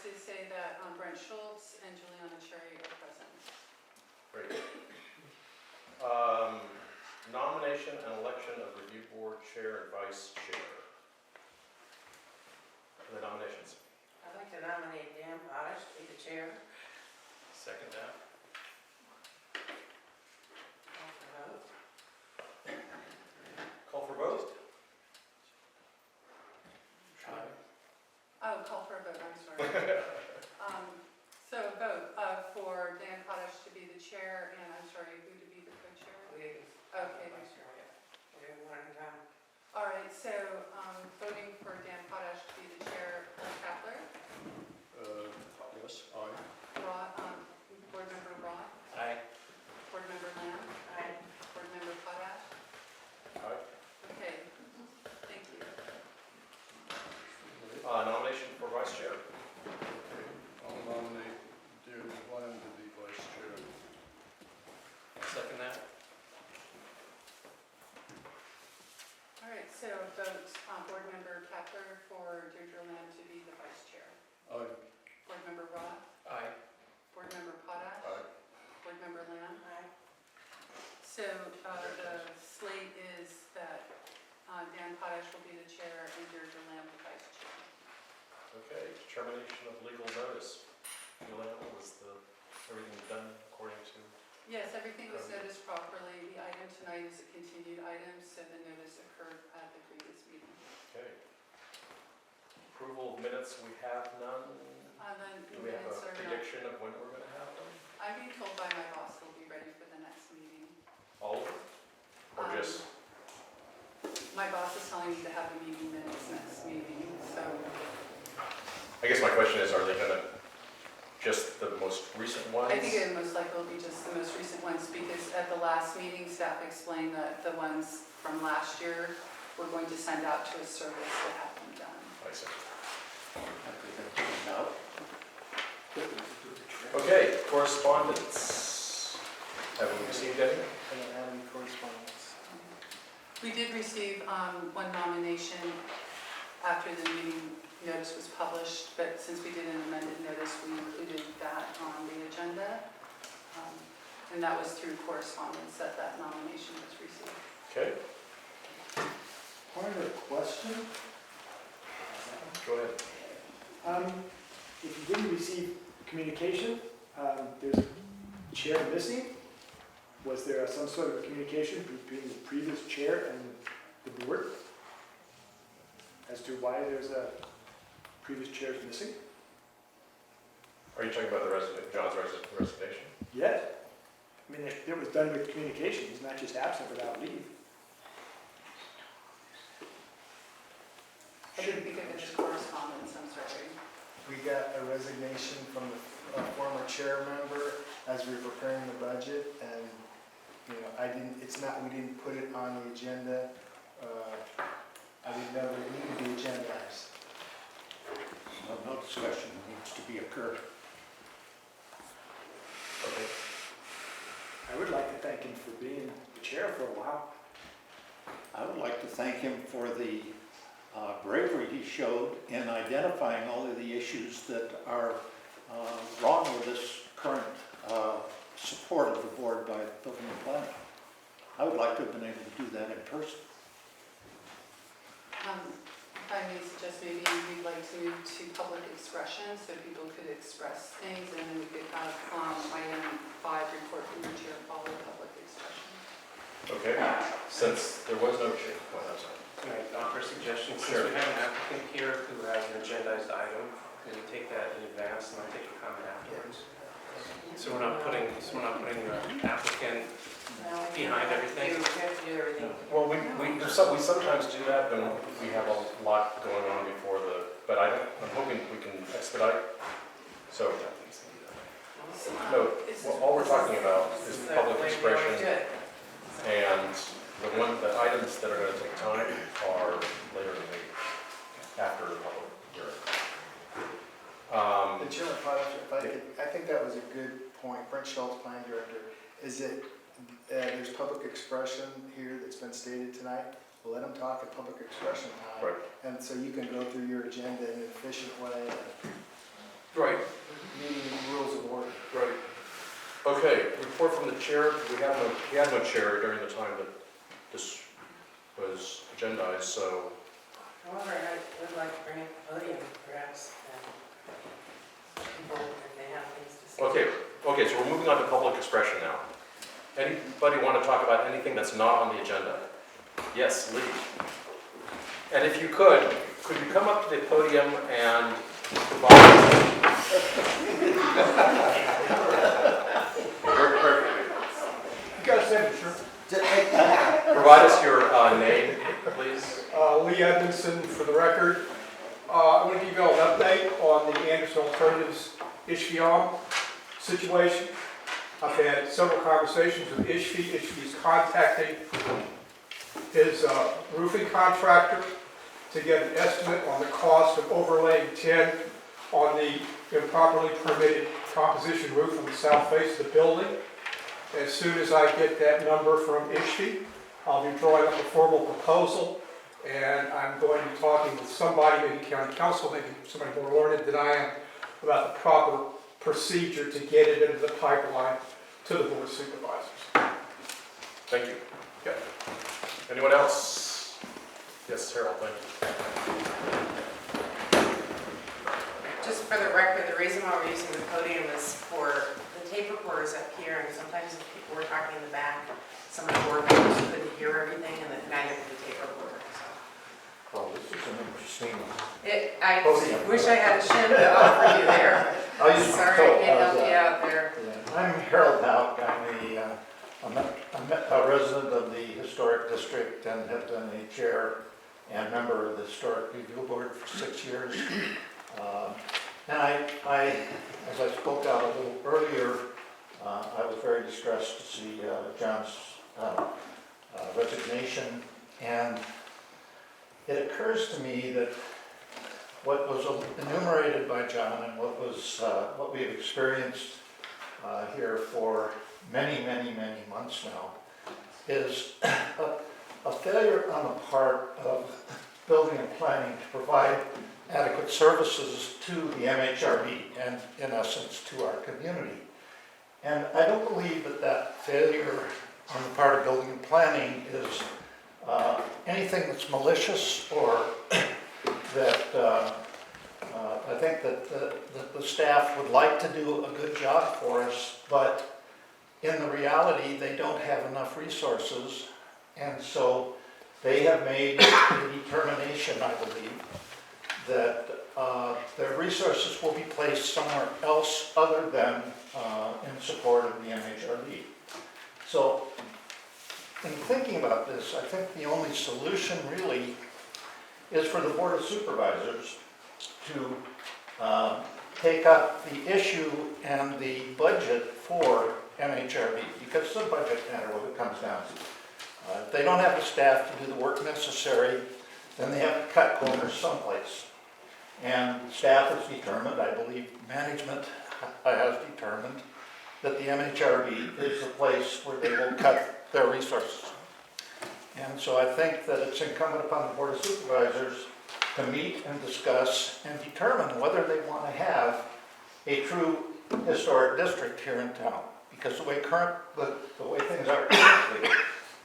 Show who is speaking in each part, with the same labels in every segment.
Speaker 1: to say that Brent Schultz and Juliana Cherry are present.
Speaker 2: Great. Nomination and election of review board chair and vice chair. The nominations.
Speaker 3: I'd like to nominate Dan Potash to be the chair.
Speaker 2: Second that.
Speaker 3: Call
Speaker 2: Call for
Speaker 3: for vote.
Speaker 2: vote.
Speaker 1: Oh, call for a vote, I'm sorry. So vote for Dan Potash to be the chair, and I'm sorry, who to be the co-chair?
Speaker 3: Okay.
Speaker 1: Okay.
Speaker 3: Okay, one at a time.
Speaker 1: All right, so voting for Dan Potash to be the chair, Paul Kapler,
Speaker 2: Yes, aye.
Speaker 1: Board Member Roth,
Speaker 2: Aye.
Speaker 1: Board Member Lamb,
Speaker 3: Aye.
Speaker 1: Board Member Potash.
Speaker 2: Aye.
Speaker 1: Okay, thank you.
Speaker 2: Nomination for vice chair.
Speaker 4: I'll nominate Deirdre Glenn to be vice chair.
Speaker 2: Second that.
Speaker 1: All right, so vote Board Member Kapler for Deirdre Lamb to be the vice chair.
Speaker 4: Aye.
Speaker 1: Board Member Roth,
Speaker 2: Aye.
Speaker 1: Board Member Potash,
Speaker 2: Aye.
Speaker 1: Board Member Lamb.
Speaker 3: Aye.
Speaker 1: So the slate is that Dan Potash will be the chair and Deirdre Lamb the vice chair.
Speaker 2: Okay, determination of legal notice. Juliana, was everything done according to?
Speaker 1: Yes, everything was noticed properly. The item tonight is a continued item, so the notice occurred at the previous meeting.
Speaker 2: Okay. Approval of minutes, we have none.
Speaker 1: Then
Speaker 2: Do we have
Speaker 1: minutes
Speaker 2: a
Speaker 1: are not.
Speaker 2: prediction of when we're going to have them?
Speaker 1: I'm being told by my boss they'll be ready for the next meeting.
Speaker 2: All of them? Or just?
Speaker 1: My boss is telling me to have the meeting minutes next meeting, so.
Speaker 2: I guess my question is, are they going to, just the most recent ones?
Speaker 1: I think it most likely will be just the most recent ones, because at the last meeting, staff explained that the ones from last year we're going to send out to a service to have them done.
Speaker 2: I see. Okay, correspondence. Have we received any?
Speaker 5: I don't have any correspondence.
Speaker 1: We did receive one nomination after the meeting notice was published, but since we did an amended notice, we included that on the agenda. And that was through correspondence that nomination was received.
Speaker 2: Okay,
Speaker 5: Part of the question,
Speaker 2: go ahead.
Speaker 5: if you didn't receive communication, there's a chair missing. Was there some sort of a communication between the previous chair and the board as to why there's a previous chair missing?
Speaker 2: Are you talking about John's resignation?
Speaker 5: Yes. I mean, it was done with communication. He's not just absent without leave.
Speaker 1: I didn't think of it as correspondence, I'm sorry.
Speaker 6: We got a resignation from a former chair member as we were preparing the budget, and, you know, we didn't put it on the agenda. I didn't know that it needed to be agendized.
Speaker 7: No discussion needs to be occurred.
Speaker 2: Okay.
Speaker 5: I would like to thank him for being the chair for a while.
Speaker 7: I would like to thank him for the bravery he showed in identifying all of the issues that are wrong with this current support of the board by building and planning. I would like to have been able to do that in person.
Speaker 1: If I may suggest, maybe we'd like to move to public expression so people could express things, and then we could have item 5, report from the chair, follow public expression.
Speaker 2: Okay, since there was no chair, well, I'm sorry.
Speaker 8: Can I offer a suggestion?
Speaker 2: Sure.
Speaker 8: Since we have an applicant here who has an agendized item, can you take that in advance and then take a comment afterwards? So we're not putting the applicant behind everything?
Speaker 3: We have to do everything.
Speaker 2: Well, we sometimes do that when we have a lot going on before but I'm hoping we can expedite. So, no, all we're talking about is public expression, and the items that are going to take time are later in the week, after the public hearing.
Speaker 6: The Chairman Potash, I think that was a good point. Brent Schultz, Planning Director, is it, there's public expression here that's been stated tonight. We'll let them talk at public expression time.
Speaker 2: Right.
Speaker 6: And so you can go through your agenda in an efficient way.
Speaker 2: Right,
Speaker 6: meeting rules of order.
Speaker 2: right. Okay, report from the chair. We had no chair during the time that this was agendized, so.
Speaker 3: However, I would like to bring up the podium perhaps, and people, if they have things to say.
Speaker 2: Okay, so we're moving on to public expression now. Anybody want to talk about anything that's not on the agenda? Yes, Lee. And if you could you come up to the podium and provide... Work perfectly.
Speaker 5: You got a signature.
Speaker 2: Provide us your name, please.
Speaker 9: Lee Edmondson for the record. I want to give you all an update on the Anderson Alternatives Ishfion situation. I've had several conversations with Ishfi. Ishfi is contacting his roofing contractor to get an estimate on the cost of overlaying tin on the improperly permitted composition roof on the south face of the building. As soon as I get that number from Ishfi, I'll be drawing up a formal proposal, and I'm going to be talking with somebody, maybe county council, maybe somebody more learned than I am, about the proper procedure to get it into the pipeline to the board of supervisors.
Speaker 2: Thank you. Yeah. Anyone else? Yes, Harold, thank you.
Speaker 3: Just for the record, the reason why we're using the podium is for the tape recorders up here, and sometimes if people were talking in the back, some of the board members couldn't hear everything, and then neither could the tape recorder.
Speaker 7: Oh, this is an interesting.
Speaker 3: I wish I had a shim to offer you there. Sorry, I can't help you out there.
Speaker 7: I'm Harold Hauk. I'm a resident of the Historic District and have been a chair and member of the Historic Review Board for 6 years. And I, as I spoke out a little earlier, I was very distressed to see John's resignation, and it occurs to me that what was enumerated by John and what we have experienced here for many months now is a failure on the part of building and planning to provide adequate services to the MHRD and, in essence, to our community. And I don't believe that failure on the part of building and planning is anything that's malicious, or that I think that the staff would like to do a good job for us, but in the reality, they don't have enough resources, and so they have made a determination, I believe, that their resources will be placed somewhere else other than in support of the MHRD. So, in thinking about this, I think the only solution really is for the Board of Supervisors to take up the issue and the budget for MHRD, because it's a budget matter what it comes down to. If they don't have the staff to do the work necessary, then they have to cut corners someplace. And staff has determined, I believe management has determined, that the MHRD is the place where they will cut their resources. And so I think that it's incumbent upon the Board of Supervisors to meet and discuss and determine whether they want to have a true historic district here in town. Because the way things are currently,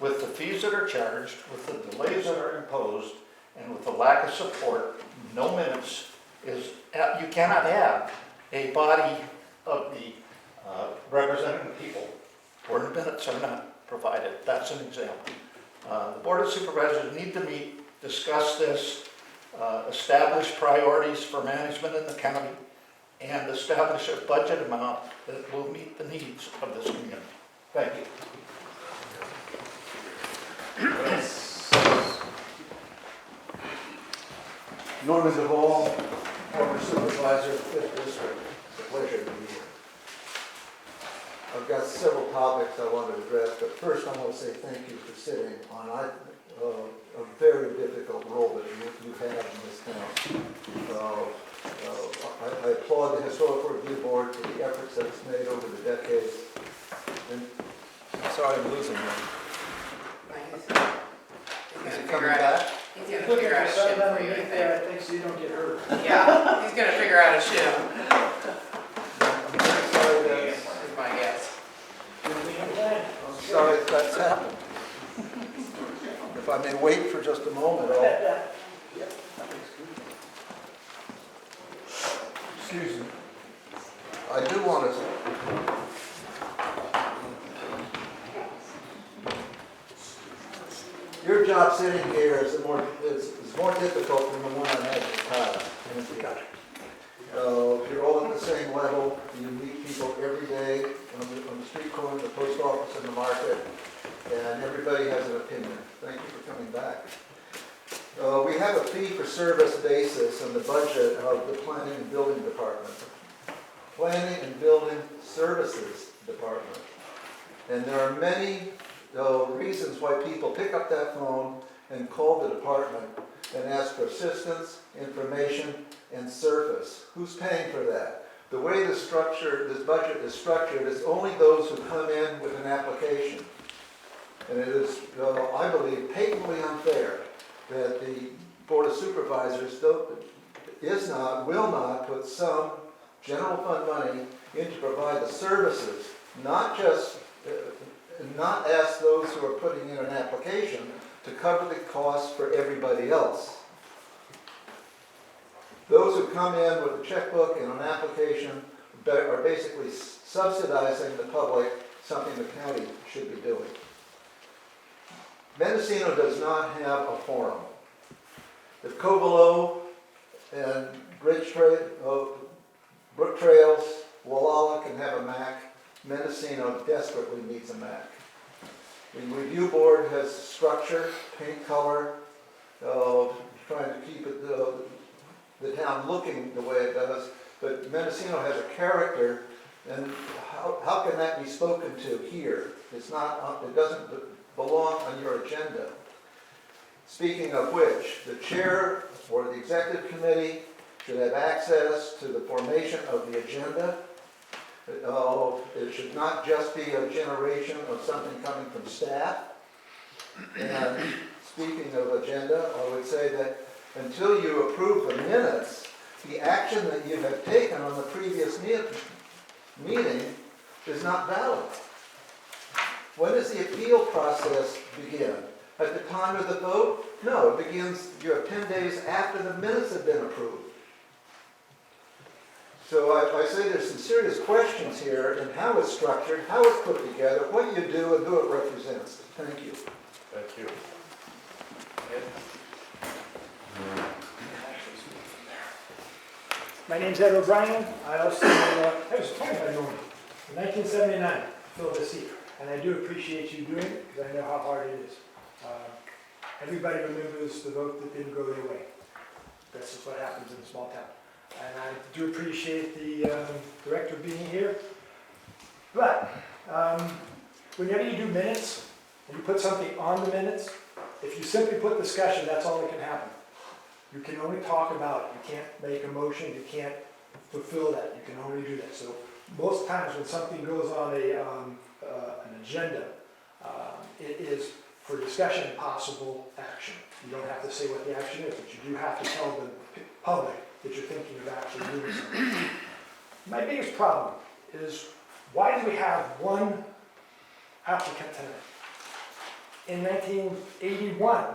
Speaker 7: with the fees that are charged, with the delays that are imposed, and with the lack of support, no minutes is, you cannot have a body of the representing the people where the minutes are not provided. That's an example. The Board of Supervisors need to meet, discuss this, establish priorities for management in the county, and establish a budget amount that will meet the needs of this community. Thank you.
Speaker 10: Norman DeVall, former supervisor of 5th District. It's a pleasure to be here. I've got several topics I want to address, but first I want to say thank you for sitting on a very difficult role that you have in this town. I applaud the Historical Review Board for the efforts that it's made over the decades. And sorry, I'm losing you. Is it coming back?
Speaker 3: He's going to figure out a shim for you, I think.
Speaker 5: I think so you don't get hurt.
Speaker 3: Yeah, he's going to figure out a shim.
Speaker 9: please.
Speaker 10: I do want to, your job sitting here is more difficult than the one I had in the past. You're all at the same level, you meet people every day on the street corner, the post office, and the market, and everybody has an opinion. Thank you for coming back. We have a fee-for-service basis in the budget of the Planning and Building Department. Planning and Building Services Department. And there are many reasons why people pick up that phone and call the department and ask for assistance, information, and service. Who's paying for that? The way this budget is structured is only those who come in with an application. And it is, I believe, patently unfair that the Board of Supervisors will not put some general fund money in to provide the services, not ask those who are putting in an application to cover the costs for everybody else. Those who come in with a checkbook and an application are basically subsidizing the public, something the county should be doing. Mendocino does not have a forum. If Covelo and Brook Trails, Wallala can have a MAC, Mendocino desperately needs a MAC. The review board has structure, paint color, trying to keep it, the town looking the way it does, but Mendocino has a character, and how can that be spoken to here? It's not, it doesn't belong on your agenda. Speaking of which, the chair or the executive committee should have access to the formation of the agenda. It should not just be a generation of something coming from staff. And speaking of agenda, I would say that until you approve the minutes, the action that you have taken on the previous meeting is not valid. When does the appeal process begin? At the time of the vote? No, it begins, you have 10 days after the minutes have been approved. So I say there's some serious questions here in how it's structured, how it's put together, what you do, and who it represents. Thank you.
Speaker 2: Thank you.
Speaker 5: My name's Ed O'Brien. I also, I was appointed by Norman in 1979, filled this seat. And I do appreciate you doing it, because I know how hard it is. Everybody remembers the vote that didn't go their way. That's just what happens in a small town. And I do appreciate the director being here. But whenever you do minutes, and you put something on the minutes, if you simply put discussion, that's all that can happen. You can only talk about it. You can't make a motion. You can't fulfill that. You can only do that. So most times when something goes on an agenda, it is for discussion and possible action. You don't have to say what the action is, but you do have to tell the public that you're thinking of actually doing something. My biggest problem is, why do we have one applicant tonight? In 1981,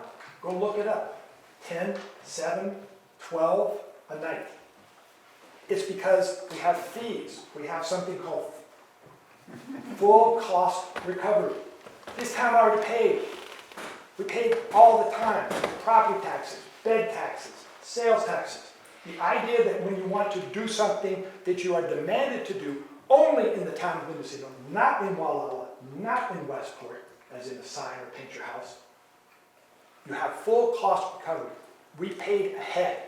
Speaker 5: go look it up, 10, 7, 12 a night. It's because we have fees. We have something called full cost recovery. This town already paid. We paid all the time. Property taxes, bed taxes, sales taxes. The idea that when you want to do something that you are demanded to do only in the town of Mendocino, not in Wallala, not in Westport, as in a sign or paint your house, you have full cost recovery. We paid ahead.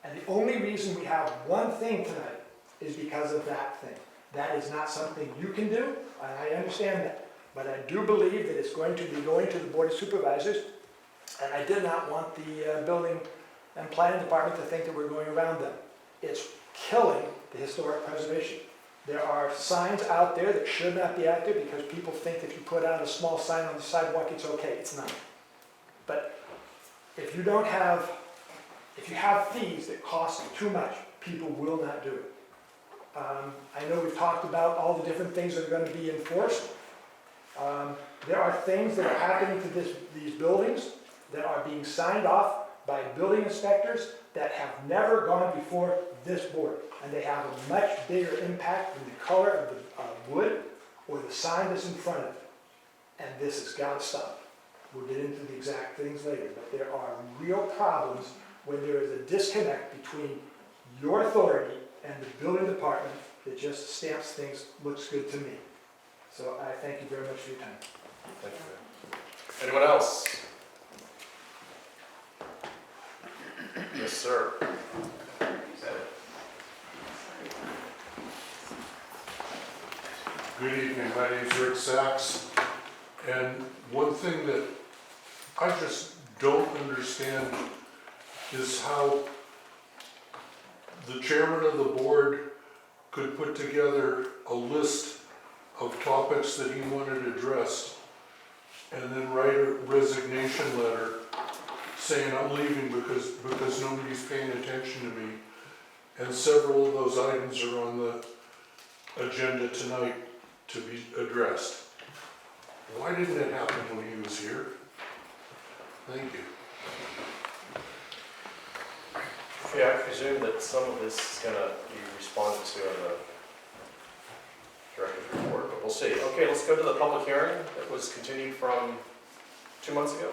Speaker 5: And the only reason we have one thing tonight is because of that thing. That is not something you can do, and I understand that. But I do believe that it's going to be going to the Board of Supervisors, and I did not want the Building and Planning Department to think that we're going around them. It's killing the historic preservation. There are signs out there that should not be out there because people think if you put out a small sign on the sidewalk, it's okay. It's not. But if you have fees that cost too much, people will not do it. I know we've talked about all the different things that are going to be enforced. There are things that are happening to these buildings that are being signed off by building inspectors that have never gone before this board. And they have a much bigger impact than the color of the wood or the sign that's in front of it. And this has got to stop. We'll get into the exact things later, but there are real problems when there is a disconnect between your authority and the building department that just stamps things, looks good to me. So I thank you very much for your time.
Speaker 2: Thank you. Anyone else? Yes, sir.
Speaker 4: Good evening, my name's Rick Sachs, and one thing that I just don't understand is how the chairman of the board could put together a list of topics that he wanted addressed and then write a resignation letter saying I'm leaving because nobody's paying attention to me. And several of those items are on the agenda tonight to be addressed. Why didn't it happen when he was here? Thank you.
Speaker 2: Yeah, I presume that some of this is going to be responded to in the director's report, but we'll see. Okay, let's go to the public hearing that was continued from 2 months ago.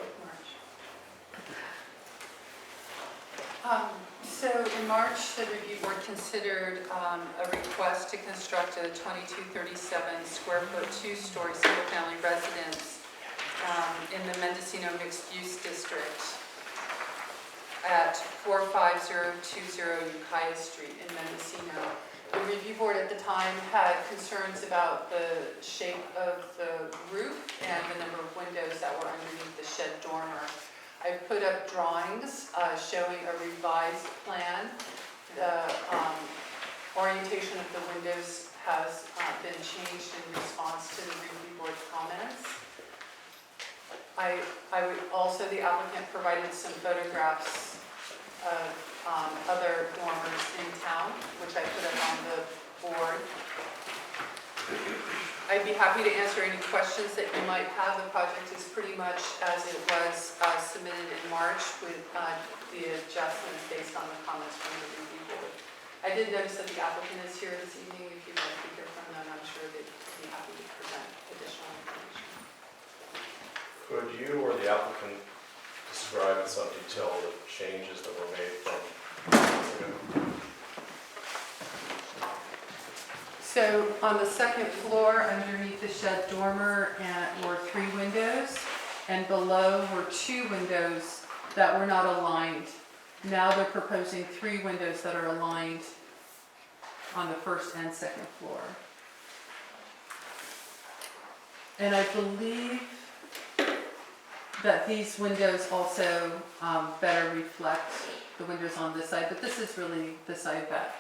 Speaker 1: So in March, the review board considered a request to construct a 2237 square foot, 2-story single-family residence in the Mendocino mixed-use district at 45020 Ukiah Street in Mendocino. The review board at the time had concerns about the shape of the roof and the number of windows that were underneath the shed dormer. I put up drawings showing a revised plan. The orientation of the windows has been changed in response to the review board comments. The applicant provided some photographs of other dormers in town, which I put up on the board. I'd be happy to answer any questions that you might have. The project is pretty much as it was submitted in March with the adjustments based on the comments from the review board. I did notice that the applicant is here this evening. If you'd like to hear from them, I'm sure they'd be happy to present additional information.
Speaker 2: Could you or the applicant describe in some detail the changes that were made from 2 months ago?
Speaker 1: So on the second floor, underneath the shed dormer were 3 windows, and below were 2 windows that were not aligned. Now they're proposing 3 windows that are aligned on the first and second floor. And I believe that these windows also better reflect the windows on this side, but this is really the side that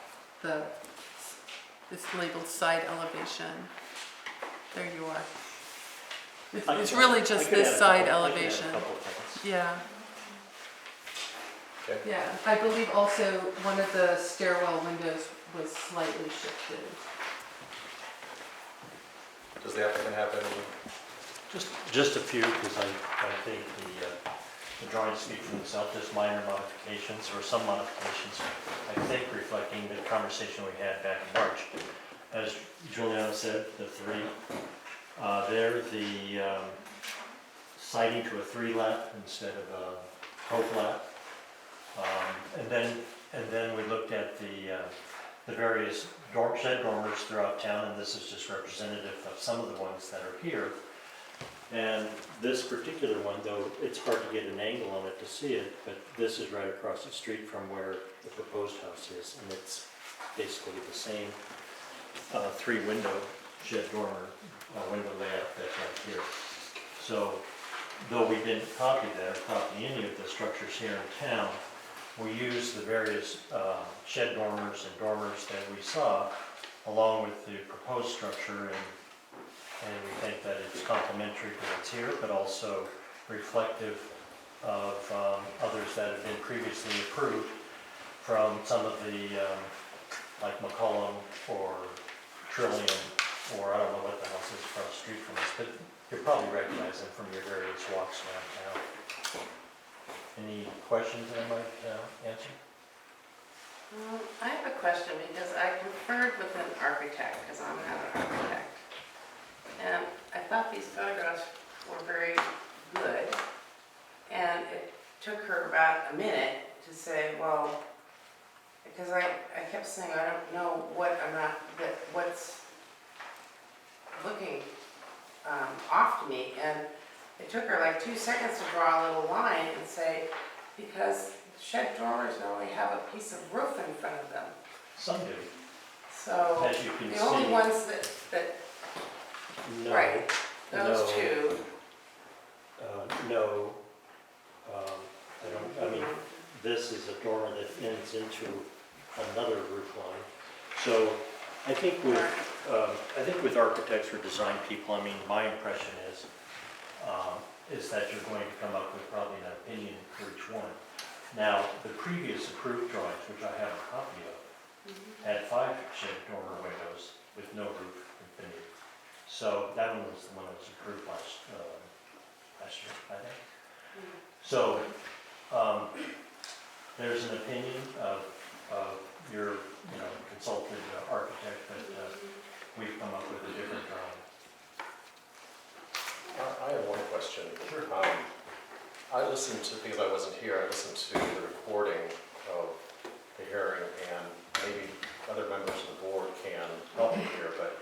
Speaker 1: this labeled side elevation. There you are. It's really just this side elevation. Yeah.
Speaker 2: Okay.
Speaker 1: Yeah, I believe also one of the stairwell windows was slightly shifted.
Speaker 2: Does the applicant have any?
Speaker 11: Just a few, because I think the drawings speak for themselves, just minor modifications or some modifications, I think reflecting the conversation we had back in March. As Juliana said, the 3, there the siding to a 3-lap instead of a 12-lap. And then we looked at the various shed dormers throughout town, and this is just representative of some of the ones that are here. And this particular one, though, it's hard to get an angle on it to see it, but this is right across the street from where the proposed house is, and it's basically the same 3-window shed dormer window layout that's right here. So, though we didn't copy any of the structures here in town, we used the various shed dormers and dormers that we saw, along with the proposed structure, and we think that it's complementary to what's here, but also reflective of others that have been previously approved from some of the, like McCollum or Trillium, or I don't know what the house is across the street from us, but you'll probably recognize them from your various walks around town. Any questions I might answer?
Speaker 3: I have a question because I conferred with an architect, because I'm not an architect. And I thought these photographs were very good. And it took her about a minute to say, well, because I kept saying, I don't know what I'm not, what's looking off to me. And it took her like 2 seconds to draw a little line and say, because shed dormers normally have a piece of roof in front of them.
Speaker 11: Some do,
Speaker 3: So
Speaker 11: as you can
Speaker 3: the
Speaker 11: see.
Speaker 3: only ones that,
Speaker 11: No,
Speaker 3: right, those
Speaker 11: no.
Speaker 3: two.
Speaker 11: No, I mean, this is a dormer that ends into another roof line. So I think with architects or design people, I mean, my impression is that you're going to come up with probably an opinion for each one. Now, the previous approved drawings, which I have a copy of, had 5 shed dormer windows with no roof beneath. So that one was the one that was approved last year, I think. So, there's an opinion of your, consulted architect, but we've come up with a different drawing.
Speaker 2: I have one question.
Speaker 11: Sure.
Speaker 2: I listened to, because I wasn't here, I listened to the recording of the hearing, and maybe other members of the board can help me here, but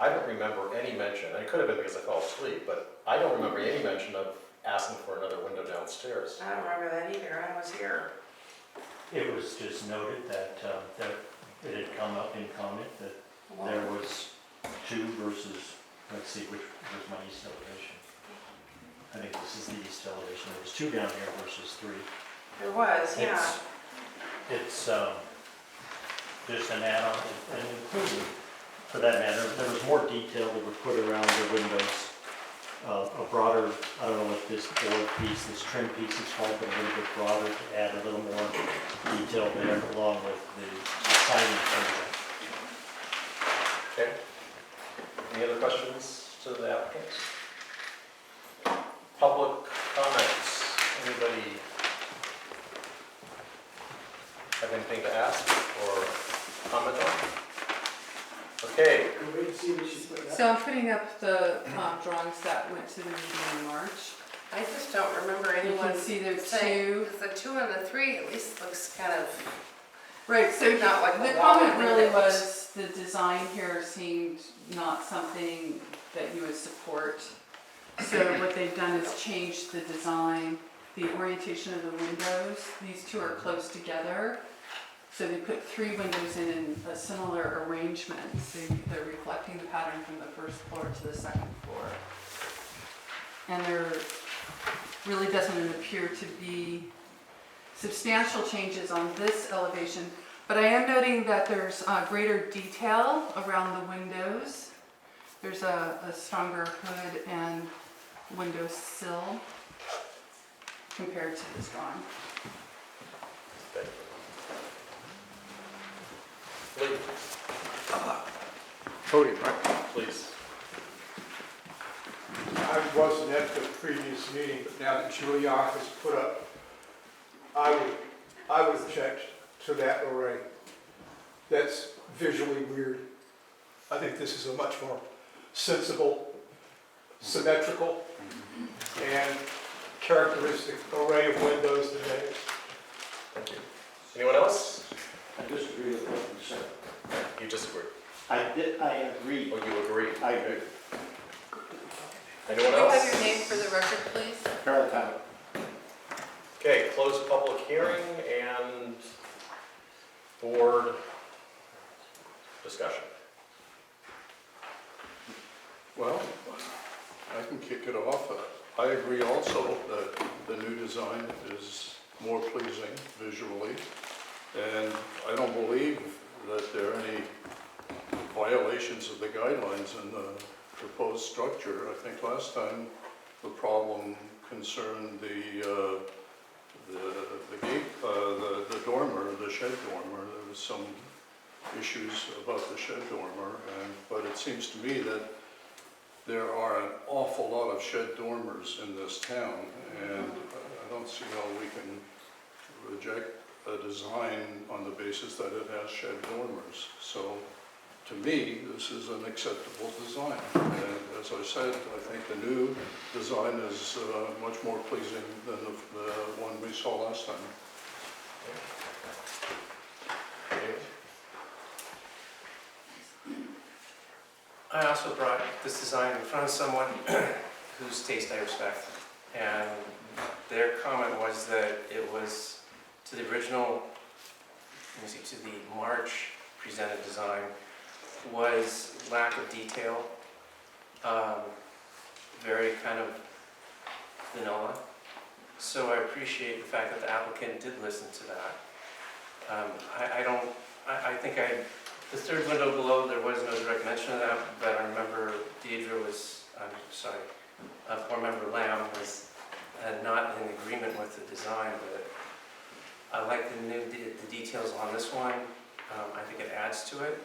Speaker 2: I don't remember any mention, and it could have been because I fell asleep, but I don't remember any mention of asking for another window downstairs.
Speaker 3: I don't remember that either, I was here.
Speaker 11: It was just noted that it had come up in comment that there was 2 versus, let's see, which was my east elevation. I think this is the east elevation. There was 2 down here versus 3.
Speaker 3: There was, yeah.
Speaker 11: It's just an add-on, and including, for that matter, there was more detail that was put around the windows. A broader, I don't know what this board piece, this trim piece is called, but a little bit broader to add a little more detail there along with the siding.
Speaker 2: Okay. Any other questions to the applicants? Public comments. Anybody have anything to ask or comment on? Okay.
Speaker 5: We'll wait and see what she's putting up.
Speaker 1: So I'm putting up the drawings that went to the meeting in March.
Speaker 3: I just don't remember
Speaker 1: You
Speaker 3: anyone
Speaker 1: can see there's
Speaker 3: saying,
Speaker 1: 2.
Speaker 3: because the 2 and the 3 at least looks kind of,
Speaker 1: Right, so
Speaker 3: not like
Speaker 1: the
Speaker 3: a wall
Speaker 1: comment really
Speaker 3: window.
Speaker 1: was the design here seemed not something that you would support. So what they've done is changed the design, the orientation of the windows. These 2 are close together. So they put 3 windows in a similar arrangement. So they're reflecting the pattern from the first floor to the second floor. And there really doesn't appear to be substantial changes on this elevation. But I am noting that there's greater detail around the windows. There's a stronger hood and window sill compared to this drawing.
Speaker 2: Lee,
Speaker 9: Podium, right?
Speaker 2: please.
Speaker 9: I wasn't at the previous meeting, but now that Juliana has put up, I would object to that array. That's visually weird. I think this is a much more sensible, symmetrical, and characteristic array of windows than that is.
Speaker 2: Thank you. Anyone else?
Speaker 7: I disagree with what you said.
Speaker 2: You disagree?
Speaker 7: I agree.
Speaker 2: Or you agree?
Speaker 7: I agree.
Speaker 2: Anyone
Speaker 1: Can you
Speaker 2: else?
Speaker 1: have your name for the record, please?
Speaker 7: Harold Tyler.
Speaker 2: Okay, close public hearing and board discussion.
Speaker 4: Well, I can kick it off. I agree also that the new design is more pleasing visually, and I don't believe that there are any violations of the guidelines in the proposed structure. I think last time the problem concerned the gate, the dormer, the shed dormer. There was some issues about the shed dormer, but it seems to me that there are an awful lot of shed dormers in this town, and I don't
Speaker 12: once, we can reject a design on the basis that it has shed dormers. So to me, this is an acceptable design. And as I said, I think the new design is much more pleasing than the one we saw last time.
Speaker 8: I also brought this design in front of someone whose taste I respect, and their comment was that it was to the original, to the March presented design, was lack of detail, very kind of vanilla. So I appreciate the fact that the applicant did listen to that. I think the third window below, there was no direct mention of that, but I remember Board Member Lamb was not in agreement with the design, but I like the details on this one. I think it adds to it.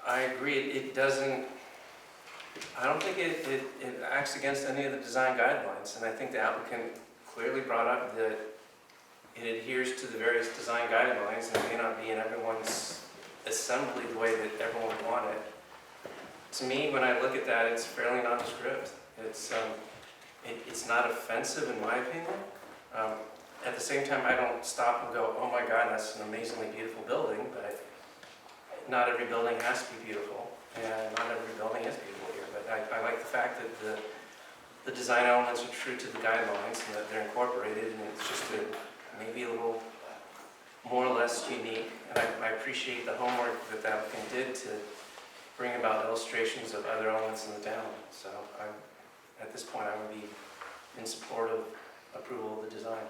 Speaker 8: I agree, I don't think it acts against any of the design guidelines, and I think the applicant clearly brought up that it adheres to the various design guidelines, and it may not be in everyone's assembly the way that everyone would want it. To me, when I look at that, it's fairly nondescript. It's not offensive in my opinion. At the same time, I don't stop and go, oh my God, that's an amazingly beautiful building, but not every building has to be beautiful, and not every building is beautiful here. But I like the fact that the design elements are true to the guidelines and that they're incorporated, and it's just maybe a little more or less unique. And I appreciate the homework that the applicant did to bring about illustrations of other elements in the town. So at this point, I would be in support of approval of the design.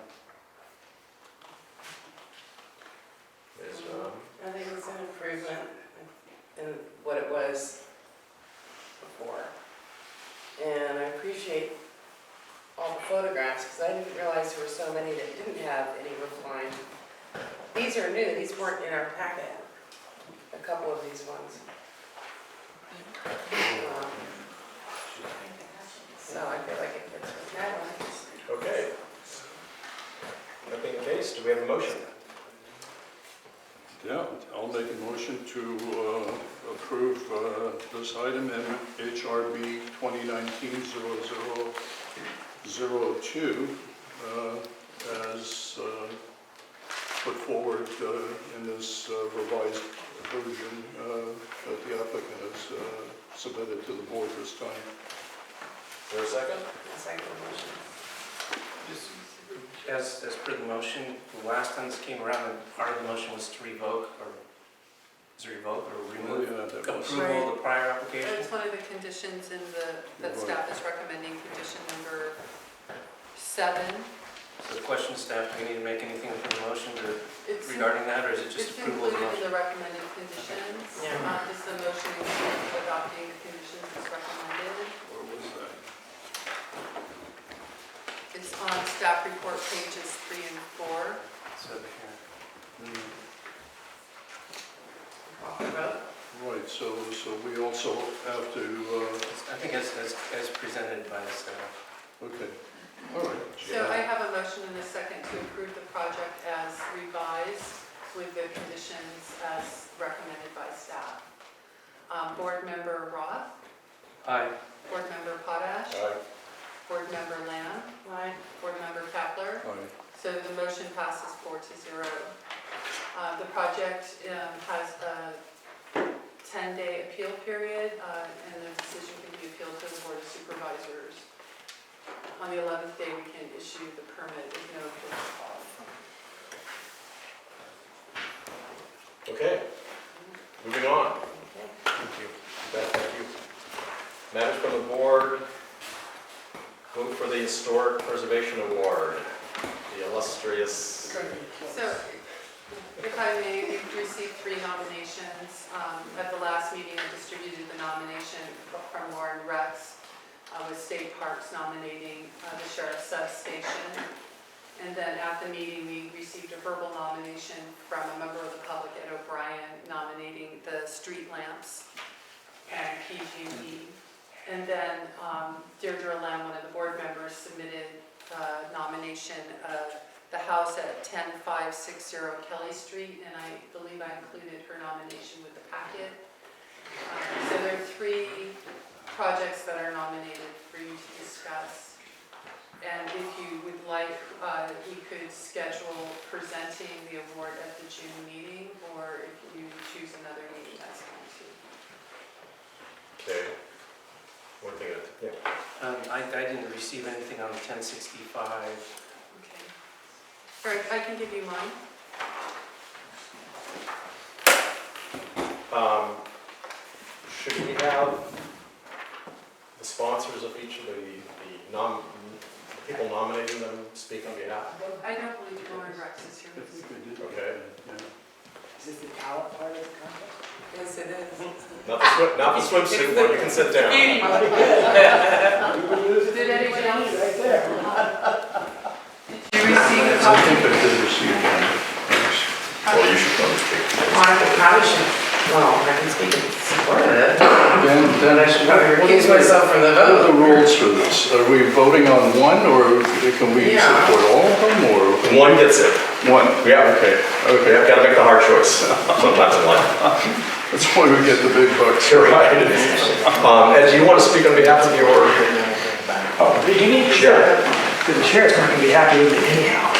Speaker 3: I think it's an improvement in what it was before. And I appreciate all the photographs, because I didn't realize there were so many that didn't have any roof line. These are new, these weren't in our packet, a couple of these ones. So I feel like it fits with that one.
Speaker 2: Okay. That being the case, do we have a motion?
Speaker 12: Yeah, I'll make a motion to approve this item in HRB 2019-0002 as put forward in this revised version that the applicant has submitted to the board this time.
Speaker 2: Is there a second?
Speaker 3: A second motion.
Speaker 8: Just as per the motion, the last time this came around, part of the motion was to revoke or remove approval of the prior application.
Speaker 1: It's one of the conditions in that staff is recommending, condition number 7.
Speaker 8: So the question staff, do we need to make anything from the motion
Speaker 1: It's
Speaker 8: regarding that, or is it just
Speaker 1: It's
Speaker 8: approval of the
Speaker 1: included in
Speaker 8: motion?
Speaker 1: the recommended conditions.
Speaker 3: Yeah.
Speaker 1: Is the motion including adopting the conditions as recommended?
Speaker 12: Where was that?
Speaker 1: It's on staff report pages 3 and 4.
Speaker 8: So here.
Speaker 12: Right, so we also have to,
Speaker 8: I think as presented by the staff.
Speaker 12: okay, all right.
Speaker 1: So I have a motion and a second to approve the project as revised with the conditions as recommended by staff. Board Member Roth,
Speaker 8: Aye.
Speaker 1: Board Member Potash,
Speaker 2: Aye.
Speaker 1: Board Member Lamb,
Speaker 3: Aye.
Speaker 1: Board Member Kapler.
Speaker 12: All right.
Speaker 1: So the motion passes 4-0. The project has a 10-day appeal period, and the decision can be appealed to the Board of Supervisors. On the 11th day, we can issue the permit with no appeal clause.
Speaker 2: Okay, moving on.
Speaker 3: Okay.
Speaker 2: Thank you. Beth, thank you. Matters from the board. Vote for the Historic Preservation Award, the illustrious.
Speaker 1: So, if I may, we've received 3 nominations. At the last meeting, I distributed the nomination from Lauren Rex with State Parks nominating the Sheriff's Substation. And then at the meeting, we received a verbal nomination from a member of the public, Ed O'Brien, nominating the street lamps and PG&E. And then Deirdre Lamb, one of the board members, submitted nomination of the house at 10560 Kelly Street, and I believe I included her nomination with the packet. So there are 3 projects that are nominated for you to discuss. And if you would like, we could schedule presenting the award at the June meeting, or if you choose another meeting, that's fine too.
Speaker 2: Okay. One thing, yeah.
Speaker 8: I didn't receive anything on the 1065.
Speaker 1: Okay. All right, I can give you mine.
Speaker 2: Should we have the sponsors of each of the people nominating them speak on behalf?
Speaker 1: I don't believe Lauren Rex is here.
Speaker 2: Okay.
Speaker 5: Is this the talent part of the contest?
Speaker 3: Yes, it is.
Speaker 2: Not the swimsuit one, you can sit down.
Speaker 1: Did anyone else?
Speaker 5: Right there.
Speaker 1: Did you receive a
Speaker 12: I
Speaker 1: copy?
Speaker 12: think I did receive one. Well, you should probably speak.
Speaker 3: I probably should, well, I can speak in support of it,
Speaker 12: Then
Speaker 3: but I should probably
Speaker 12: what
Speaker 3: recuse
Speaker 12: are the-
Speaker 3: myself from the
Speaker 12: What are the
Speaker 3: vote.
Speaker 12: rules for this? Are we voting on one, or can we
Speaker 3: Yeah.
Speaker 12: support all of them, or?
Speaker 2: One gets it.
Speaker 12: One.
Speaker 2: Yeah.
Speaker 12: Okay,
Speaker 2: Okay,
Speaker 12: okay.
Speaker 2: I've got to make the hard choice sometimes in life.
Speaker 12: That's why we get the big bucks.
Speaker 2: You're right. Ed, do you want to speak on behalf of your?
Speaker 5: Oh, PG&E?
Speaker 2: Sure.
Speaker 5: Because the sheriff's not gonna be happy with it anyhow.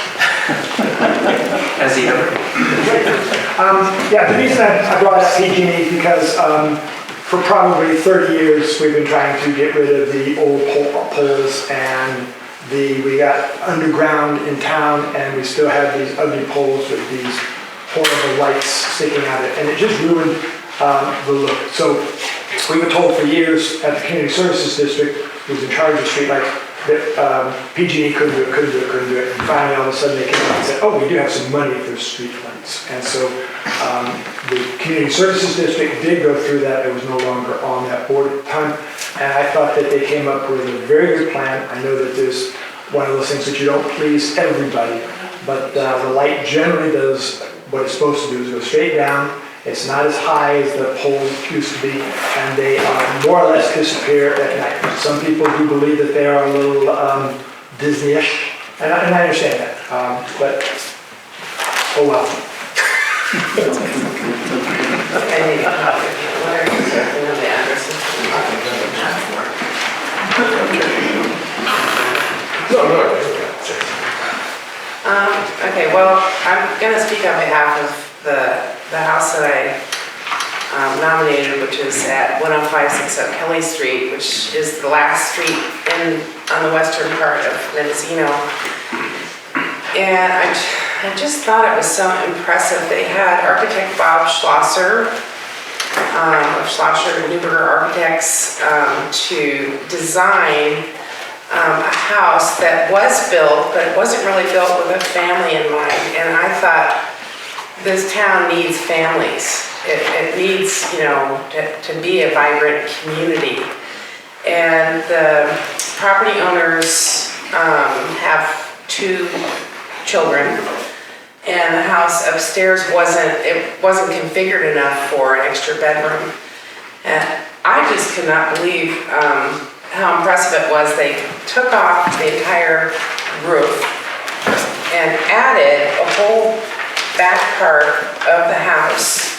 Speaker 8: Has he ever?
Speaker 5: Yeah, the reason I brought up PG&E is because for probably 30 years, we've been trying to get rid of the old poles, and we got underground in town, and we still have these ugly poles with these horrible lights sticking out of it, and it just ruined the look. So we were told for years at the Community Services District, who's in charge of streetlights, that PG&E couldn't do it. And finally, all of a sudden, they came out and said, oh, we do have some money for streetlights. And so the Community Services District did go through that. It was no longer on that board at the time. And I thought that they came up with a very good plan. I know that there's one of those things that you don't please everybody, but the light generally does what it's supposed to do, is go straight down. It's not as high as the poles used to be, and they more or less disappear at night. Some people do believe that they are a little Disney-ish, and I understand that, but oh well.
Speaker 3: Okay, well, I'm gonna speak on behalf of the house that I nominated, which is at 10560 Kelly Street, which is the last street on the western part of Mendocino. And I just thought it was so impressive. They had architect Bob Schlosser of Schlosser and Neuberger Architects to design a house that was built, but it wasn't really built with a family in mind. And I thought, this town needs families. It needs, you know, to be a vibrant community. And the property owners have 2 children, and the house upstairs wasn't configured enough for an extra bedroom. And I just could not believe how impressive it was. They took off the entire roof and added a whole back part of the house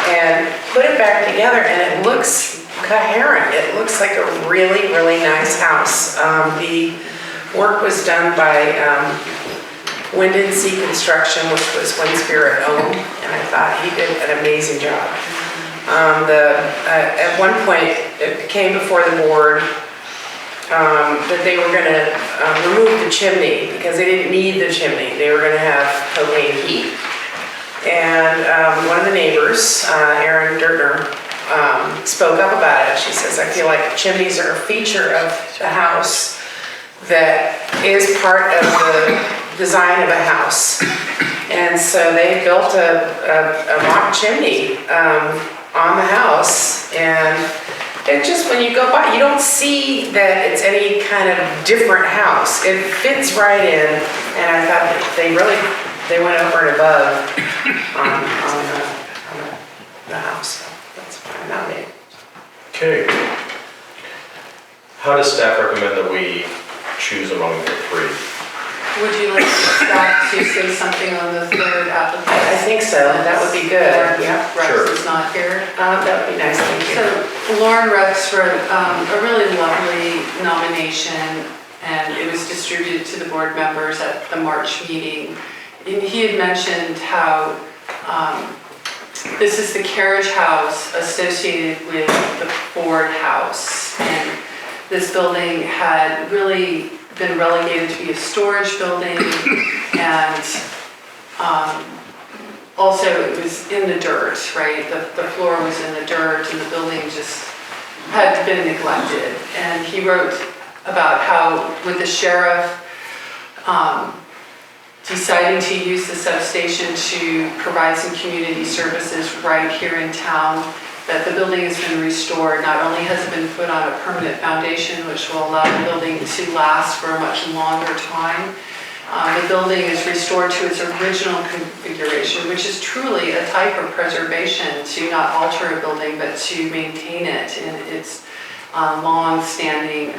Speaker 3: and put it back together, and it looks coherent. It looks like a really, really nice house. The work was done by Wind and Sea Construction, which was Wind Spirit owned, and I thought he did an amazing job. At one point, it came before the board that they were going to remove the chimney because they didn't need the chimney. They were going to have propane heat. And one of the neighbors, Erin Dirtner, spoke up about it. She says, I feel like chimneys are a feature of the house that is part of the design of a house. And so they built a mock chimney on the house, and it just, when you go by, you don't see that it's any kind of different house. It fits right in, and I thought that they went over and above on the house. So that's what I nominated.
Speaker 2: Okay. How does staff recommend that we choose among the three?
Speaker 1: Would you like staff to say something on the third application?
Speaker 3: I think so, that would be good, yeah.
Speaker 2: Sure.
Speaker 1: Rex is not here.
Speaker 3: That would be nice, thank you.
Speaker 1: So Lauren Rex wrote a really lovely nomination, and it was distributed to the board members at the March meeting. And he had mentioned how this is the carriage house associated with the Ford House. And this building had really been relegated to be a storage building, and also it was in the dirt, right? The floor was in the dirt, and the building just had been neglected. And he wrote about how with the sheriff deciding to use the substation to provide some community services right here in town, that the building has been restored. Not only has it been put on a permanent foundation, which will allow the building to last for a much longer time, the building is restored to its original configuration, which is truly a type of preservation, to not alter a building, but to maintain it in its long-standing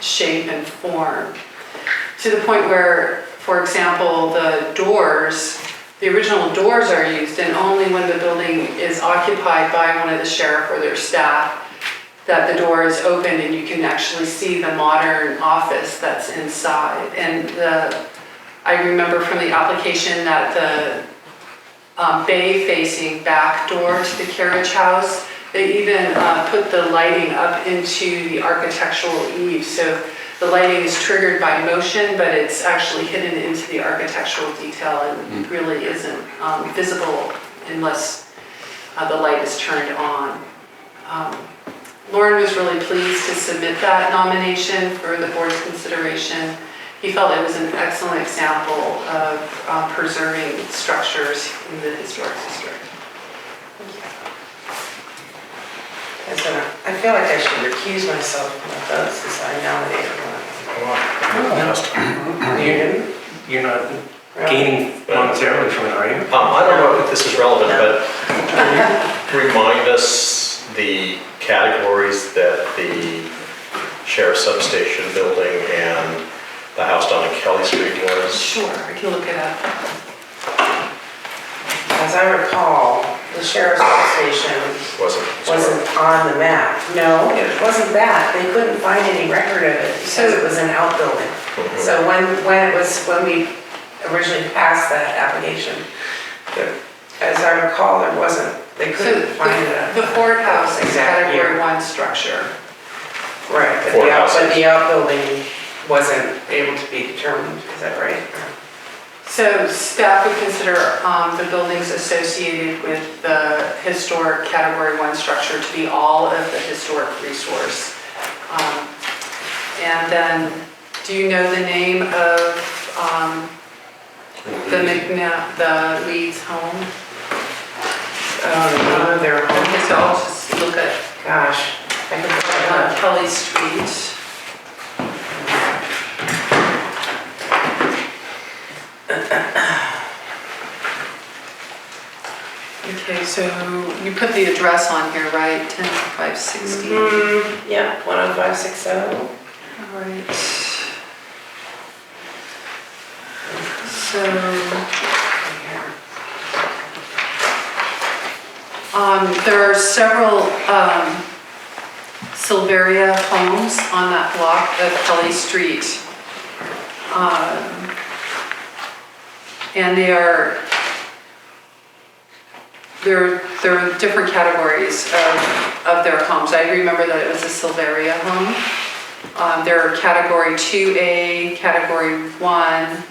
Speaker 1: shape and form. To the point where, for example, the original doors are used, and only when the building is occupied by one of the sheriff or their staff that the door is open and you can actually see the modern office that's inside. And I remember from the application that the bay-facing back door to the carriage house, they even put the lighting up into the architectural eave. So the lighting is triggered by motion, but it's actually hidden into the architectural detail and really isn't visible unless the light is turned on. Lauren was really pleased to submit that nomination for the board's consideration. He felt it was an excellent example of preserving structures in the historic district.
Speaker 3: I feel like I should recuse myself from the vote since I nominated one.
Speaker 8: You're not gaining monetarily from it, are you?
Speaker 2: I don't know if this is relevant, but can you remind us the categories that the sheriff's substation building and the house down on Kelly Street was?
Speaker 1: Sure, I can look it up.
Speaker 3: As I recall, the sheriff's station wasn't on the map. No, it wasn't that. They couldn't find any record of it because it was an outbuilding. So when we originally passed that application, as I recall, they couldn't find it.
Speaker 1: The Ford House is category 1 structure.
Speaker 3: Right, but the outbuilding wasn't able to be determined, is that right?
Speaker 1: So staff would consider the buildings associated with the historic category 1 structure to be all of the historic resource. And then, do you know the name of the Leeds home?
Speaker 3: Their home.
Speaker 1: So I'll just look at,
Speaker 3: Gosh, I can look it up.
Speaker 1: Kelly Street. Okay, so you put the address on here, right? 10560.
Speaker 3: Yeah, 10560.
Speaker 1: All right. So, there are several Silveria homes on that block of Kelly Street. And there are different categories of their homes. I remember that it was a Silveria home. There are category 2A, category 1,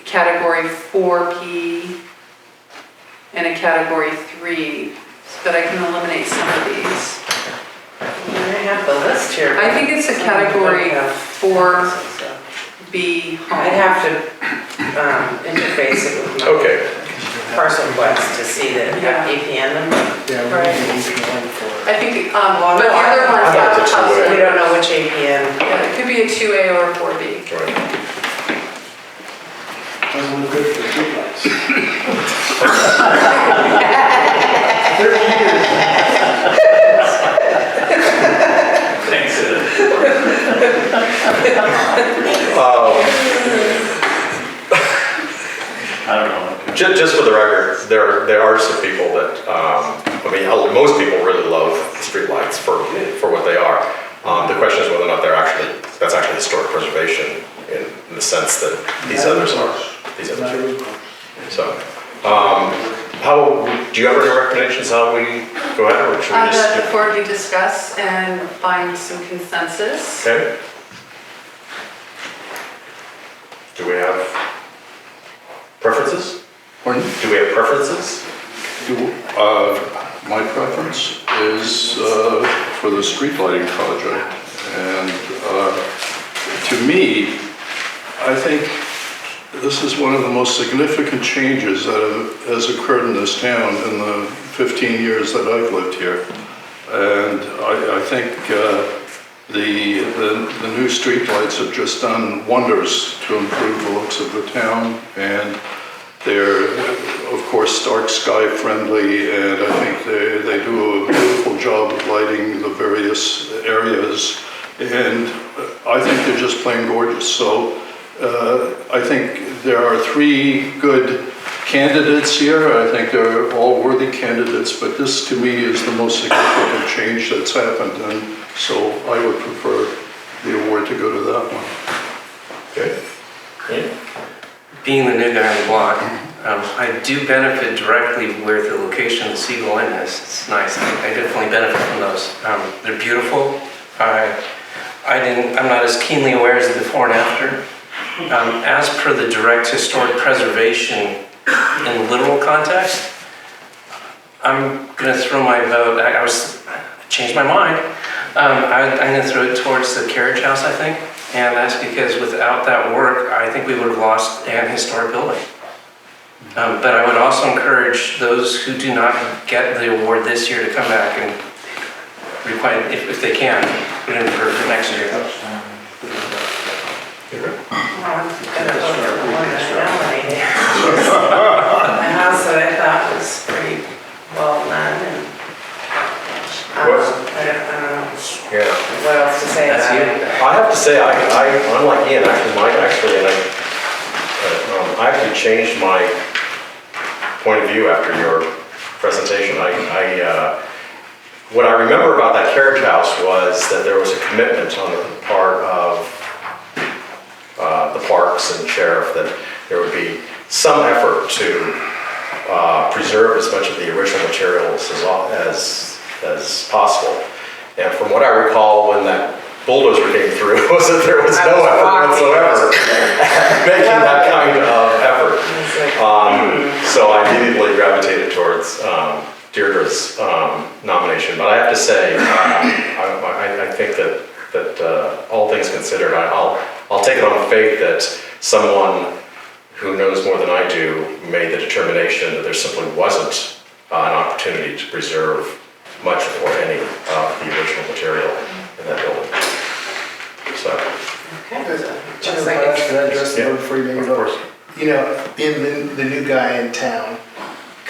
Speaker 1: category 4B, and a category 3, but I can eliminate some of these.
Speaker 3: I have the list here.
Speaker 1: I think it's a category 4B home.
Speaker 3: I'd have to interface it with my parcel quest to see the APN number.
Speaker 6: Yeah, we
Speaker 1: Right.
Speaker 6: need to APN for
Speaker 1: I think,
Speaker 3: Well,
Speaker 1: but the
Speaker 3: no,
Speaker 1: other
Speaker 3: I-
Speaker 1: ones
Speaker 2: I thought
Speaker 1: have
Speaker 2: it's a
Speaker 1: house.
Speaker 2: two-way.
Speaker 3: We don't know which APN.
Speaker 1: Yeah, it could be a 2A or a 4B.
Speaker 5: Doesn't look good for the streetlights.
Speaker 8: Thanks.
Speaker 2: that, I mean, most people really love streetlights for what they are. The question is whether or not that's actually historic preservation in the sense that these others are. So, do you have any recommendations how we go ahead, or should we just?
Speaker 1: The board we discuss and find some consensus.
Speaker 2: Okay. Do we have preferences?
Speaker 12: Pardon?
Speaker 2: Do we have preferences?
Speaker 12: My preference is for the street lighting project. And to me, I think this is one of the most significant changes that has occurred in this town in the 15 years that I've lived here. And I think the new streetlights have just done wonders to improve the looks of the town. And they're, of course, dark sky friendly, and I think they do a beautiful job of lighting the various areas. And I think they're just plain gorgeous. So I think there are 3 good candidates here. I think they're all worthy candidates, but this to me is the most significant change that's happened. And so I would prefer the award to go to that one.
Speaker 2: Okay. Yeah.
Speaker 8: Being the new guy on the block, I do benefit directly with the location of the Seagull Inn is. It's nice. I definitely benefit from those. They're beautiful. I'm not as keenly aware as the before and after. As per the direct historic preservation in literal context, I'm going to throw my vote. I changed my mind. I'm going to throw it towards the carriage house, I think. And that's because without that work, I think we would have lost an historic building. But I would also encourage those who do not get the award this year to come back and requite, if they can, put in for next year.
Speaker 3: Well, I'm gonna vote for the one that I nominated. The house that I thought was pretty well done, and I don't know
Speaker 2: Yeah.
Speaker 3: what else to say
Speaker 8: That's
Speaker 3: about
Speaker 8: you.
Speaker 3: it.
Speaker 2: I have to say, I'm like Ian, actually, I actually changed my point of view after your presentation. What I remember about that carriage house was that there was a commitment on the part of the parks and sheriff that there would be some effort to preserve as much of the original materials as possible. And from what I recall, when that bulldozer came through, was that there was no effort whatsoever making that kind of effort. So I immediately gravitated towards Deirdre's nomination. But I have to say, I think that all things considered, I'll take it on faith that someone who knows more than I do made the determination that there simply wasn't an opportunity to preserve much or any of the original material in that building. So.
Speaker 3: Okay.
Speaker 6: Chairman, can I address the
Speaker 2: Yeah,
Speaker 6: board before you make a
Speaker 2: of
Speaker 6: vote?
Speaker 2: course.
Speaker 6: You know, being the new guy in town,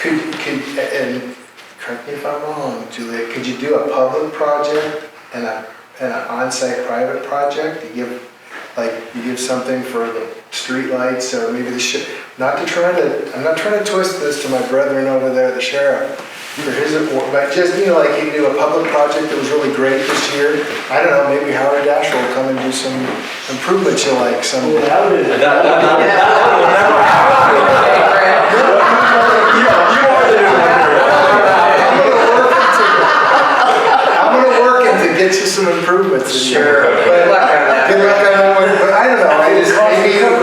Speaker 6: and correct me if I'm wrong, Julia, could you do a public project and an on-site private project? You give something for the streetlights or maybe I'm not trying to twist this to my brethren over there, the sheriff, for his award, but just, like you do a public project that was really great this year. I don't know, maybe Howard Dash will come and do some improvements you like someday. I'm gonna work to get you some improvements.
Speaker 3: Sure. Good luck on that.
Speaker 6: Good luck on that one, but I don't know,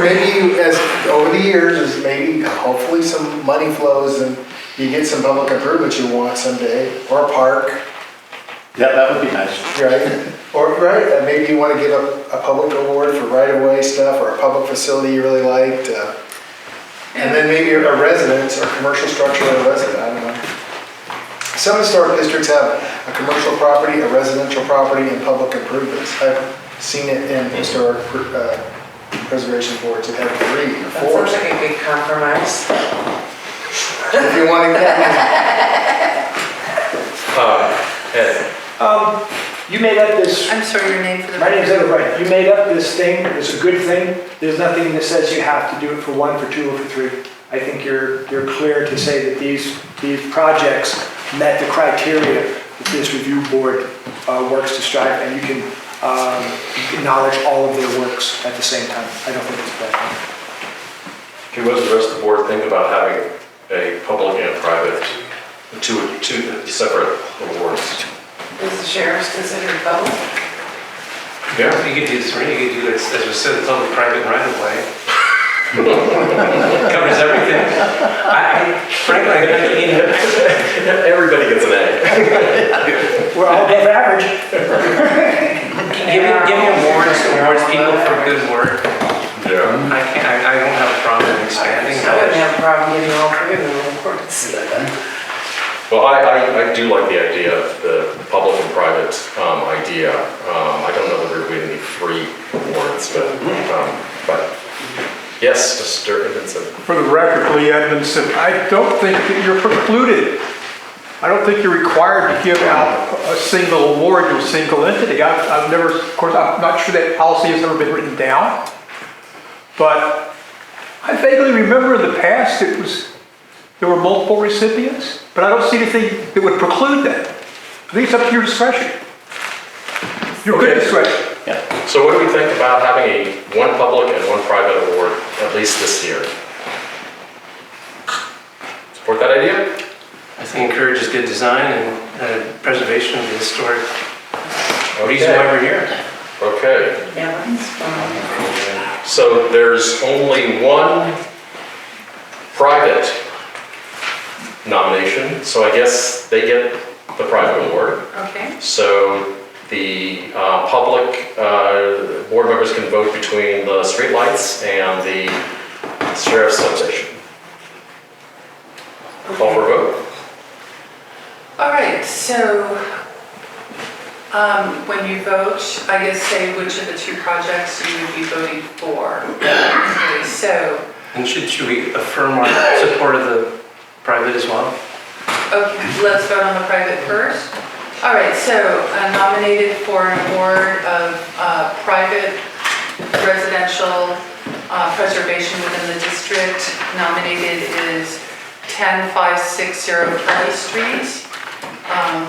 Speaker 6: maybe as over the years, as maybe hopefully some money flows and you get some public improvements you want someday, or a park,
Speaker 7: Yeah, that would be nice.
Speaker 6: right? Or, maybe you want to give a public award for right-of-way stuff, or a public facility you really liked, and then maybe a residence or commercial structure or a resident, I don't know. Some historic districts have a commercial property, a residential property, and public improvements. I've seen it in historic preservation boards that have 3 or
Speaker 3: That
Speaker 6: 4.
Speaker 3: sounds like a good compromise.
Speaker 6: If you want to get
Speaker 2: Ed,
Speaker 5: You made up this,
Speaker 1: I'm sorry, your name for the.
Speaker 5: my name's Ed Wright. You made up this thing, it's a good thing. There's nothing that says you have to do it for 1, for 2, or for 3. I think you're clear to say that these projects met the criteria that this review board works to strive, and you can acknowledge all of their works at the same time. I don't think it's a bad thing.
Speaker 2: Okay, what does the rest of the board think about having a public and private, two separate awards?
Speaker 3: Is the sheriff's considered both?
Speaker 2: Yeah.
Speaker 8: You could do three, you could do, as we said, public, private, and right of way. Covers everything. Frankly,
Speaker 2: Everybody gets an A.
Speaker 5: We're all above average.
Speaker 8: giving awards people for good work.
Speaker 2: Yeah.
Speaker 8: I don't have a problem expanding.
Speaker 3: I wouldn't have a problem giving all three of them awards.
Speaker 2: Well, I do like the idea of the public and private idea. I don't know whether we need 3 awards, but yes, Mr. Edmondson.
Speaker 9: For the record, Lee Edmondson, I don't think that you're precluded. I don't think you're required to give out a single award to a single entity. I've never, of course, I'm not sure that policy has ever been written down, but I vaguely remember in the past there were multiple recipients, but I don't see anything that would preclude that. I think it's up to your discretion. Your good discretion.
Speaker 2: So what do we think about having one public and one private award, at least this year? Support that idea?
Speaker 8: I think encourages good design and preservation of the historic reason why we're here.
Speaker 2: Okay.
Speaker 3: Yeah, that's fine.
Speaker 2: So there's only one private nomination, so I guess they get the private award.
Speaker 1: Okay.
Speaker 2: So the public board members can vote between the streetlights and the sheriff's substation. Call for a vote.
Speaker 1: All right, so when you vote, I guess say which of the 2 projects you would be voting for. Okay, so,
Speaker 8: And should we affirm our support of the private as well?
Speaker 1: okay, let's vote on the private first. All right, so nominated for an award of private residential preservation within the district, nominated is 10560 Kelly Street.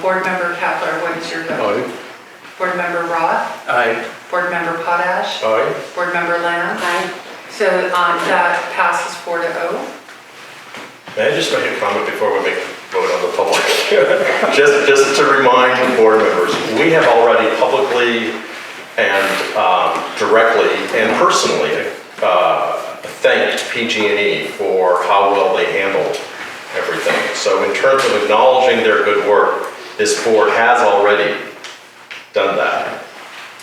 Speaker 1: Board Member Kapler, what is your vote?
Speaker 12: Aye.
Speaker 1: Board Member Roth?
Speaker 8: Aye.
Speaker 1: Board Member Potash?
Speaker 2: Aye.
Speaker 1: Board Member Lamb?
Speaker 3: Aye.
Speaker 1: So that passes 4-0.
Speaker 2: May I just make a comment before we make a vote on the public? just to remind board members, we have already publicly and directly and personally thanked PG&E for how well they handled everything. So in terms of acknowledging their good work, this board has already done that.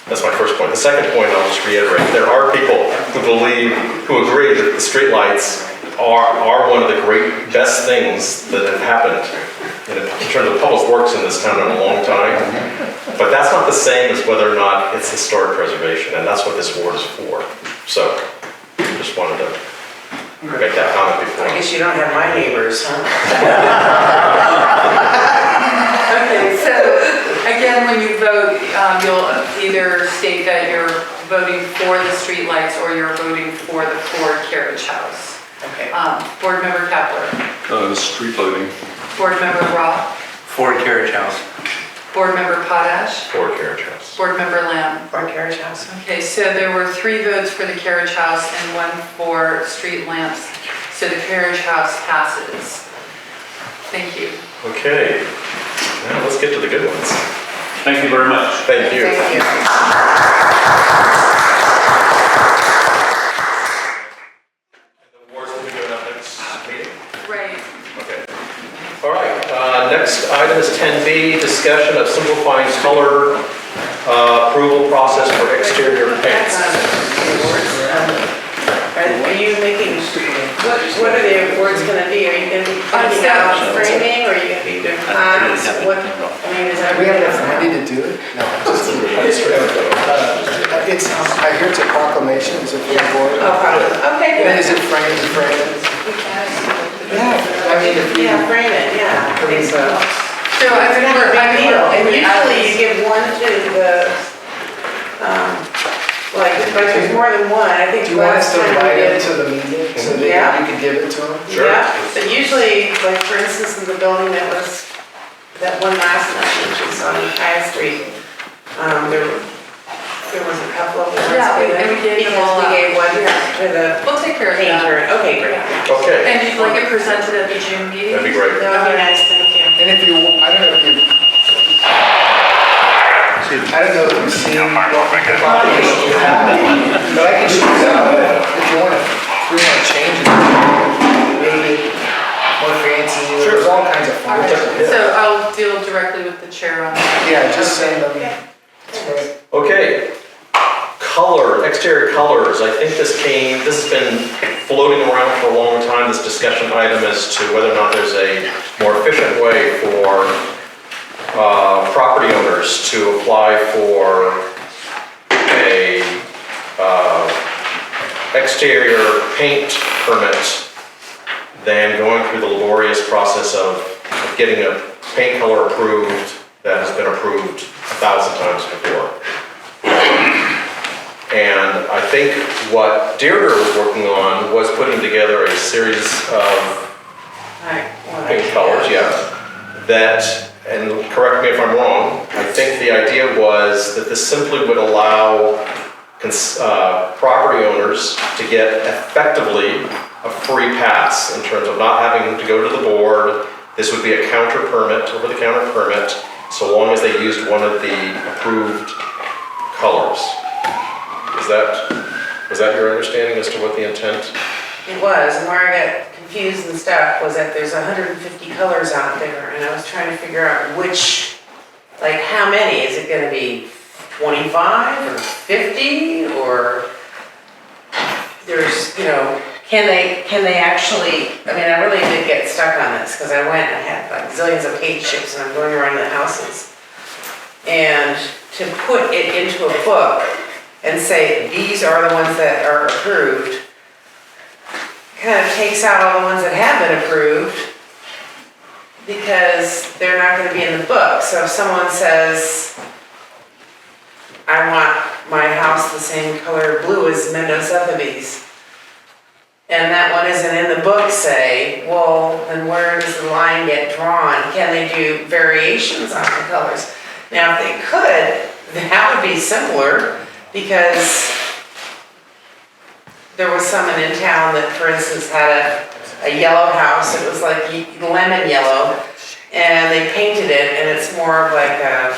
Speaker 2: That's my first point. The second point, I'll just reiterate, there are people who agree that the streetlights are one of the best things that have happened in terms of public works in this town in a long time. But that's not the same as whether or not it's historic preservation, and that's what this award is for. So, just wanted to make that comment before.
Speaker 3: I guess you don't have my neighbors, huh?
Speaker 1: Okay, so again, when you vote, you'll either state that you're voting for the streetlights or you're voting for the Ford Carriage House.
Speaker 3: Okay.
Speaker 1: Board Member Kapler.
Speaker 12: Street lighting.
Speaker 1: Board Member Roth.
Speaker 8: Ford Carriage House.
Speaker 1: Board Member Potash.
Speaker 2: Ford Carriage House.
Speaker 1: Board Member Lamb.
Speaker 3: Or carriage house.
Speaker 1: Okay, so there were 3 votes for the carriage house and 1 for street lamps. So the carriage house passes. Thank you.
Speaker 2: Okay, now let's get to the good ones.
Speaker 11: Thank you very much.
Speaker 2: Thank you.
Speaker 3: Thank you.
Speaker 2: The awards will be going up next meeting.
Speaker 1: Right.
Speaker 2: Okay. All right, next item is 10B, discussion of simplifying color approval process for exterior paints.
Speaker 3: Are you making, what are the awards gonna be? Are you gonna be putting out framing, or are you gonna be doing ponds? What, I mean, is that?
Speaker 6: We have enough money to do it? No, just it's, I hear it's a proclamation, is it for the board?
Speaker 3: Oh, probably, okay,
Speaker 6: And
Speaker 3: good.
Speaker 6: is it framed? Yeah, I mean, if you.
Speaker 3: Yeah, frame it, yeah, I think so.
Speaker 1: So I
Speaker 3: It's
Speaker 1: think
Speaker 3: kind of a
Speaker 1: we're,
Speaker 3: big deal, and usually you give one to the like there's more than one, I think
Speaker 6: Do you want us
Speaker 3: last
Speaker 6: to
Speaker 3: time we
Speaker 6: invite him
Speaker 3: did.
Speaker 6: to the meeting so
Speaker 3: Yeah.
Speaker 6: that you can give it to him?
Speaker 2: Sure.
Speaker 3: Yeah, but usually, like for instance, in the building that one last night, which was on High Street, there was a couple of ones.
Speaker 1: Yeah, and we gave them all
Speaker 3: Because we
Speaker 1: out.
Speaker 3: gave one to the
Speaker 1: We'll take care of
Speaker 3: painter.
Speaker 1: that.
Speaker 3: Okay, great.
Speaker 2: Okay,
Speaker 1: And you'd like it presented at the June meeting?
Speaker 2: that'd be great.
Speaker 3: That would be nice, thank you.
Speaker 6: And if you, I don't know if you, I don't know if you've seen what population you have, but I can show you some of it if you want to, change it, make it more fancy, there's all kinds of fun.
Speaker 1: So I'll deal directly with the chair on that.
Speaker 6: Yeah, just send them.
Speaker 2: Okay, color, exterior colors, I think this has been floating around for a long time, this discussion item as to whether or not there's a more efficient way for property owners to apply for a exterior paint permit than going through the laborious process of getting a paint color approved that has been approved 1,000 times before. And I think what Deirdre was working on was putting together a series of paint colors, yeah, that, and correct me if I'm wrong, I think the idea was that this simply would allow property owners to get effectively a free pass in terms of not having to go to the board. This would be a counter permit, over-the-counter permit, so long as they used one of the approved colors. Was that your understanding as to what the intent?
Speaker 3: It was, and where I got confused and stuff was that there's 150 colors out there, and I was trying to figure out which, like how many? Is it gonna be 25 or 50, or there's, can they actually, I mean, I really did get stuck on this, because I went and I had like zillions of paint chips, and I'm going around the houses. And to put it into a book and say, these are the ones that are approved, kind of takes out all the ones that have been approved, because they're not gonna be in the book. So if someone says, I want my house the same color blue as Mendocino, and that one isn't in the book, say, well, then where does the line get drawn? Can they do variations on the colors? Now, if they could, that would be simpler, because there was someone in town that, for instance, had a yellow house. It was like lemon yellow, and they painted it, and it's more of like a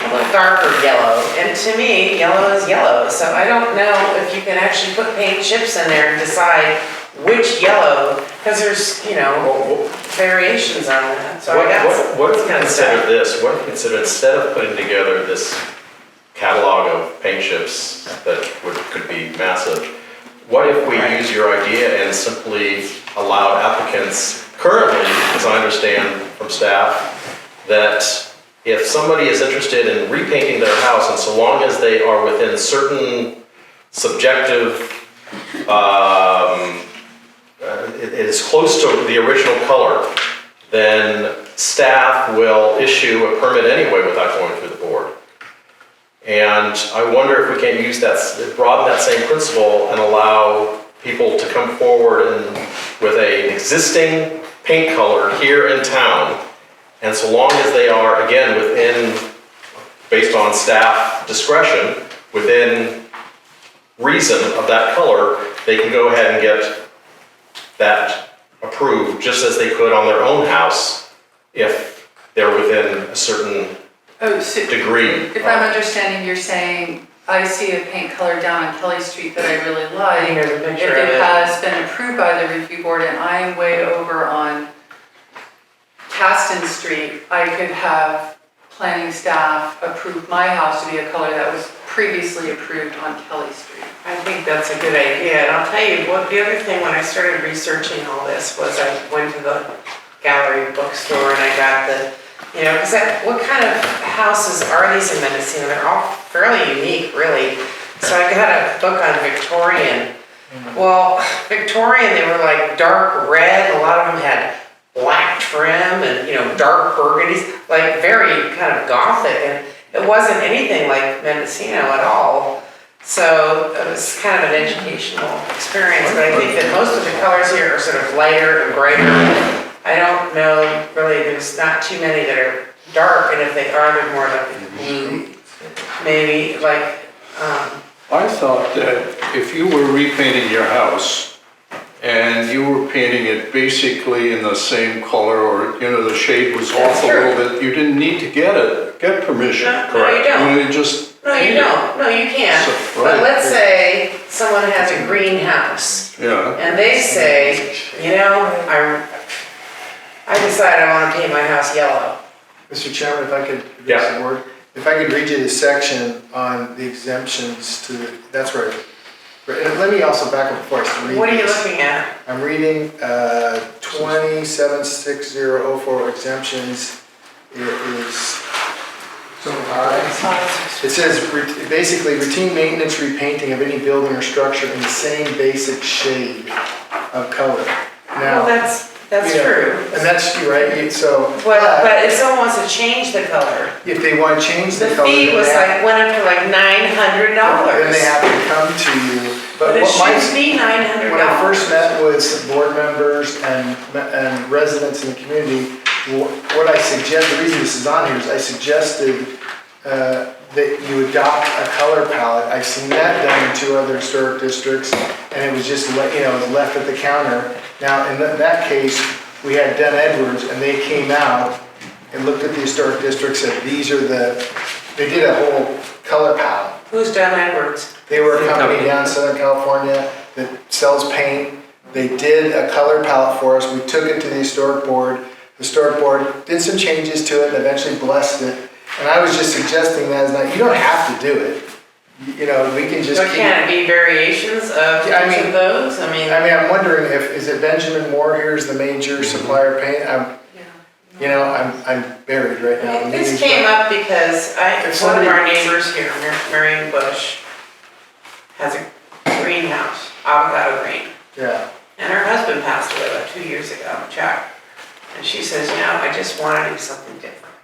Speaker 3: little darker yellow. And to me, yellow is yellow. So I don't know if you can actually put paint chips in there and decide which yellow, because there's, variations on that. So
Speaker 2: What if you consider this? What if you consider, instead of putting together this catalog of paint chips that could be massive, what if we use your idea and simply allow applicants, currently, as I understand from staff, that if somebody is interested in repainting their house, and so long as they are within certain subjective, it is close to the original color, then staff will issue a permit anyway without going through the board. And I wonder if we can use that, broaden that same principle and allow people to come forward with an existing paint color here in town. And so long as they are, again, based on staff discretion, within reason of that color, they can go ahead and get that approved just as they could on their own house if they're within a certain degree.
Speaker 1: If I'm understanding, you're saying, I see a paint color down on Kelly Street that I really like.
Speaker 3: Here's a
Speaker 1: If
Speaker 3: picture of
Speaker 1: it
Speaker 3: it.
Speaker 1: has been approved by the review board and I am way over on Caston Street, I could have planning staff approve my house to be a color that was previously approved on Kelly Street.
Speaker 3: I think that's a good idea, and I'll tell you what, the other thing when I started researching all this was I went to the gallery bookstore and I got the, because what kind of houses are these in Mendocino? They're all fairly unique, really. So I got a book on Victorian. Well, Victorian, they were like dark red, a lot of them had black trim and, dark burgundies, like very kind of gothic, and it wasn't anything like Mendocino at all. So it was kind of an educational experience, but I think that most of the colors here are sort of lighter and brighter. I don't know, really, there's not too many that are dark, and if they are, they're more like blue. Maybe like,
Speaker 12: I thought that if you were repainting your house and you were painting it basically in the same color, or, you know, the shade was off a little bit, you didn't need to get permission.
Speaker 3: no, you don't.
Speaker 12: You just.
Speaker 3: No, you don't. No, you can't.
Speaker 12: So-
Speaker 3: But
Speaker 12: right.
Speaker 3: let's say someone has a greenhouse
Speaker 12: Yeah,
Speaker 3: and they say, you know, I decided I want to paint my house yellow.
Speaker 6: Mr. Chairman, if I could address the board, if I could read you the section on the exemptions to, that's right. And let me also back up before I read
Speaker 3: What are you
Speaker 6: this.
Speaker 3: looking at?
Speaker 6: I'm reading 276004 exemptions. It is, it says basically routine maintenance repainting of any building or structure in the same basic shade of color.
Speaker 3: Well,
Speaker 6: Now,
Speaker 3: that's
Speaker 6: you know,
Speaker 3: true.
Speaker 6: and that's, you're right, so.
Speaker 3: But if someone wants to change the color,
Speaker 6: If they want to change
Speaker 3: the
Speaker 6: the color.
Speaker 3: fee
Speaker 6: then
Speaker 3: was
Speaker 6: they have-
Speaker 3: went up to like $900.
Speaker 6: Then they have to come to you.
Speaker 3: But it
Speaker 6: what my-
Speaker 3: should be $900.
Speaker 6: When I first met with board members and residents in the community, what I suggest, the reason this is on here is I suggested that you adopt a color palette. I've seen that done in 2 other historic districts, and it was just, it was left at the counter. Now, in that case, we had Den Edwards, and they came out and looked at the historic district, said, these are they did a whole color palette.
Speaker 3: Who's Don Edwards?
Speaker 6: They were a company down in Southern California that sells paint. They did a color palette for us. We took it to the historic board. The historic board did some changes to it and eventually blessed it. And I was just suggesting that, you don't have to do it. You know, we can just
Speaker 3: So
Speaker 6: keep.
Speaker 3: can it be variations of
Speaker 6: Yeah, I
Speaker 3: each
Speaker 6: mean-
Speaker 3: of those? I mean,
Speaker 6: I'm wondering is it Benjamin Moore here's the major supplier of paint? I'm buried right now.
Speaker 3: this came up because
Speaker 6: If
Speaker 3: one
Speaker 6: somebody-
Speaker 3: of our neighbors here, Marion Bush, has a greenhouse, avocado green.
Speaker 6: Yeah,
Speaker 3: And her husband passed away about 2 years ago, Chuck. And she says, I just want to do something different.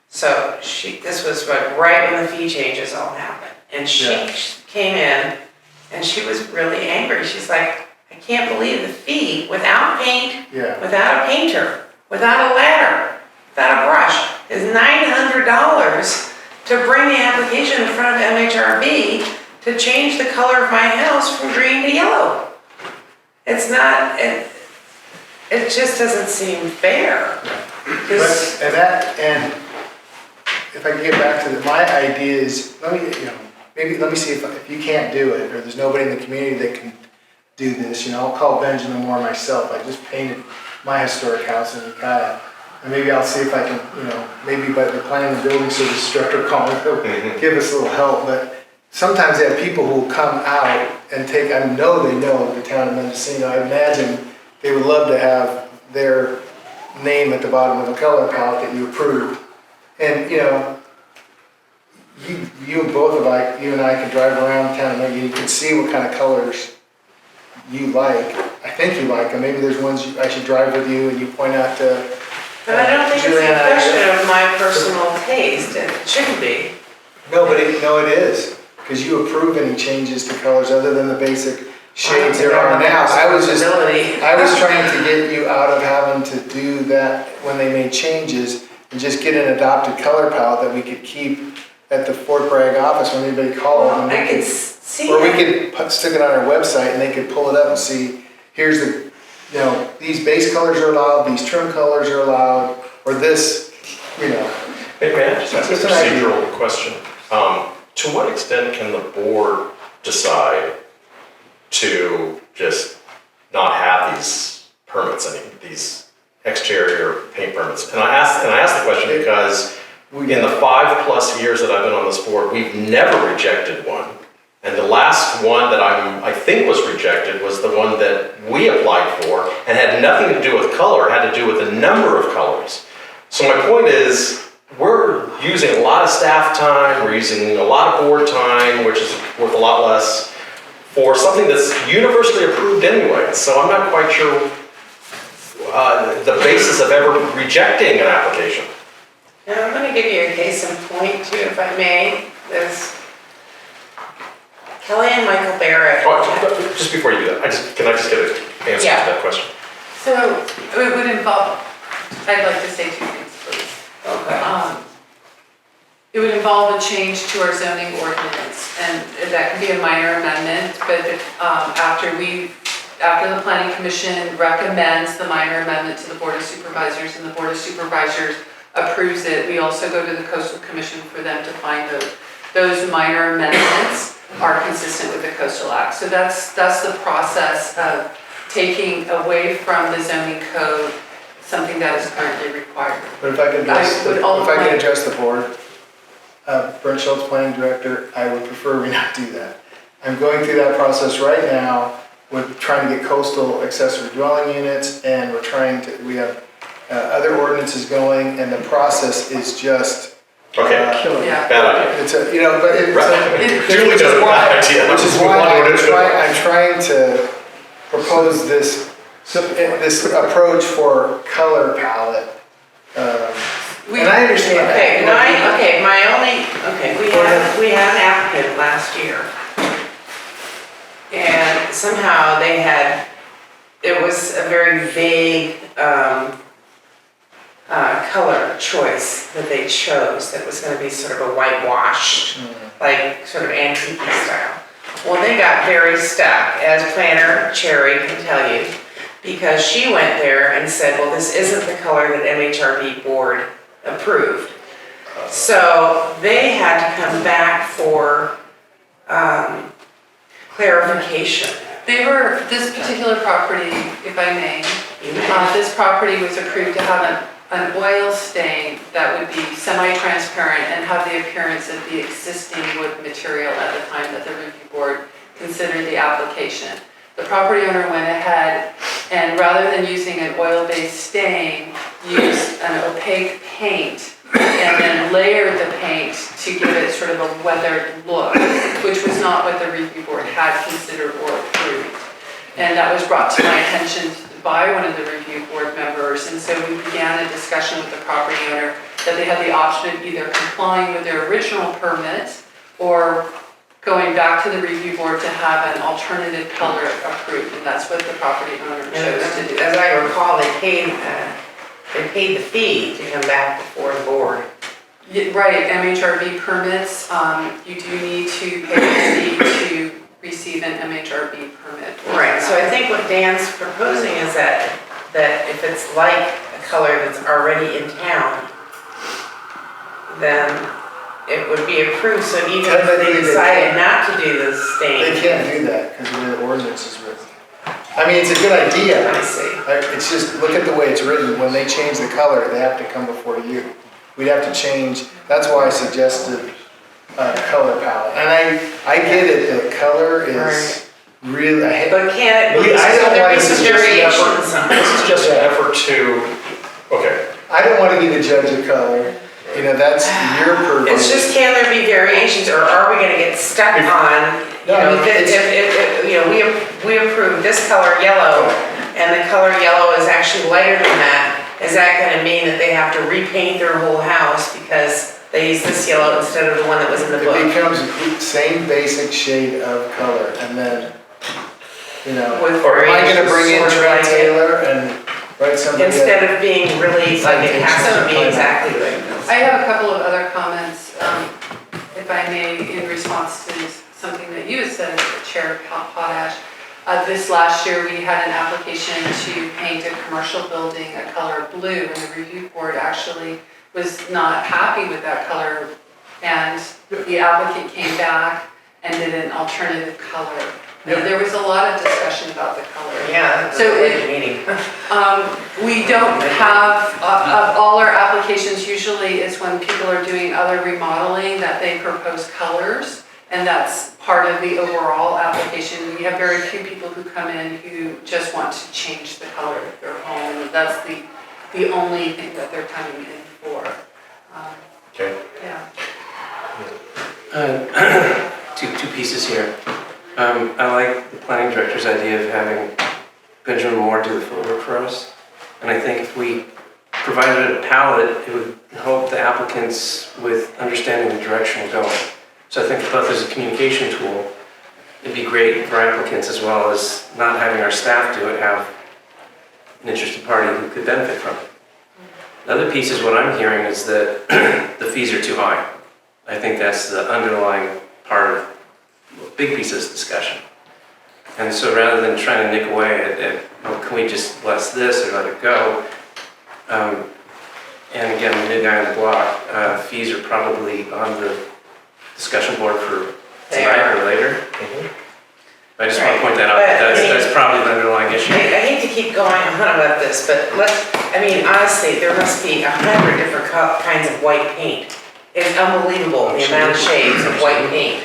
Speaker 3: So this was right when the fee changes all happened. And she
Speaker 6: Yeah.
Speaker 3: came in and she was really angry. She's like, I can't believe the fee without paint,
Speaker 6: yeah.
Speaker 3: without a painter, without a ladder, without a brush, is $900 to bring the application in front of MHRB to change the color of my house from green to yellow. It's not, it just doesn't seem fair. 'Cause-
Speaker 6: And if I can get back to my idea is, let me see if you can't do it, or there's nobody in the community that can do this, I'll call Benjamin Moore myself. I just painted my historic house in Ukiah. And maybe I'll see if I can, maybe by the planning and building service director calling, he'll give us a little help. But sometimes they have people who will come out and I know they know the town of Mendocino. I imagine they would love to have their name at the bottom of a color palette that you approved. And, you and I can drive around town and you can see what kind of colors you like. I think you like them. Maybe there's ones I should drive with you and you point out to.
Speaker 3: But I don't think it's
Speaker 6: Julianne,
Speaker 3: a question of my personal taste, it shouldn't be.
Speaker 6: No, but it is, because you approve any changes to colors other than the basic shades there are now. I was trying to get you out of having to do that when they made changes and just get an adopted color palette that we could keep at the Fort Bragg office when anybody called.
Speaker 3: Well,
Speaker 6: And
Speaker 3: I could see
Speaker 6: or we
Speaker 3: that.
Speaker 6: could stick it on our website and they could pull it up and see, here's these base colors are allowed, these trim colors are allowed, or this,
Speaker 2: May I just ask a
Speaker 6: It's an idea.
Speaker 2: procedural question? To what extent can the board decide to just not have these permits, these exterior paint permits? And I ask the question because in the 5+ years that I've been on this board, we've never rejected one. And the last one that I think was rejected was the one that we applied for and had nothing to do with color, it had to do with the number of colors. So my point is, we're using a lot of staff time, we're using a lot of board time, which is worth a lot less, for something that's universally approved anyway. So I'm not quite sure the basis of ever rejecting an application.
Speaker 3: Now, I'm gonna give you a case in point too, if I may. Kelly and Michael Barrett.
Speaker 2: Oh, just before you do that, can I just get an answer
Speaker 3: Yeah.
Speaker 2: to that question?
Speaker 1: So it would involve, I'd like to say two things, please.
Speaker 3: Okay.
Speaker 1: It would involve a change to our zoning ordinance, and that could be a minor amendment, but after the planning commission recommends the minor amendment to the board of supervisors, and the board of supervisors approves it, we also go to the coastal commission for them to find those minor amendments are consistent with the coastal act. So that's the process of taking away from the zoning code something that is currently required.
Speaker 6: But if I can address the board, Brent Schultz, planning director, I would prefer we not do that. I'm going through that process right now. We're trying to get coastal accessory dwelling units, and we have other ordinances going, and the process is just.
Speaker 2: Okay,
Speaker 1: Yeah.
Speaker 2: bad idea.
Speaker 6: It's a, you know, but it's
Speaker 2: Duly noted, bad idea.
Speaker 6: which is why I'm trying to propose this approach for color palette. And I understand that.
Speaker 3: We had an applicant last year. And somehow it was a very vague, color choice that they chose that was gonna be sort of a whitewash, like sort of antique style. Well, they got very stuck, as planner Cherry can tell you, because she went there and said, well, this isn't the color that MHRB board approved. So they had to come back for clarification.
Speaker 1: This particular property, if I may, this property was approved to have an oil stain that would be semi-transparent and have the appearance of the existing wood material at the time that the review board considered the application. The property owner went ahead and rather than using an oil-based stain, used an opaque paint and then layered the paint to give it sort of a weathered look, which was not what the review board had considered or approved. And that was brought to my attention by one of the review board members, and so we began a discussion with the property owner that they had the option of either complying with their original permit or going back to the review board to have an alternative color approved, and that's what the property owner chose to do.
Speaker 3: As I recall, they paid the fee to come back before the board.
Speaker 1: Right, MHRB permits, you do need to pay the fee to receive an MHRB permit.
Speaker 3: Right, so I think what Dan's proposing is that if it's like a color that's already in town, then it would be approved, so even if they decided not to do the stain.
Speaker 6: They can't do that because of the way the ordinance is written. I mean, it's a good idea.
Speaker 3: I see.
Speaker 6: It's just, look at the way it's written. When they change the color, they have to come before you. We'd have to change, that's why I suggested color palette. And I get it, the color is really,
Speaker 3: But can it be, so there be some variations on it?
Speaker 2: This is just an effort to, okay.
Speaker 6: I don't want to be the judge of color. You know, that's your purview.
Speaker 3: It's just, can there be variations, or are we gonna get stuck on, we approve this color yellow, and the color yellow is actually lighter than that, is that gonna mean that they have to repaint their whole house because they use this yellow instead of the one that was in the book?
Speaker 6: It becomes the same basic shade of color, and then,
Speaker 3: Or
Speaker 6: am I gonna bring in Trent Taylor and write something?
Speaker 3: Instead of being really, like it has to be exactly like this.
Speaker 1: I have a couple of other comments, if I may, in response to something that you had said, Chair Potash. This last year, we had an application to paint a commercial building a color blue, and the review board actually was not happy with that color. And the applicant came back and did an alternative color. And there was a lot of discussion about the color.
Speaker 3: Yeah,
Speaker 1: So
Speaker 3: meeting.
Speaker 1: We don't have, of all our applications, usually it's when people are doing other remodeling that they propose colors, and that's part of the overall application. We have very few people who come in who just want to change the color of their home, and that's the only thing that they're coming in for.
Speaker 2: Okay.
Speaker 1: Yeah.
Speaker 8: Two pieces here. I like the planning director's idea of having Benjamin Moore do the footwork for us. And I think if we provided a palette, it would help the applicants with understanding the direction we're going. So I think both as a communication tool it'd be great for applicants as well as not having our staff do it, have an interested party who could benefit from it. The other piece is what I'm hearing is that the fees are too high. I think that's the underlying part of a big piece of this discussion. And so rather than trying to nick away at oh, can we just bless this or let it go? And again, the new guy on the block, fees are probably on the discussion board for tonight or later. I just want to point that out, that's probably the underlying issue.
Speaker 3: I hate to keep going on about this, but I mean, honestly, there must be 100 different kinds of white paint. It's unbelievable, the amount of shades of white paint.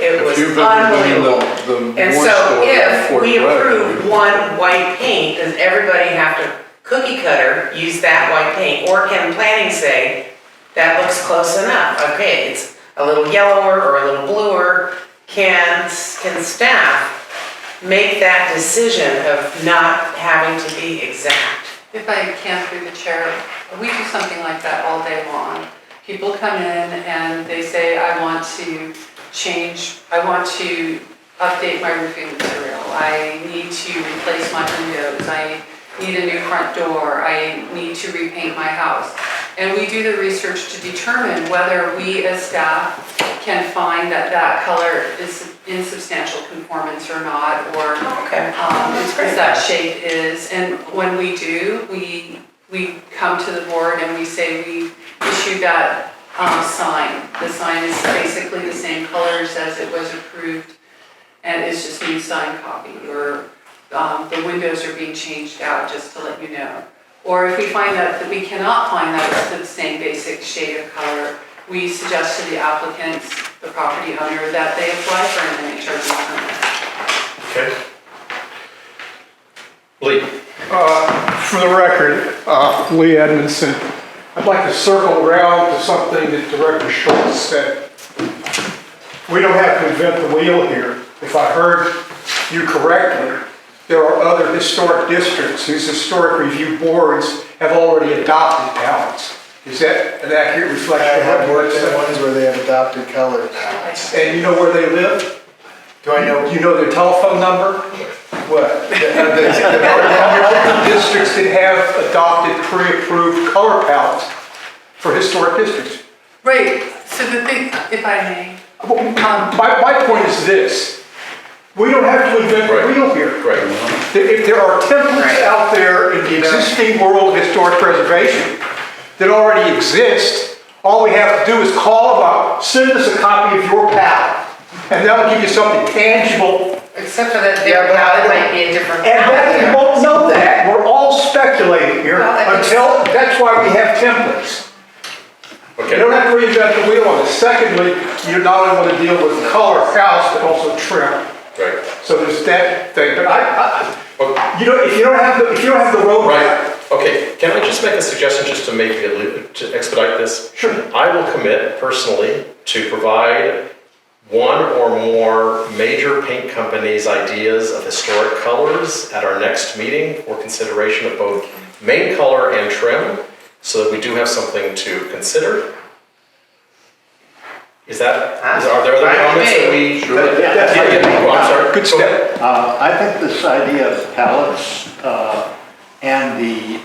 Speaker 3: It was
Speaker 12: If you've ever been in
Speaker 3: unbelievable.
Speaker 12: the
Speaker 3: And
Speaker 12: Moore
Speaker 3: so
Speaker 12: store on
Speaker 3: if
Speaker 12: Fort
Speaker 3: we
Speaker 12: Bragg,
Speaker 3: approve one white paint, does everybody have to cookie cutter use that white paint? Or can planning say, that looks close enough, okay, it's a little yellower or a little bluer? Can staff make that decision of not having to be exact?
Speaker 1: If I can through the chair, we do something like that all day long. People come in and they say, I want to update my roofing material. I need to replace my windows. I need a new front door. I need to repaint my house. And we do the research to determine whether we as staff can find that that color is in substantial conformance or not, or
Speaker 3: Okay.
Speaker 1: if that shape is. And when we do, we come to the board and we say we issued that sign. The sign is basically the same colors as it was approved, and it's just new sign copy, or the windows are being changed out, just to let you know. Or if we find that we cannot find that it's the same basic shade of color, we suggest to the applicants, the property owner, that they apply for an NHRB permit.
Speaker 2: Okay. Lee?
Speaker 9: For the record, Lee Edmondson, I'd like to circle around to something that Director Schultz said. We don't have to invent the wheel here. If I heard you correctly, there are other historic districts whose historic review boards have already adopted palettes. Is that an accurate
Speaker 6: I
Speaker 9: reflection of
Speaker 6: have
Speaker 9: what
Speaker 6: worked
Speaker 9: you
Speaker 6: in
Speaker 9: said?
Speaker 6: ones where they have adopted color.
Speaker 9: And you know where they live?
Speaker 6: Do I know
Speaker 9: You know their telephone number?
Speaker 6: what?
Speaker 9: There are districts that have adopted pre-approved color palettes for historic districts.
Speaker 1: Right, so the thing, if I may,
Speaker 9: My point is this: we don't have to invent the wheel here.
Speaker 2: Right.
Speaker 9: If there are templates out there in the existing world of historic preservation that already exist, all we have to do is call them up, send us a copy of your palette, and that'll give you something tangible.
Speaker 3: Except for that their palette might be a different
Speaker 9: And that, you
Speaker 3: palette.
Speaker 9: won't know that, we're all speculating here
Speaker 3: Well, that makes
Speaker 9: until, that's why we have templates. You
Speaker 2: Okay.
Speaker 9: don't have to reinvent the wheel on it. Secondly, you not only want to deal with the color house, but also trim.
Speaker 2: Right.
Speaker 9: So there's that thing, but
Speaker 2: Okay.
Speaker 9: you know, if you don't have the roadmap.
Speaker 2: Right. Okay, can I just make a suggestion just to to expedite this?
Speaker 9: Sure.
Speaker 2: I will commit personally to provide one or more major paint companies' ideas of historic colors at our next meeting for consideration of both main color and trim, so that we do have something to consider. Are there other comments that we?
Speaker 7: Sure.
Speaker 2: Oh, I'm sorry.
Speaker 9: Good step.
Speaker 7: I think this idea of palettes and the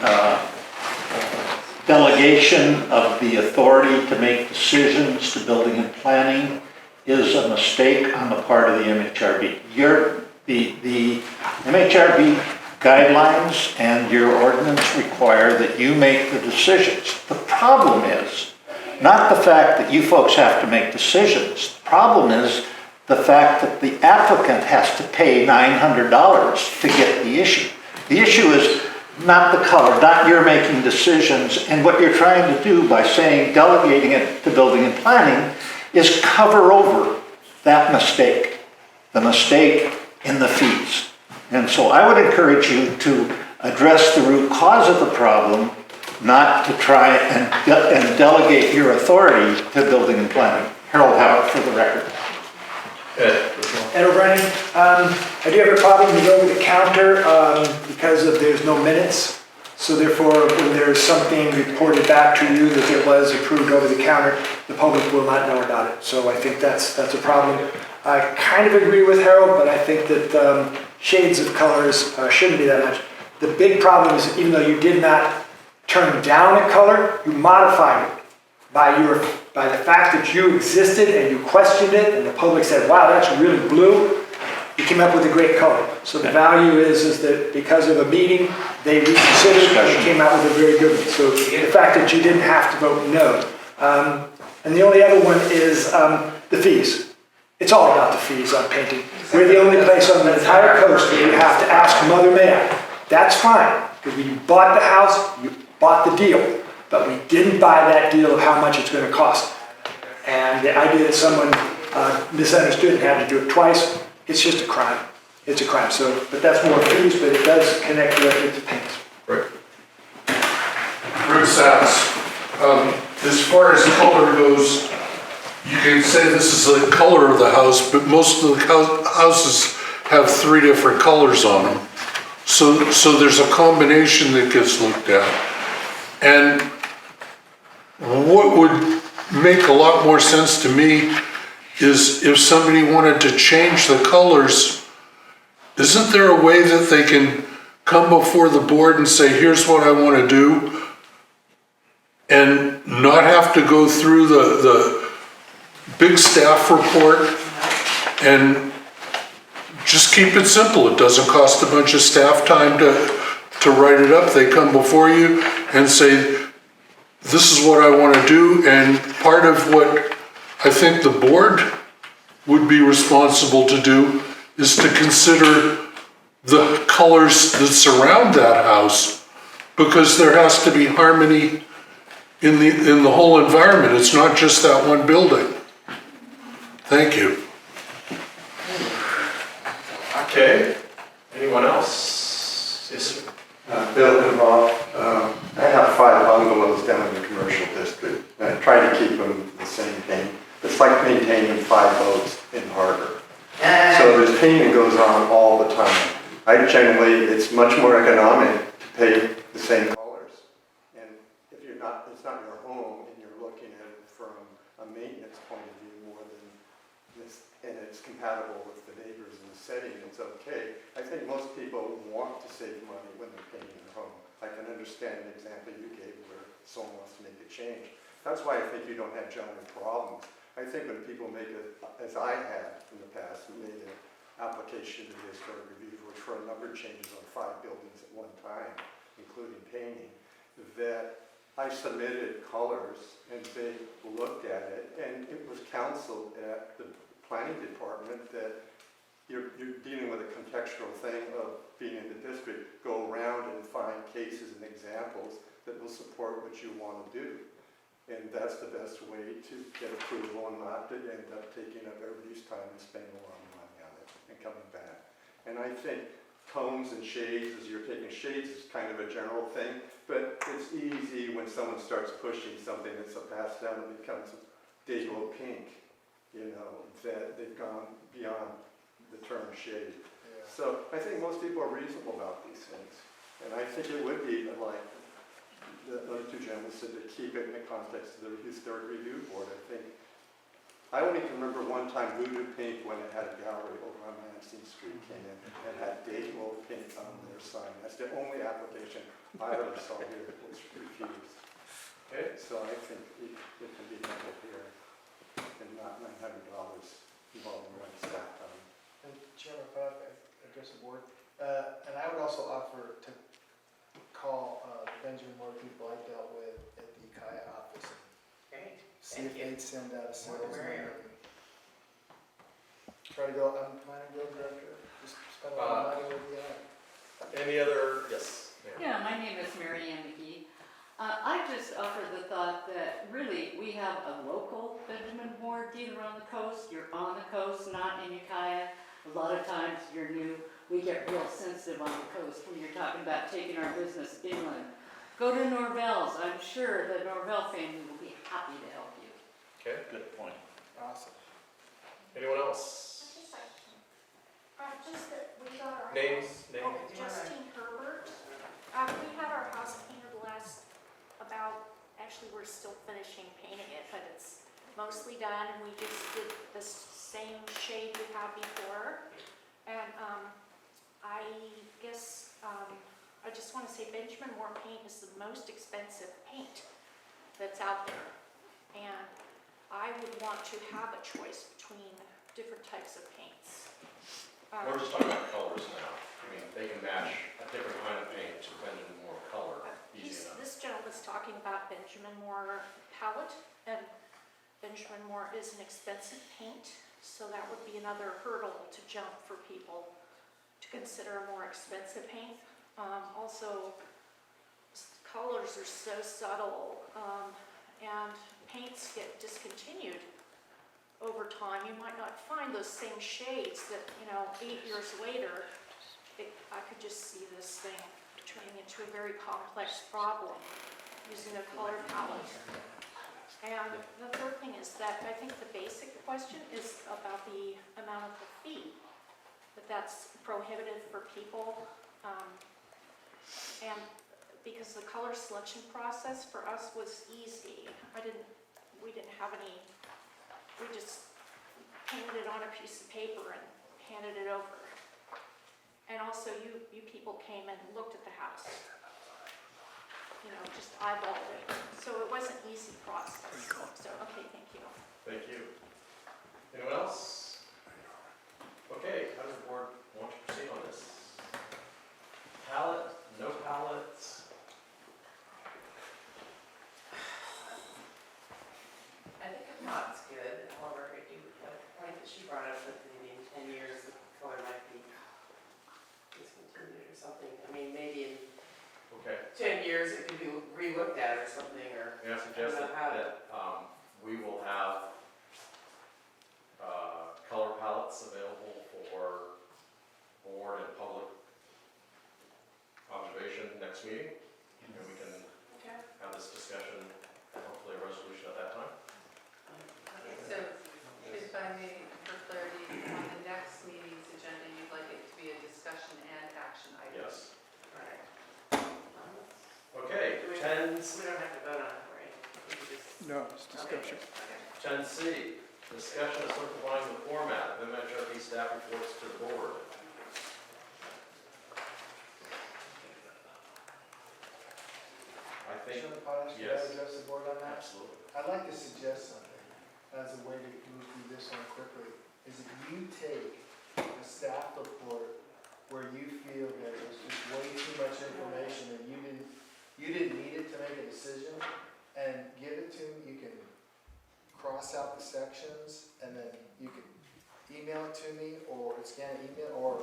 Speaker 7: delegation of the authority to make decisions to building and planning is a mistake on the part of the MHRB. The MHRB guidelines and your ordinance require that you make the decisions. The problem is not the fact that you folks have to make decisions. The problem is the fact that the applicant has to pay $900 to get the issue. The issue is not the color, not you're making decisions, and what you're trying to do by saying delegating it to building and planning is cover over that mistake, the mistake in the fees. And so I would encourage you to address the root cause of the problem, not to try and delegate your authority to building and planning. Harold Howard for the record.
Speaker 5: Ed O'Brien, I do have a problem with over the counter because there's no minutes. So therefore, when there's something reported back to you that it was approved over the counter, the public will not know about it. So I think that's a problem. I kind of agree with Harold, but I think that shades of colors shouldn't be that much. The big problem is even though you did not turn down a color, you modified it by the fact that you existed and you questioned it and the public said, wow, that's really blue. You came up with a great color. So the value is that because of a meeting, they reconsidered and came out with a very good one. So the fact that you didn't have to vote no. And the only other one is the fees. It's all about the fees on painting. We're the only place on the entire coast where you have to ask Mother May I. That's fine, because when you bought the house, you bought the deal. But we didn't buy that deal of how much it's going to cost. And the idea that someone misunderstood and had to do it twice, it's just a crime. It's a crime. So, but that's more fees, but it does connect directly to paint.
Speaker 4: Right. Bruce Sachs, as far as color goes, you can say this is the color of the house, but most of the houses have 3 different colors on them. So there's a combination that gets looked at. And what would make a lot more sense to me is if somebody wanted to change the colors, isn't there a way that they can come before the board and say, here's what I want to do, and not have to go through the big staff report and just keep it simple? It doesn't cost a bunch of staff time to write it up. They come before you and say, this is what I want to do, and part of what I think the board would be responsible to do is to consider the colors that surround that house, because there has to be harmony in the whole environment. It's not just that one building. Thank you.
Speaker 2: Okay, anyone else? Yes, sir.
Speaker 13: Bill Inhofe. I have 5 bungalows down in the commercial district. I try to keep them the same paint. It's like maintaining 5 boats in harbor. So there's painting goes on all the time. It's much more economic to paint the same colors. And if it's not your home and you're looking at it from a maintenance point of view more than this, and it's compatible with the neighbors and the setting, it's okay. I think most people want to save money when they're painting their home. I can understand the example you gave where someone wants to make a change. That's why I think you don't have general problems. I think when people make it, as I had in the past, made an application to the historic review for a number of changes on 5 buildings at one time, including painting, that I submitted colors and they looked at it, and it was counseled at the planning department that you're dealing with a contextual thing of being in the district. Go around and find cases and examples that will support what you want to do. And that's the best way to get approval and not to end up taking up everybody's time and spending a lot of money on it and coming back. And I think tones and shades, as you're taking shades, is kind of a general thing, but it's easy when someone starts pushing something that's a pass down and becomes day-glow pink, you know, that they've gone beyond the term shade. Yeah. So I think most people are reasonable about these things. And I think it would be like the other 2 gentlemen said, to keep it in the context of the historic review board. I only can remember one time Voodoo Pink, when it had a gallery over on Lansing Street, came in and had Day-Glow Pink on their sign. That's the only application I ever saw here that was refused. Okay. So I think it can be handled here and not $900 involving one staff time.
Speaker 6: And Chairman, if I address the board, and I would also offer to call Benjamin Moore, people I dealt with at the Kaya office, and see if they'd send out a salesman. Try to go, I'm planning to go director, just spend a lot of money with the
Speaker 2: Any other, yes?
Speaker 14: Yeah, my name is Mary Ann McGee. I just offer the thought that really we have a local Benjamin Moore dealer on the coast. You're on the coast, not in Ukiah. A lot of times you're new. We get real sensitive on the coast when you're talking about taking our business inland. Go to Norvell's. I'm sure the Norvell family will be happy to help you.
Speaker 2: Okay,
Speaker 11: Good point.
Speaker 6: Awesome.
Speaker 2: anyone else?
Speaker 15: Just that we got our
Speaker 2: Name,
Speaker 15: house.
Speaker 2: name.
Speaker 15: Oh, Justine Herbert. We had our house painted actually we're still finishing painting it, but it's mostly done, and we just did the same shade we had before. And I guess I just want to say Benjamin Moore paint is the most expensive paint that's out there. And I would want to have a choice between different types of paints.
Speaker 2: We're just talking about colors now. I mean, they can match a different kind of paint to Benjamin Moore color, easy enough.
Speaker 15: This gentleman's talking about Benjamin Moore palette, and Benjamin Moore is an expensive paint, so that would be another hurdle to jump for people to consider a more expensive paint. Also, colors are so subtle, and paints get discontinued over time. You might not find those same shades that, 8 years later, I could just see this thing turning into a very complex problem using a color palette. And the third thing is that I think the basic question is about the amount of the fee, that's prohibitive for people. And because the color selection process for us was easy, we didn't have any, we just painted it on a piece of paper and handed it over. And also you people came and looked at the house, just eyeballed it. So it was an easy process. So, okay, thank you.
Speaker 2: Thank you. Anyone else? Okay, how does the board want to proceed on this? Palette, no palettes?
Speaker 3: I think a pot's good, however, I do, the point that she brought up that maybe in 10 years the color might be discontinued or something. I mean, maybe in
Speaker 2: Okay.
Speaker 3: 10 years it could be re-looked at or something, or
Speaker 2: May I suggest that we will have color palettes available for board and public observation next meeting, and we can have this discussion and hopefully a resolution at that time.
Speaker 1: So, if I may, for clarity, on the next meeting's agenda, you'd like it to be a discussion and action item?
Speaker 2: Yes.
Speaker 3: right.
Speaker 2: Okay,
Speaker 3: We
Speaker 2: 10,
Speaker 3: don't have to vote on it, right? We can just-
Speaker 5: No, it's discussion.
Speaker 3: Okay.
Speaker 2: 10C, discussion of simplifying the format of MHRP staff reports to the board. I think,
Speaker 6: Should I
Speaker 2: yes.
Speaker 6: address the board on that?
Speaker 2: Absolutely.
Speaker 6: I'd like to suggest something as a way to move through this one quickly, is if you take a staff report where you feel that it was just way too much information and you didn't need it to make a decision, and give it to me, you can cross out the sections, and then you can email it to me, or scan an email, or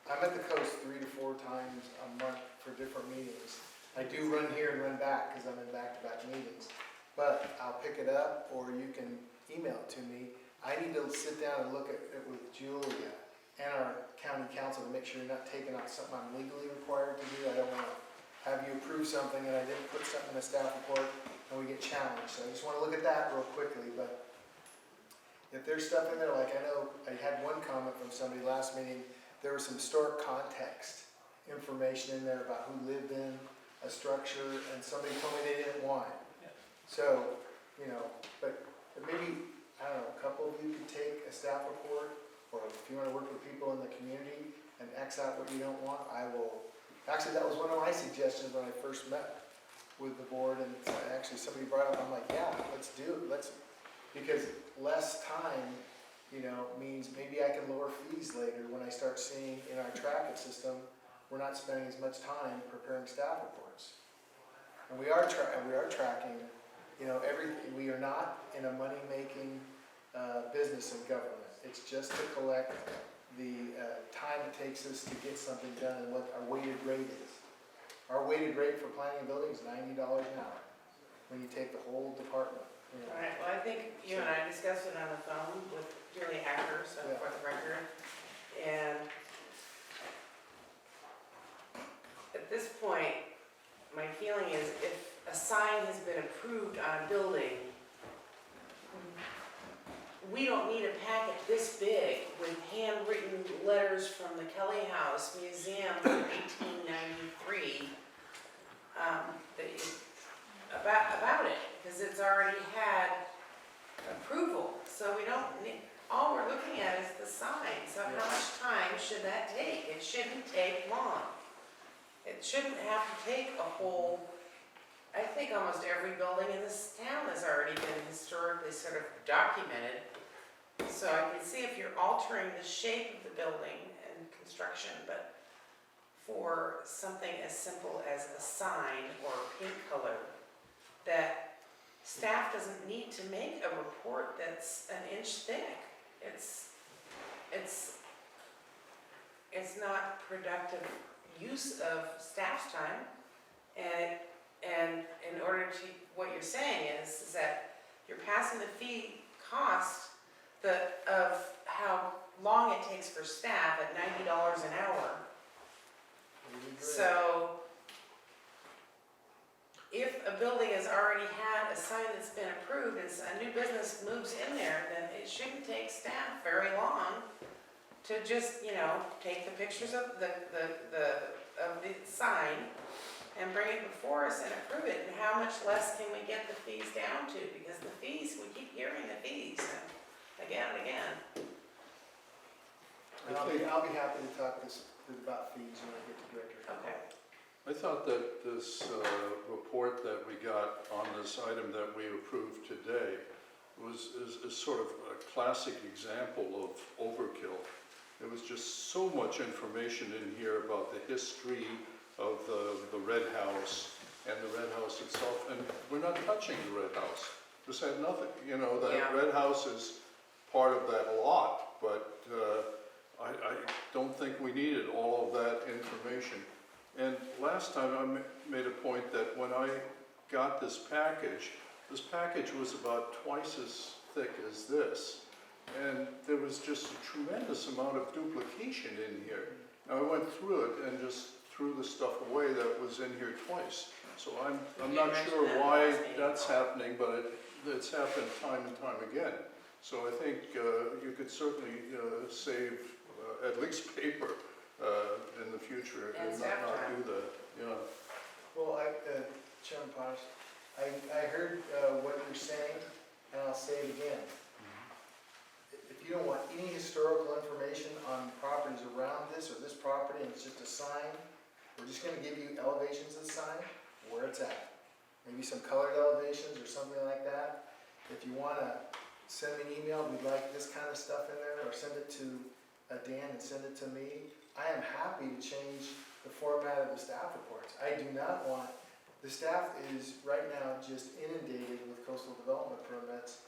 Speaker 6: I'm at the coast 3 to 4 times a month for different meetings. I do run here and run back because I'm in back-to-back meetings, but I'll pick it up, or you can email it to me. I need to sit down and look at it with Julia and our county council to make sure you're not taking out something I'm legally required to do. I don't want to have you approve something and I didn't put something in the staff report and we get challenged. So I just want to look at that real quickly. But if there's stuff in there, like I know I had one comment from somebody last meeting, there was some historic context information in there about who lived in a structure, and somebody told me they didn't want it. So, but maybe, I don't know, a couple of you could take a staff report, or if you want to work with people in the community and X out what you don't want, I will. Actually, that was one of my suggestions when I first met with the board, and actually somebody brought it up, I'm like, yeah, let's do it, because less time, means maybe I can lower fees later when I start seeing in our tracking system, we're not spending as much time preparing staff reports. And we are tracking, everything. We are not in a money-making business in government. It's just to collect the time it takes us to get something done and what our weighted rate is. Our weighted rate for planning and building is $90 an hour when you take the whole department.
Speaker 3: All right, well, I think you and I discussed it on the phone with Julie Hacker, so for the record. And at this point, my feeling is if a sign has been approved on a building, we don't need a packet this big with handwritten letters from the Kelly House Museum from 1893 that you, about it, because it's already had approval, so we don't need, all we're looking at is the sign, so how much time should that take? It shouldn't take long. It shouldn't have to take a whole, I think almost every building in this town has already been historically sort of documented. So I can see if you're altering the shape of the building and construction, but for something as simple as a sign or paint color, that staff doesn't need to make a report that's an inch thick. It's not productive use of staff's time, and in order to, what you're saying is that you're passing the fee cost of how long it takes for staff at $90 an hour. So if a building has already had a sign that's been approved and a new business moves in there, then it shouldn't take staff very long to just, take the pictures of the sign and bring it before us and approve it. And how much less can we get the fees down to? Because the fees, we keep hearing the fees again and again.
Speaker 6: I'll be happy to talk about fees when I get to director.
Speaker 3: Okay.
Speaker 12: I thought that this report that we got on this item that we approved today is sort of a classic example of overkill. There was just so much information in here about the history of the Red House and the Red House itself, and we're not touching the Red House. This had nothing, the Red House is part of that lot, but I don't think we needed all of that information. And last time I made a point that when I got this package was about twice as thick as this. And there was just a tremendous amount of duplication in here. Now I went through it and just threw the stuff away that was in here twice. So I'm not sure why that's happening, but it's happened time and time again. So I think you could certainly save at least paper in the future and not do that. Yeah.
Speaker 6: Well, Chairman Posh, I heard what you're saying, and I'll say it again. If you don't want any historical information on properties around this or this property, and it's just a sign, we're just gonna give you elevations of the sign, where it's at. Maybe some colored elevations or something like that. If you wanna send me an email, we'd like this kind of stuff in there, or send it to Dan and send it to me. I am happy to change the format of the staff reports. I do not want, the staff is right now just inundated with coastal development permits.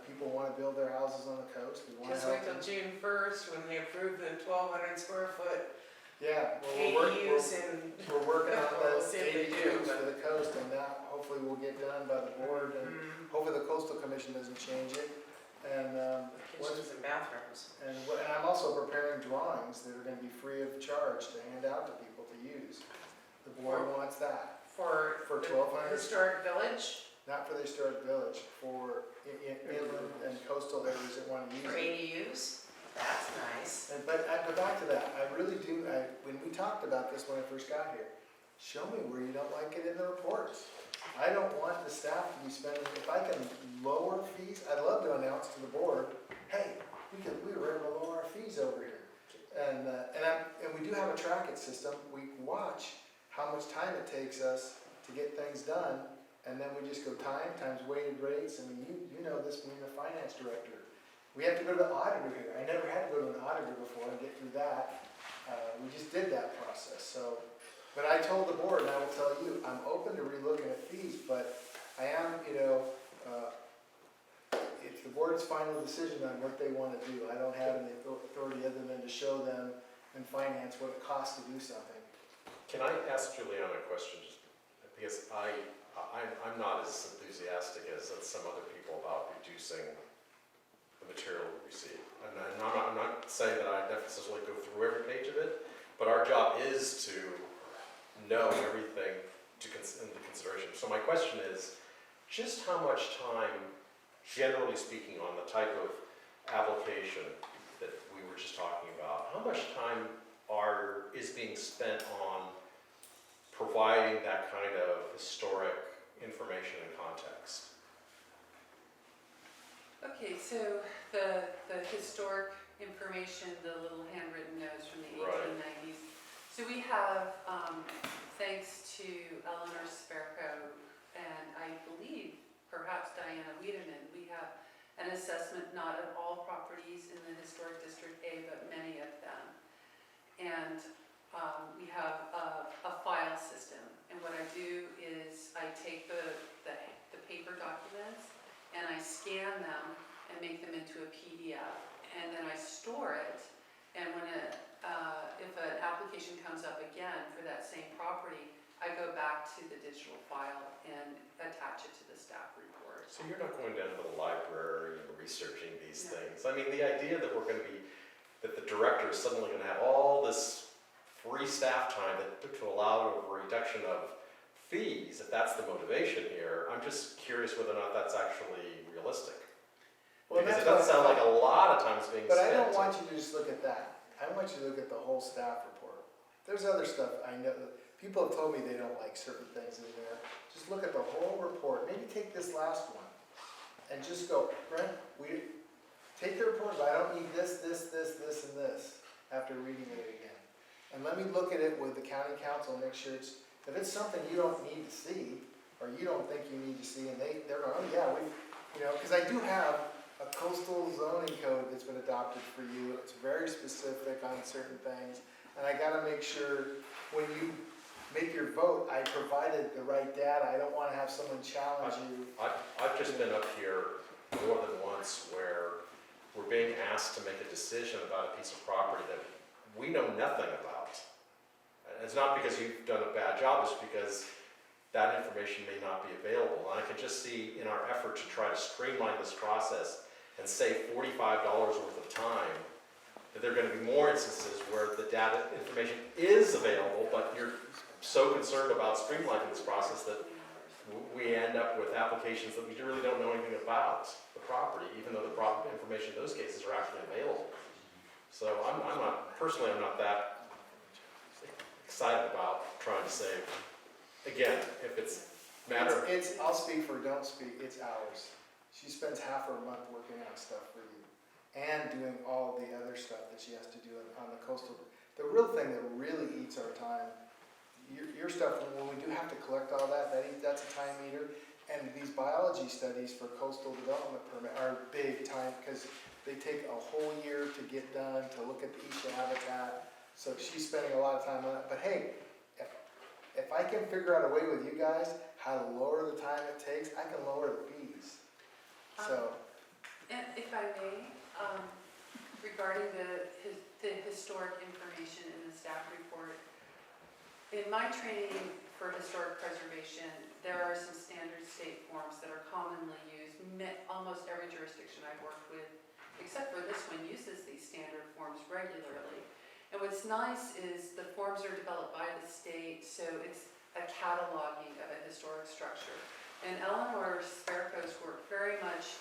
Speaker 6: People want to build their houses on the coast. We want to
Speaker 3: Just wait till June 1st when they approve the 1,200 square foot ADUs and
Speaker 6: we're working on
Speaker 3: We'll
Speaker 6: the
Speaker 3: see if they do,
Speaker 6: ADUs for the coast, and that hopefully will get done by the board, and hopefully the coastal commission doesn't change it. And
Speaker 3: kitchens and bathrooms.
Speaker 6: and I'm also preparing drawings that are going to be free of charge to hand out to people to use. The board wants that.
Speaker 3: For
Speaker 6: For
Speaker 3: the
Speaker 6: 1,200.
Speaker 3: historic village,
Speaker 6: Not for the historic village, for inland and coastal areas that want to use
Speaker 3: for
Speaker 6: it.
Speaker 3: ADUs, that's nice.
Speaker 6: But back to that, I really do, when we talked about this when I first got here, show me where you don't like it in the reports. I don't want the staff to be spending, if I can lower fees, I'd love to announce to the board, hey, we were able to lower our fees over here. And we do have a tracking system. We watch how much time it takes us to get things done, and then we just go time times weighted rates. I mean, you know this being the finance director. We have to go to the auditor here. I never had to go to an auditor before and get through that. We just did that process. So, but I told the board, and I will tell you, I'm open to relooking at fees, but I am, it's the board's final decision on what they want to do. I don't have any authority other than to show them in finance what it costs to do something.
Speaker 2: Can I ask Juliana a question? Just because I'm not as enthusiastic as some other people about reducing the material we receive. And I'm not saying that I necessarily go through every page of it, but our job is to know everything into consideration. So my question is, just how much time, generally speaking, on the type of application that we were just talking about, how much time is being spent on providing that kind of historic information and context.
Speaker 1: Okay, so the historic information, the little handwritten notes from the
Speaker 2: Right.
Speaker 1: 1890s. So we have, thanks to Eleanor Sparrow and I believe perhaps Diana Wiedemann, we have an assessment not of all properties in the Historic District A, but many of them. And we have a file system. And what I do is I take the paper documents and I scan them and make them into a PDF. And then I store it. And when if an application comes up again for that same property, I go back to the digital file and attach it to the staff report.
Speaker 2: So you're not going down to the library and researching these
Speaker 1: No.
Speaker 2: things. I mean, the idea that that the director is suddenly going to have all this free staff time to allow a reduction of fees, if that's the motivation here, I'm just curious whether or not that's actually realistic.
Speaker 6: Well,
Speaker 2: Because it
Speaker 6: that's
Speaker 2: doesn't
Speaker 6: what-
Speaker 2: sound like a lot of time's being
Speaker 6: But
Speaker 2: spent.
Speaker 6: I don't want you to just look at that. I want you to look at the whole staff report. There's other stuff I know, people have told me they don't like certain things in there. Just look at the whole report, maybe take this last one, and just go, Brent, take the report, but I don't need this, and this, after reading it again. And let me look at it with the county council, and make sure if it's something you don't need to see, or you don't think you need to see, and they're going, oh yeah, because I do have a coastal zoning code that's been adopted for you. It's very specific on certain things. And I gotta make sure when you make your vote, I provided the right data. I don't wanna have someone challenge you.
Speaker 2: I've just been up here more than once where we're being asked to make a decision about a piece of property that we know nothing about. And it's not because you've done a bad job, it's because that information may not be available. And I can just see in our effort to try to streamline this process and save $45 worth of time, that there are going to be more instances where the data information is available, but you're so concerned about streamlining this process that we end up with applications that we really don't know anything about the property, even though the property information in those cases are actually available. So I'm not that excited about trying to save. Again, if it's matter.
Speaker 6: I'll speak for don't speak, it's hours. She spends half her month working on stuff for you and doing all the other stuff that she has to do on the coastal. The real thing that really eats our time, your stuff, when we do have to collect all that's a time eater. And these biology studies for coastal development permit are big time because they take a whole year to get done, to look at each habitat. So she's spending a lot of time on it. But hey, if I can figure out a way with you guys how to lower the time it takes, I can lower the fees. So,
Speaker 1: And if I may, regarding the historic information in the staff report, in my training for historic preservation, there are some standard state forms that are commonly used. Almost every jurisdiction I've worked with, except for this one, uses these standard forms regularly. And what's nice is the forms are developed by the state, so it's a cataloging of a historic structure. And Eleanor Sparrow's work very much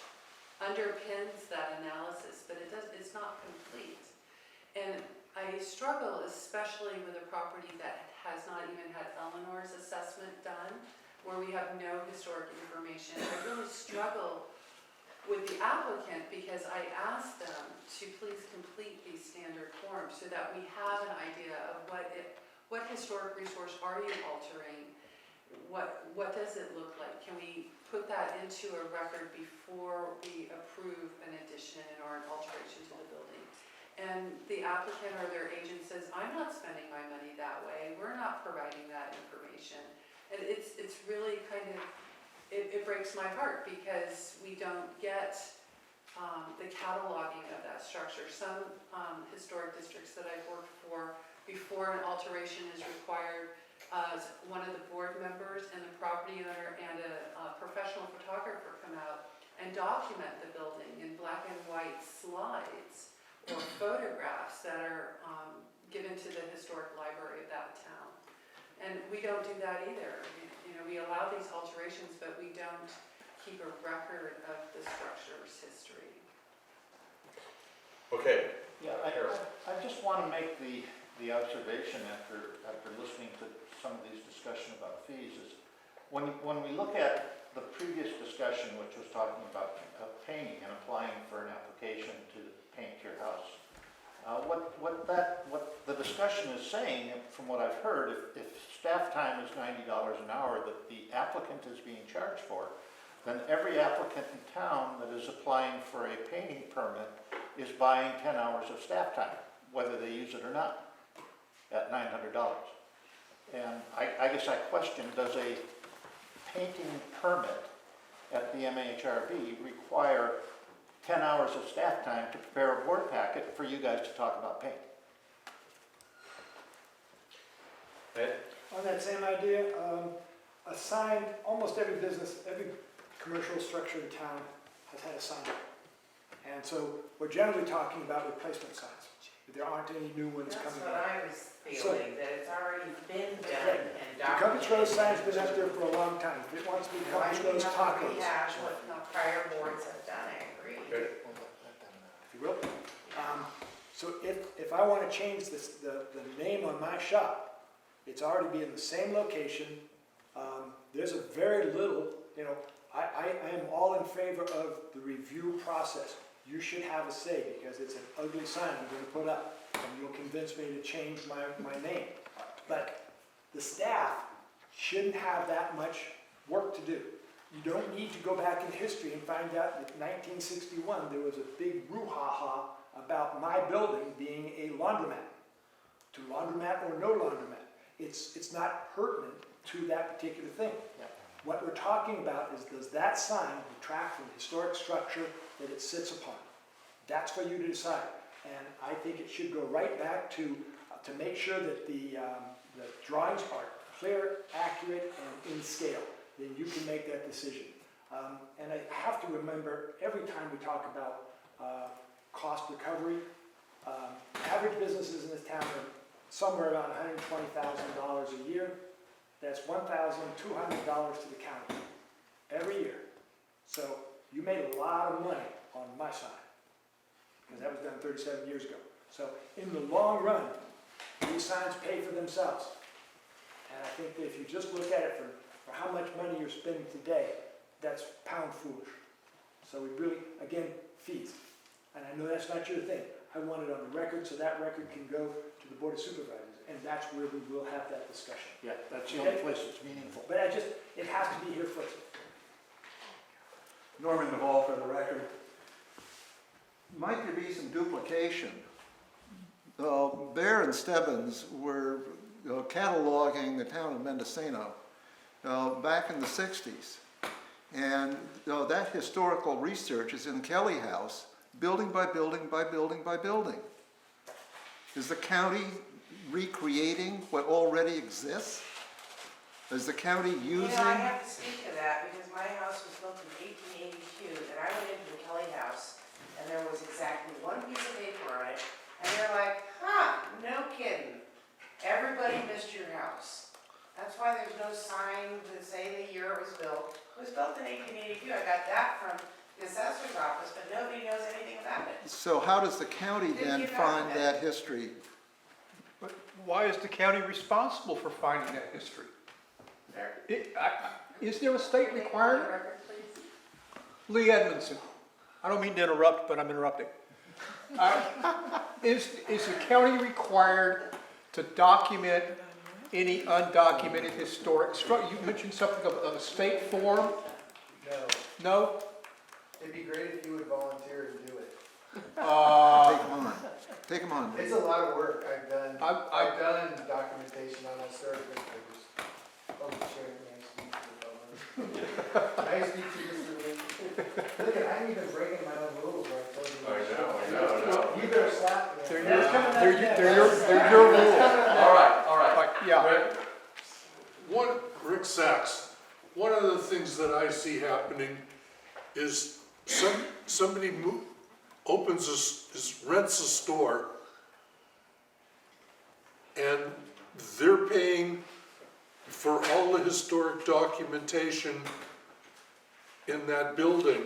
Speaker 1: underpins that analysis, but it's not complete. And I struggle especially with a property that has not even had Eleanor's assessment done, where we have no historic information. I really struggle with the applicant because I asked them to please complete these standard forms so that we have an idea of what historic resource are you altering? What does it look like? Can we put that into a record before we approve an addition or an alteration to the building? And the applicant or their agent says, I'm not spending my money that way. We're not providing that information. And it's really kind of, it breaks my heart because we don't get the cataloging of that structure. Some historic districts that I've worked for, before an alteration is required, one of the board members and the property owner and a professional photographer come out and document the building in black and white slides or photographs that are given to the historic library of that town. And we don't do that either. We allow these alterations, but we don't keep a record of the structure's history.
Speaker 7: Yeah, I just want to make the observation after listening to some of these discussion about fees is, when we look at the previous discussion, which was talking about painting and applying for an application to paint your house, what the discussion is saying, from what I've heard, if staff time is $90 an hour that the applicant is being charged for, then every applicant in town that is applying for a painting permit is buying 10 hours of staff time, whether they use it or not, at $900. And I guess I question, does a painting permit at the MHRB require 10 hours of staff time to prepare a board packet for you guys to talk about paint?
Speaker 8: Ed?
Speaker 5: On that same idea, a sign, almost every business, every commercial structure in town has had a sign. And so we're generally talking about replacement signs. There aren't any new ones
Speaker 3: That's
Speaker 5: coming
Speaker 3: what
Speaker 5: in.
Speaker 3: I was feeling, that it's already been done
Speaker 5: Right.
Speaker 3: and
Speaker 5: The Compass Rose sign's
Speaker 3: documented.
Speaker 5: been up there for a long time. If it wants to be
Speaker 3: Why
Speaker 5: Compass
Speaker 3: do we
Speaker 5: Rose
Speaker 3: have to
Speaker 5: tacos.
Speaker 3: rehash what the prior boards have done, I agree.
Speaker 2: Okay.
Speaker 5: If you will. So if I want to change the name on my shop, it's already be in the same location. There's a very little, I am all in favor of the review process. You should have a say because it's an ugly sign I'm going to put up and you'll convince me to change my name. But the staff shouldn't have that much work to do. You don't need to go back in history and find out that 1961 there was a big brouhaha about my building being a laundromat. To laundromat or no laundromat. It's not pertinent to that particular thing. What we're talking about is, does that sign detract from the historic structure that it sits upon? That's for you to decide. And I think it should go right back to make sure that the drawings are clear, accurate, and in scale. Then you can make that decision. And I have to remember, every time we talk about cost recovery, average businesses in this town are somewhere around $120,000 a year. That's $1,200 to the county every year. So you made a lot of money on my sign, because that was done 37 years ago. So in the long run, these signs pay for themselves. And I think that if you just look at it for how much money you're spending today, that's pound foolish. So we really, again, fees. And I know that's not your thing. I want it on the record so that record can go to the Board of Supervisors. And that's where we will have that discussion.
Speaker 7: Yeah, that's the only place it's meaningful.
Speaker 5: But it has to be here first.
Speaker 10: Norman Naval for the record. Might there be some duplication? Bear and Stebbins were cataloging the town of Mendocino back in the 60s. And that historical research is in Kelly House, building by building by building by building. Is the county recreating what already exists? Is the county using?
Speaker 3: I have to speak to that because my house was built in 1882 and I went into the Kelly house and there was exactly one piece of paper on it and they're like, no kidding. Everybody missed your house. That's why there's no sign to say the year it was built. It was built in 1882. I got that from the assessor's office, but nobody knows anything about it.
Speaker 10: So how does the county
Speaker 3: Didn't
Speaker 10: then
Speaker 3: give
Speaker 10: find
Speaker 3: out
Speaker 10: that history?
Speaker 9: But why is the county responsible for finding that history? Is there a state requirement? Lee Edmondson. I don't mean to interrupt, but I'm interrupting. Is the county required to document any undocumented historic structure? You mentioned something of a state form?
Speaker 6: No,
Speaker 9: No?
Speaker 6: it'd be great if you would volunteer to do it.
Speaker 10: Take them on.
Speaker 6: It's a lot of work. I've done
Speaker 9: I've
Speaker 6: documentation on historic papers. Public sharing, nice to meet you, Mr. Lee. Look at, I'm even breaking my own rules where I told you.
Speaker 2: I know.
Speaker 6: You better slap me.
Speaker 9: They're your rules.
Speaker 2: All right.
Speaker 9: Yeah.
Speaker 4: Rick Sachs, one of the things that I see happening is somebody rents a store and they're paying for all the historic documentation in that building.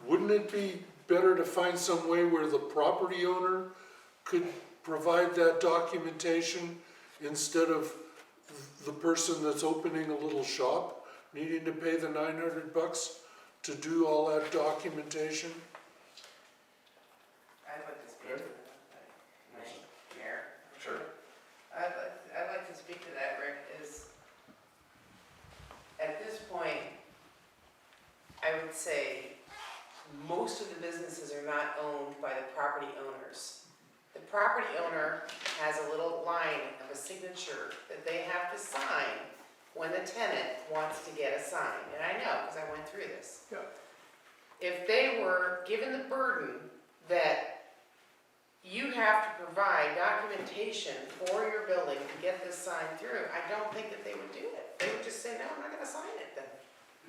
Speaker 4: Wouldn't it be better to find some way where the property owner could provide that documentation instead of the person that's opening a little shop needing to pay the $900 to do all that documentation?
Speaker 3: I'd like to speak to that, Mayor.
Speaker 2: Sure.
Speaker 3: I'd like to speak to that, Rick, is, at this point, I would say most of the businesses are not owned by the property owners. The property owner has a little line of a signature that they have to sign when the tenant wants to get a sign, and I know, because I went through this.
Speaker 9: Yeah.
Speaker 3: If they were given the burden that you have to provide documentation for your building to get this sign through, I don't think that they would do it. They would just say, no, I'm not gonna sign it then.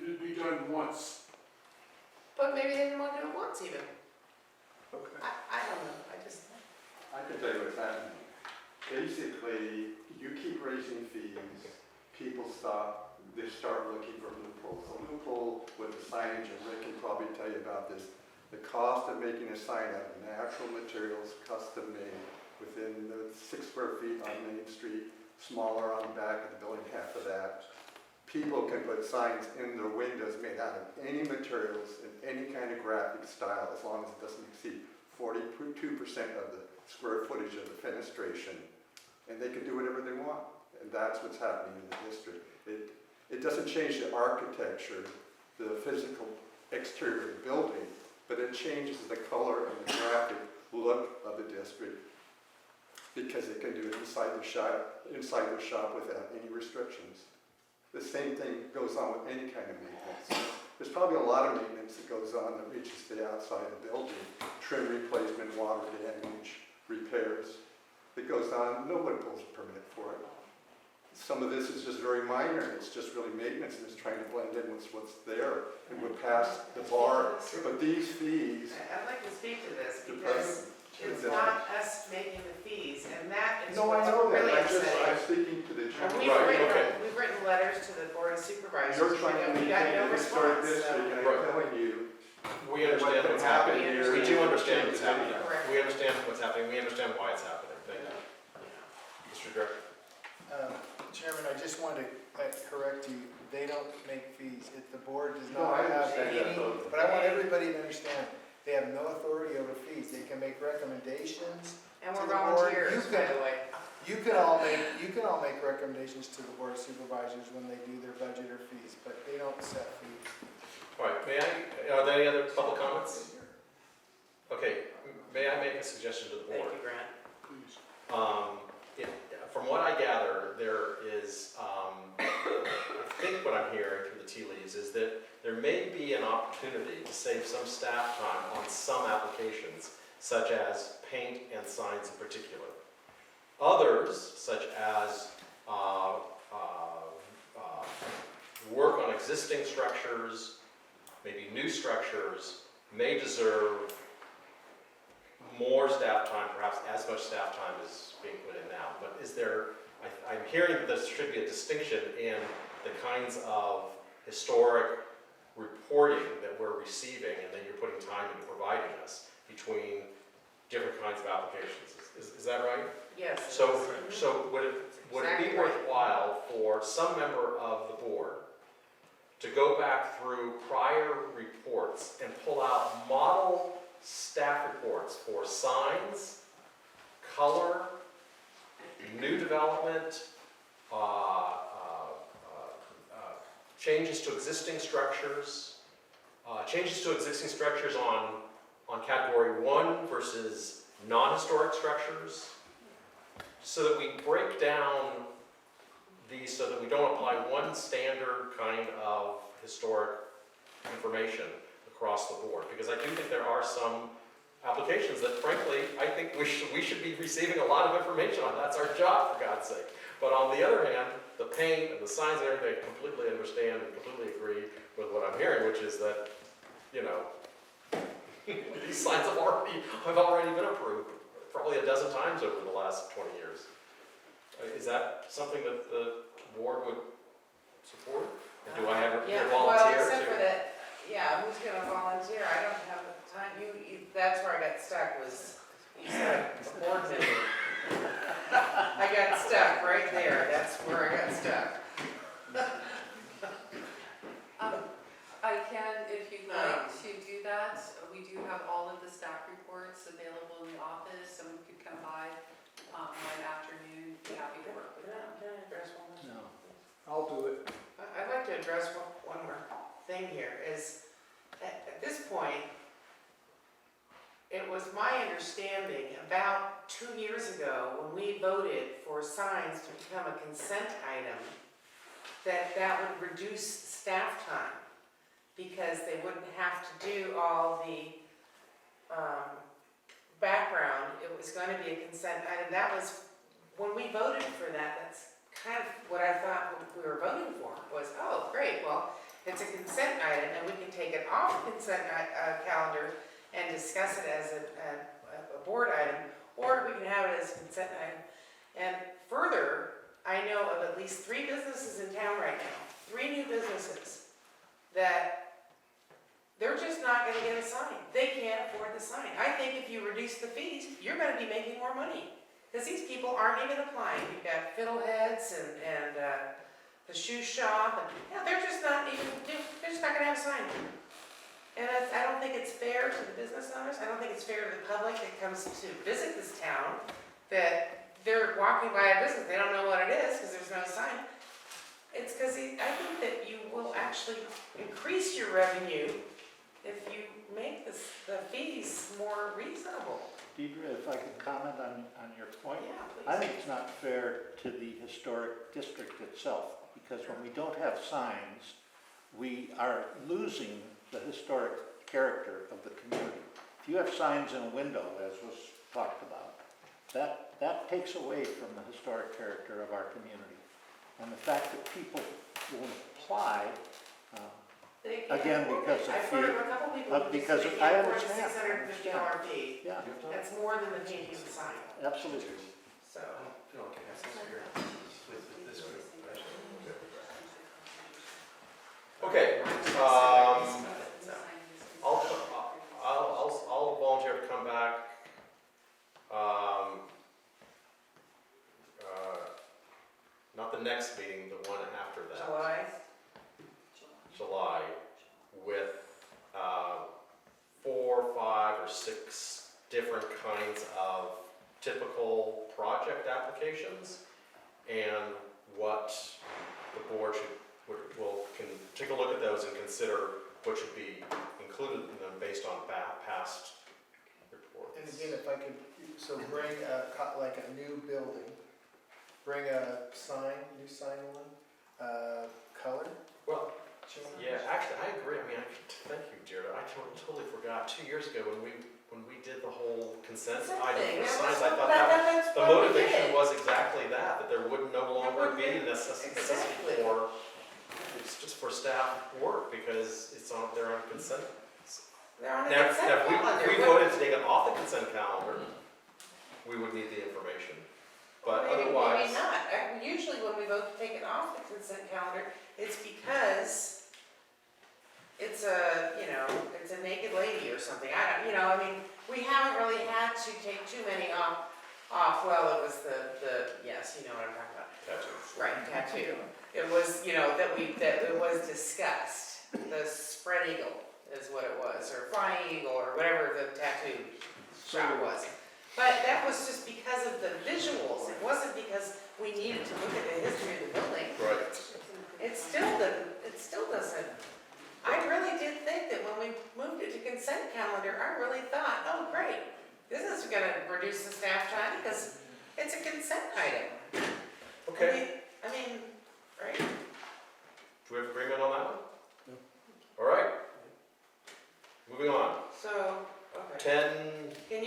Speaker 4: It'd be done once.
Speaker 3: But maybe they didn't want to do it once even.
Speaker 9: Okay.
Speaker 3: I don't know, I just,
Speaker 13: I can tell you what's happening. Basically, you keep raising fees, people stop, they start looking for loopholes. A loophole with the signage, and Rick can probably tell you about this, the cost of making a sign out of natural materials, custom made, within the 6 square feet on Main Street, smaller on the back of the building, half of that. People can put signs in their windows made out of any materials in any kind of graphic style, as long as it doesn't exceed 42% of the square footage of the fenestration, and they can do whatever they want. And that's what's happening in the district. It doesn't change the architecture, the physical exterior of the building, but it changes the color and the graphic look of the district, because they can do it inside the shop without any restrictions. The same thing goes on with any kind of maintenance. There's probably a lot of maintenance that goes on that reaches to the outside of the building. Trim replacement, water damage, repairs. That goes on, nobody pulls a permit for it. Some of this is just very minor, and it's just really maintenance, and it's trying to blend in with what's there and would pass the bar. But these fees,
Speaker 3: I'd like to speak to this because it's not us making the fees, and that is
Speaker 13: no, I
Speaker 3: what's
Speaker 13: know
Speaker 3: really
Speaker 13: that,
Speaker 3: upsetting.
Speaker 13: I'm speaking to the
Speaker 3: And
Speaker 13: general.
Speaker 3: we've written letters to the board of supervisors.
Speaker 13: You're trying to
Speaker 3: We got
Speaker 13: maintain
Speaker 3: no
Speaker 13: the historic
Speaker 3: response,
Speaker 13: district,
Speaker 3: so-
Speaker 13: and I'm telling you,
Speaker 2: We understand what's happening. We do understand what's happening.
Speaker 3: Correct.
Speaker 2: We understand what's happening. We understand why it's happening. Thank you. Mr. Director.
Speaker 6: Chairman, I just want to correct you, they don't make fees. If the board does
Speaker 13: No,
Speaker 6: not
Speaker 13: I
Speaker 6: have
Speaker 13: understand that,
Speaker 6: any,
Speaker 13: though.
Speaker 6: but I want everybody to understand, they have no authority over fees. They can make recommendations.
Speaker 3: And
Speaker 6: to
Speaker 3: we're
Speaker 6: the board.
Speaker 3: volunteers,
Speaker 6: You
Speaker 3: by
Speaker 6: can-
Speaker 3: the way.
Speaker 6: You can all make recommendations to the board of supervisors when they do their budget or fees, but they don't set fees.
Speaker 2: All right, are there any other public comments? Okay, may I make a suggestion to the board?
Speaker 3: Thank you, Grant.
Speaker 2: From what I gather, there is, I think what I'm hearing through the tea leaves is that there may be an opportunity to save some staff time on some applications, such as paint and signs in particular. Others, such as work on existing structures, maybe new structures, may deserve more staff time, perhaps as much staff time as being put in now. But is there, I'm hearing that there should be a distinction in the kinds of historic reporting that we're receiving and that you're putting time into providing us between different kinds of applications. Is that right?
Speaker 3: Yes.
Speaker 2: So would it be
Speaker 3: Exactly right.
Speaker 2: worthwhile for some member of the board to go back through prior reports and pull out model staff reports for signs, color, new development, changes to existing structures, on category 1 versus non-historic structures, so that we break down these so that we don't apply one standard kind of historic information across the board. Because I do think there are some applications that, frankly, I think we should be receiving a lot of information on. That's our job, for God's sake. But on the other hand, the paint and the signs and everything, I completely understand and completely agree with what I'm hearing, which is that, you know, these signs have already been approved probably a dozen times over the last 20 years. Is that something that the board would support? And do I have a
Speaker 3: Yeah,
Speaker 2: volunteer?
Speaker 3: well, except for that, yeah, who's gonna volunteer? I don't have the time. That's where I got stuck was, you said a board member. I got stuck right there, that's where I got stuck.
Speaker 1: I can, if you'd like to do that, we do have all of the staff reports available in the office, someone could come by one afternoon, be happy to work with them.
Speaker 3: Can I address one more?
Speaker 7: No.
Speaker 9: I'll do it.
Speaker 3: I'd like to address one more thing here, is at this point, it was my understanding about 2 years ago, when we voted for signs to become a consent item, that would reduce staff time, because they wouldn't have to do all the background. It was going to be a consent item. That was, when we voted for that, that's kind of what I thought we were voting for, was, oh, great, well, it's a consent item, and we can take it off the consent calendar and discuss it as a board item, or we can have it as a consent item. And further, I know of at least 3 businesses in town right now, 3 new businesses, that they're just not gonna get a sign. They can't afford the sign. I think if you reduce the fees, you're gonna be making more money. Because these people aren't even applying. You've got Fiddleheads and the shoe shop, and yeah, they're just not gonna have a sign. And I don't think it's fair to the business owners. I don't think it's fair to the public that comes to visit this town, that they're walking by a business, they don't know what it is because there's no sign. It's because I think that you will actually increase your revenue if you make the fees more reasonable.
Speaker 7: Deidre, if I could comment on your point.
Speaker 3: Yeah, please.
Speaker 7: I think it's not fair to the historic district itself, because when we don't have signs, we are losing the historic character of the community. If you have signs in a window, as was talked about, that takes away from the historic character of our community. And the fact that people won't apply, again, because of
Speaker 3: I've
Speaker 7: fear.
Speaker 3: heard of a couple people who
Speaker 7: Because
Speaker 3: just
Speaker 7: I
Speaker 3: can't afford the
Speaker 7: understand.
Speaker 3: $650 fee.
Speaker 7: Yeah,
Speaker 3: That's more than the painting of the sign,
Speaker 7: absolutely.
Speaker 3: so.
Speaker 2: Okay, I'll volunteer to come back. Not the next meeting, the one after that. July, with 4, 5, or 6 different kinds of typical project applications, and what the board can take a look at those and consider what should be included in them based on past reports.
Speaker 6: And again, if I could, so bring like a new building, bring a sign, new sign one, color.
Speaker 2: Well, yeah, actually, I agree. I mean, thank you, Jared. I totally forgot. 2 years ago, when we did the whole consent item for signs, I thought that the motivation was exactly that there would no longer be a necessity for, it's just for staff work, because they're on consent.
Speaker 3: They're on a
Speaker 2: Now,
Speaker 3: consent calendar.
Speaker 2: if we voted to take it off the consent calendar, we would need the information. But otherwise.
Speaker 3: Maybe not. Usually when we vote to take it off the consent calendar, it's because it's a naked lady or something. I mean, we haven't really had to take too many off. Well, it was yes, you know what I'm talking about.
Speaker 2: Tattoo.
Speaker 3: Right, tattoo. It was, that it was discussed. The spread eagle is what it was, or flying eagle, or whatever the tattoo shop was. But that was just because of the visuals. It wasn't because we needed to look at the history of the building.
Speaker 2: Right.
Speaker 3: It still doesn't. I really did think that when we moved it to consent calendar, I really thought, oh, great. This is gonna reduce the staff time because it's a consent item.
Speaker 2: Okay.
Speaker 3: I mean, right?
Speaker 2: Do we have agreement on that one? No. All right. Moving on.
Speaker 3: So, okay.
Speaker 2: 10.
Speaker 3: Can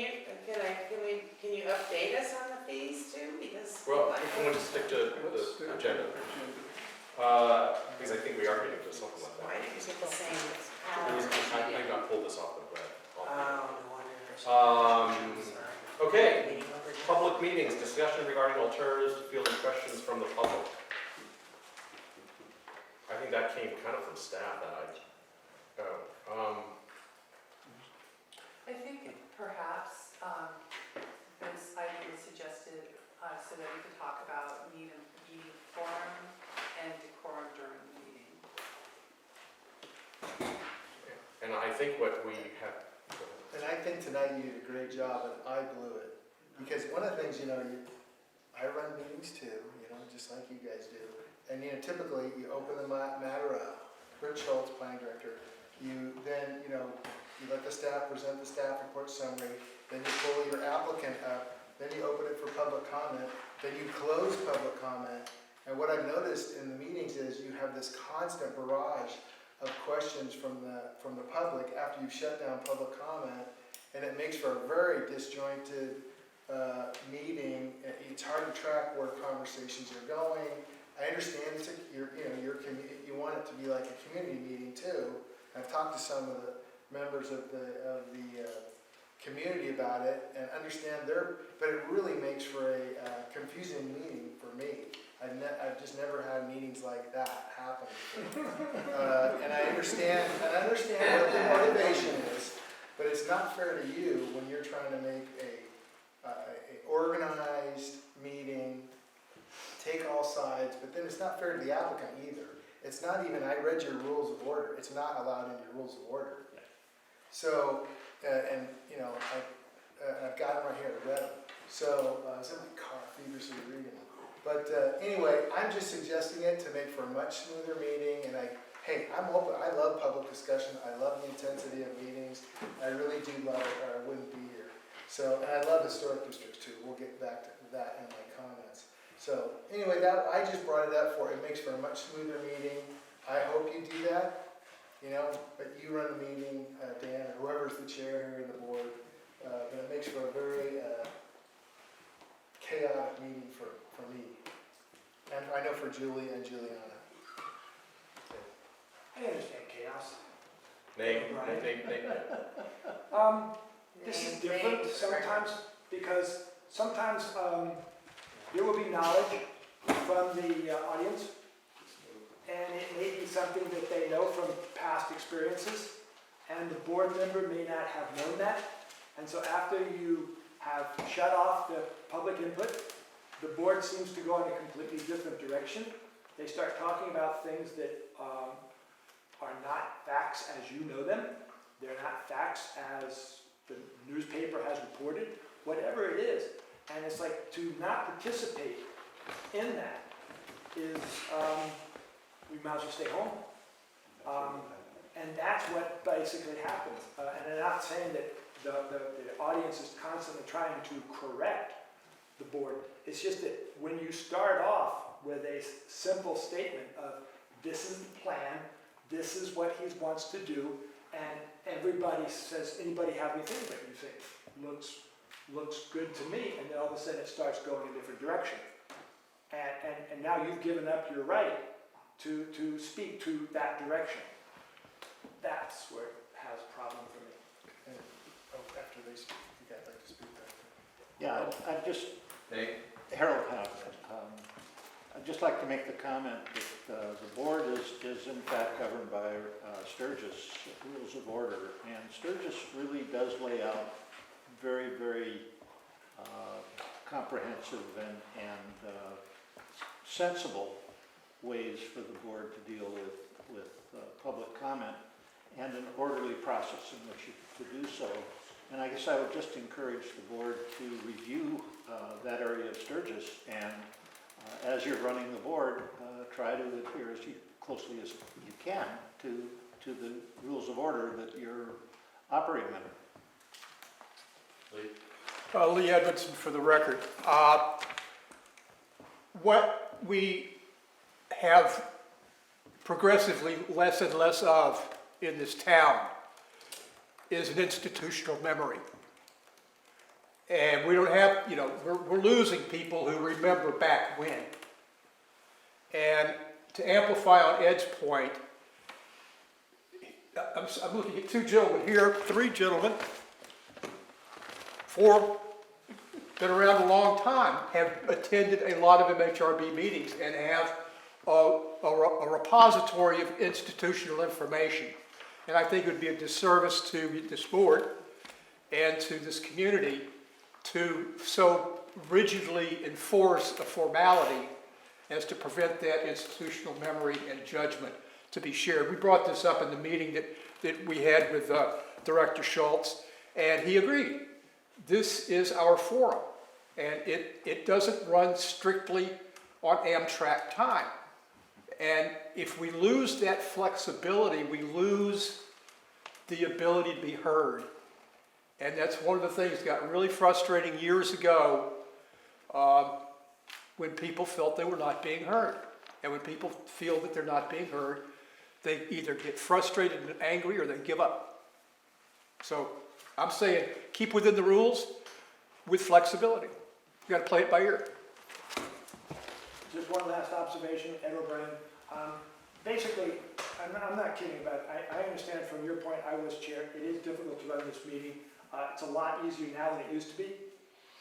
Speaker 3: you update us on the fees too? Because.
Speaker 2: Well, can we just stick to the agenda? Because I think we are getting to something like that.
Speaker 3: Why did you get the same?
Speaker 2: I got pulled this off the web.
Speaker 3: Oh, no wonder.
Speaker 2: Okay, public meetings, discussion regarding alternatives to fielding questions from the public. I think that came kind of from staff that
Speaker 1: I think perhaps this item was suggested so
Speaker 2: think what we have,
Speaker 6: And I think tonight you did a great job, and I blew it. Because one of the things, I run meetings too, just like you guys do. And, typically, you open the matter up, Rich Schultz, planning director, you then, you let the staff present the staff report summary, then you pull your applicant up, then you open it for public comment, then you close public comment. And what I've noticed in the meetings is you have this constant barrage of questions from the public after you've shut down public comment, and it makes for a very disjointed meeting. It's hard to track where conversations are going. I understand you want it to be like a community meeting too. I've talked to some of the members of the community about it and understand but it really makes for a confusing meeting for me. I've just never had meetings like that happen. And I understand what the motivation is, but it's not fair to you when you're trying to make a organized meeting, take all sides, but then it's not fair to the applicant either. It's not even, I read your rules of order, it's not allowed in your rules of order. So, I've got them right here, I read them. So, I was in my car, feverishly reading them. But anyway, I'm just suggesting it to make for a much smoother meeting, and I'm open, I love public discussion, I love the intensity of meetings, I really do love it, or I wouldn't be here. So, and I love historic districts too, we'll get back to that in my comments. So, anyway, I just brought it up it makes for a much smoother meeting. I hope you do that, but you run the meeting, Dan, or whoever's the chair here in the board, but it makes for a very chaotic meeting for me. And I know for Julie and Juliana.
Speaker 5: I understand chaos.
Speaker 2: name.
Speaker 5: This is different sometimes, because sometimes there will be knowledge from the audience, and it may be something that they know from past experiences, and the board member may not have known that. And so after you have shut off the public input, the board seems to go in a completely different direction. They start talking about things that are not facts as you know them. They're not facts as the newspaper has reported, whatever it is. And it's like to not participate in that is, we might as well stay home. And that's what basically happens. And I'm not saying that the audience is constantly trying to correct the board. It's just that when you start off with a simple statement of this is the plan, this is what he wants to do, and everybody says, anybody have anything that you think looks good to me, and then all of a sudden it starts going a different direction. And now you've given up your right to speak to that direction. That's where it has a problem for me.
Speaker 6: And, after they speak, you guys like to speak back.
Speaker 7: Yeah, I just, Harold Houghton, I'd just like to make the comment that the board is in fact governed by Sturgis Rules of Order, and Sturgis really does lay out very, very comprehensive and sensible ways for the board to deal with public comment and an orderly process in which to do so. And I guess I would just encourage the board to review that area of Sturgis, and as you're running the board, try to adhere as closely as you can to the rules of order that you're operating under.
Speaker 9: Lee Edmondson for the record. What we have progressively less and less of in this town is an institutional memory. And we don't have, we're losing people who remember back when. And to amplify on Ed's point, I'm looking at two gentlemen here, three gentlemen, four, been around a long time, have attended a lot of MHRB meetings and have a repository of institutional information. And I think it would be a disservice to this board and to this community to so rigidly enforce a formality as to prevent that institutional memory and judgment to be shared. We brought this up in the meeting that that we had with Director Schultz, and he agreed. This is our forum, and it doesn't run strictly on Amtrak time. And if we lose that flexibility, we lose the ability to be heard. And that's one of the things that got really frustrating years ago when people felt they were not being heard. And when people feel that they're not being heard, they either get frustrated and angry or they give up. So I'm saying keep within the rules with flexibility. You got to play it by ear.
Speaker 5: Just one last observation, Ed O'Brien. Basically, I'm not kidding about it. I understand from your point, I was chair, it is difficult to run this meeting. It's a lot easier now than it used to be.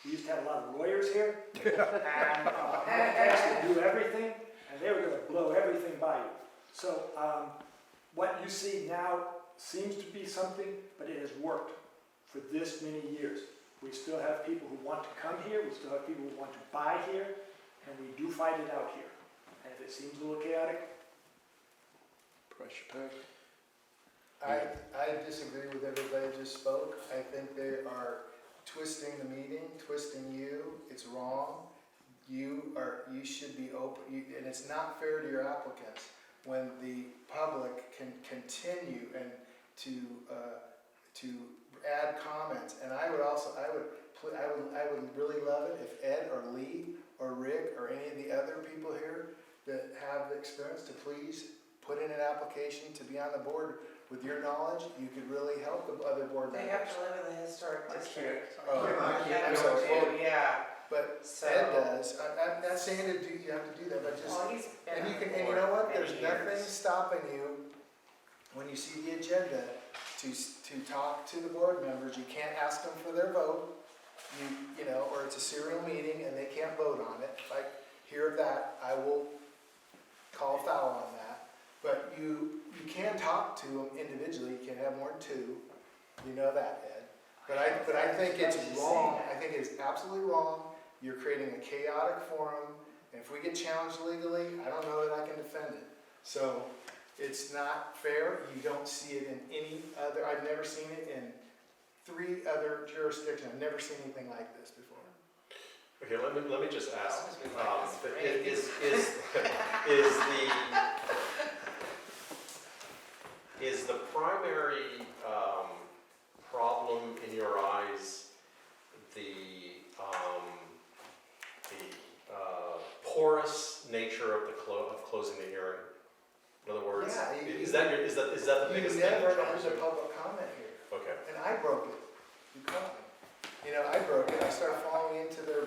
Speaker 5: We used to have a lot of lawyers here, and asked to do everything, and they were going to blow everything by you. So what you see now seems to be something, but it has worked for this many years. We still have people who want to come here, we still have people who want to buy here, and we do fight it out here. And if it seems a little chaotic, price your pay.
Speaker 6: I disagree with everybody that just spoke. I think they are twisting the meeting, twisting you. It's wrong. You should be open, and it's not fair to your applicants when the public can continue and to add comments. And I would really love it if Ed or Lee or Rick or any of the other people here that have the experience to please put in an application to be on the board. With your knowledge, you could really help the other board members.
Speaker 3: They have to live in the historic district.
Speaker 6: I'm sorry, well,
Speaker 3: Yeah.
Speaker 6: but
Speaker 3: So-
Speaker 6: Ed does. I'm not saying you have to do that, but just,
Speaker 3: Well, he's been
Speaker 6: and you
Speaker 3: on
Speaker 6: can,
Speaker 3: the
Speaker 6: and you
Speaker 3: board
Speaker 6: know what?
Speaker 3: many
Speaker 6: There's nothing
Speaker 3: years.
Speaker 6: stopping you when you see the agenda to talk to the board members. You can't ask them for their vote. You know, or it's a serial meeting and they can't vote on it. If I hear of that, I will call foul on that. But you can talk to them individually. You can't have more than two. You know that, Ed. But I think it's wrong. I think it's absolutely wrong. You're creating a chaotic forum. And if we get challenged legally, I don't know that I can defend it. So it's not fair. You don't see it in any other, I've never seen it in 3 other jurisdictions. I've never seen anything like this before.
Speaker 2: Okay, let me just ask, is the primary problem in your eyes the porous nature of closing the hearing? In other words,
Speaker 6: Yeah,
Speaker 2: is that the biggest thing?
Speaker 6: You never entered a public comment here.
Speaker 2: Okay.
Speaker 6: And I broke it. You caught me. You know, I broke it. I started falling into their,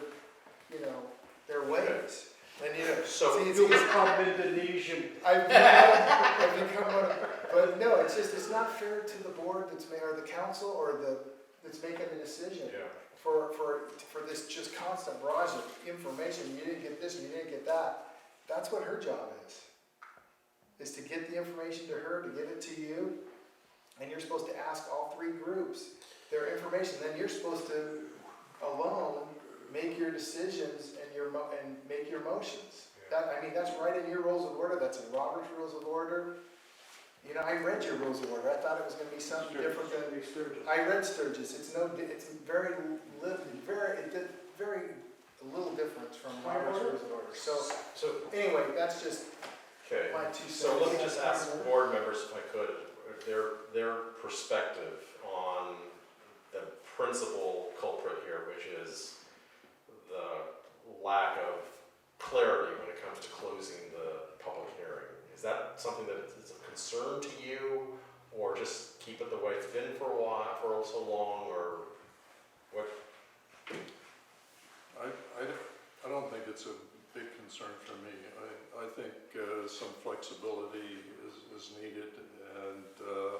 Speaker 6: their ways. And
Speaker 2: So
Speaker 6: see, it's
Speaker 9: You
Speaker 6: easy.
Speaker 9: become Indonesian.
Speaker 6: I've become one of, but no, it's not fair to the board or the council or that's making the decision.
Speaker 2: Yeah.
Speaker 6: For this just constant barrage of information. You didn't get this, and you didn't get that. That's what her job is to get the information to her, to get it to you. And you're supposed to ask all 3 groups their information. Then you're supposed to alone make your decisions and make your motions. That's right in your rules of order. That's in Robert's rules of order. You know, I read your rules of order. I thought it was going to be something different than
Speaker 5: Sturgis.
Speaker 6: I read Sturgis. It's very little difference from Robert's rules of order. So anyway, that's just
Speaker 2: Okay.
Speaker 6: my 2 cents.
Speaker 2: So let me just ask board members, if I could, their perspective on the principal culprit here, which is the lack of clarity when it comes to closing the public hearing. Is that something that is of concern to you, or just keep it the way it's been for a while, for so long, or what?
Speaker 12: I don't think it's a big concern for me. I think some flexibility is needed, and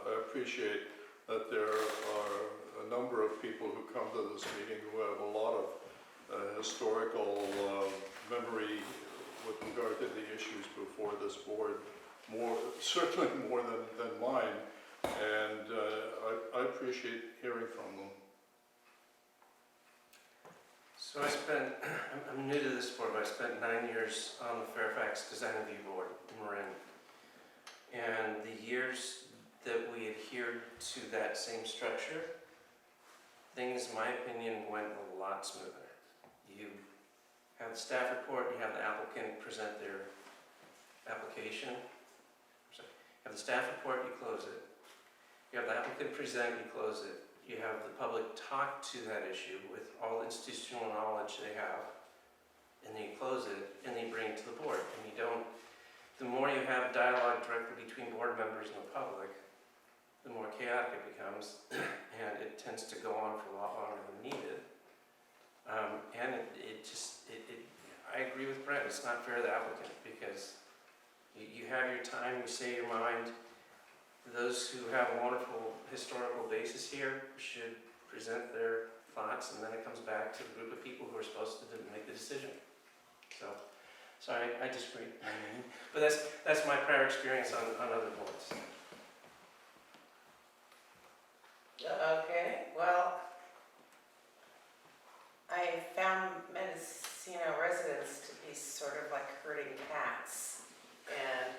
Speaker 12: I appreciate that there are a number of people who come to this meeting who have a lot of historical memory with regard to the issues before this board, certainly more than mine, and I appreciate hearing from them.
Speaker 8: So I'm new to this board, but I spent 9 years on the Fairfax Design Review Board in Marin. And the years that we adhered to that same structure, things, in my opinion, went a lot smoother. You have the staff report, you have the applicant present their application. Sorry. You have the staff report, you close it. You have the applicant present, you close it. You have the public talk to that issue with all institutional knowledge they have, and then you close it, and then you bring it to the board. And you don't, the more you have dialogue directly between board members and the public, the more chaotic it becomes, and it tends to go on for a lot longer than needed. And I agree with Brent, it's not fair to the applicant, because you have your time, you say your mind. Those who have a wonderful historical basis here should present their thoughts, and then it comes back to the group of people who are supposed to make the decision. So, sorry, I disagree. But that's my prior experience on other boards.
Speaker 3: Okay, well, I found Mendocino residents to be sort of like herding cats. And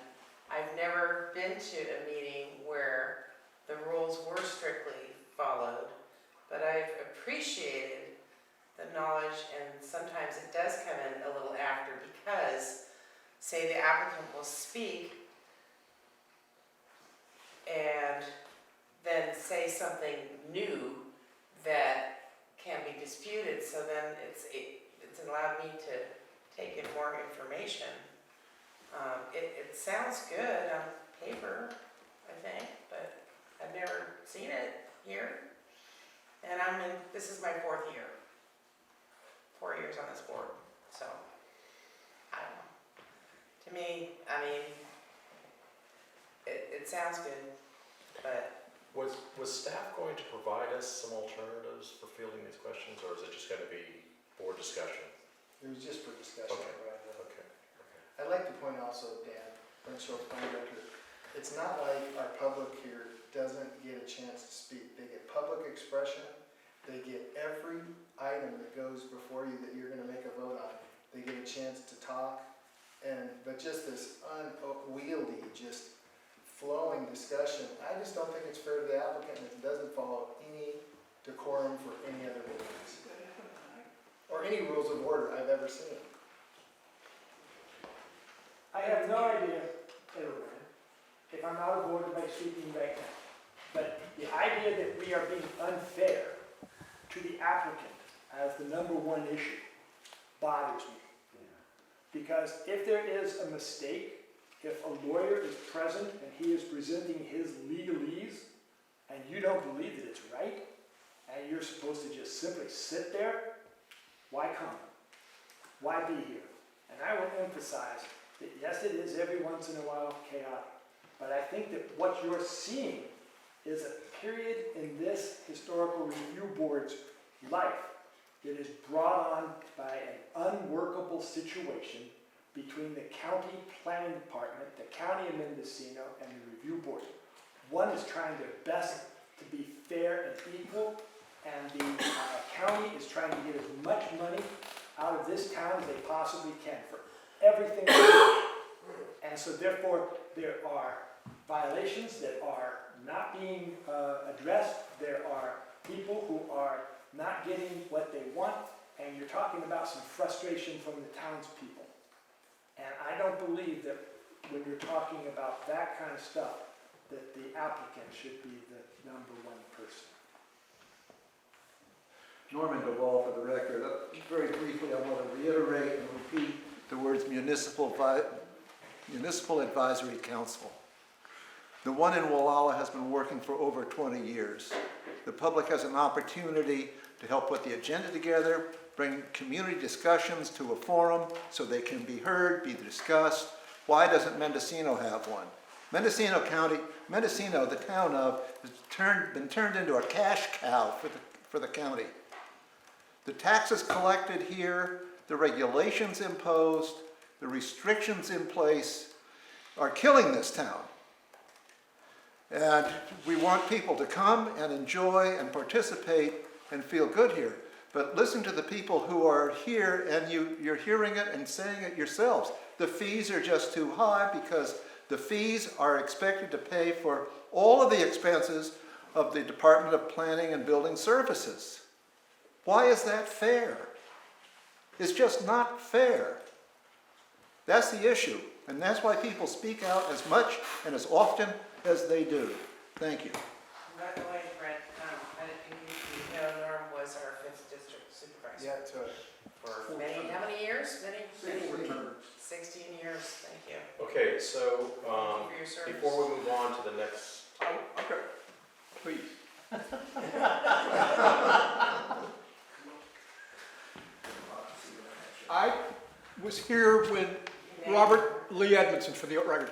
Speaker 3: I've never been to a meeting where the rules were strictly followed, but I've appreciated the knowledge, and sometimes it does come in a little after, because, say, the applicant will speak and then say something new that can be disputed, so then it's allowed me to take in more information. It sounds good on paper, I think, but I've never seen it here. And this is my 4th year. 4 years on this board, so, I don't know. To me, I mean, it sounds good, but.
Speaker 2: Was staff going to provide us some alternatives for fielding these questions, or is it just going to be board discussion?
Speaker 6: It was just for discussion.
Speaker 2: Okay.
Speaker 6: Right?
Speaker 2: Okay.
Speaker 6: I'd like to point also, Dan, it's not like our public here doesn't get a chance to speak. They get public expression. They get every item that goes before you that you're going to make a vote on. They get a chance to talk, but just this unwieldy, just flowing discussion, I just don't think it's fair to the applicant, and it doesn't follow any decorum for any other boards or any rules of order I've ever seen.
Speaker 5: I have no idea, everyone, if I'm out of order by speaking right now. But the idea that we are being unfair to the applicant as the #1 issue bothers me. Because if there is a mistake, if a lawyer is present and he is presenting his legalese, and you don't believe that it's right, and you're supposed to just simply sit there, why come? Why be here? And I will emphasize that yes, it is every once in a while chaotic, but I think that what you're seeing is a period in this historical review board's life that is brought on by an unworkable situation between the county planning department, the county of Mendocino, and the review board. One is trying their best to be fair and equal, and the county is trying to get as much money out of this town as they possibly can for everything they do. And so therefore, there are violations that are not being addressed. There are people who are not getting what they want, and you're talking about some frustration from the townspeople. And I don't believe that when you're talking about that kind of stuff, that the applicant should be the #1 person.
Speaker 10: Norman DeWall for the record. Very briefly, I want to reiterate and repeat the words Municipal Advisory Council. The one in Wallala has been working for over 20 years. The public has an opportunity to help put the agenda together, bring community discussions to a forum so they can be heard, be discussed. Why doesn't Mendocino have one? Mendocino, the town of, has been turned into a cash cow for the county. The taxes collected here, the regulations imposed, the restrictions in place are killing this town. And we want people to come and enjoy and participate and feel good here. But listen to the people who are here, and you're hearing it and saying it yourselves. The fees are just too high because the fees are expected to pay for all of the expenses of the Department of Planning and Building Services. Why is that fair? It's just not fair. That's the issue, and that's why people speak out as much and as often as they do. Thank you.
Speaker 3: By the way, Brett, I didn't think you know Norm was our 5th district supervisor.
Speaker 6: Yeah, to
Speaker 3: For many, how many years? Many 16 years, thank you.
Speaker 2: Okay, so,
Speaker 3: Thank you for your service.
Speaker 2: before we move on to the next,
Speaker 9: Oh, okay, please. I was here when Robert Lee Edmondson, for the record.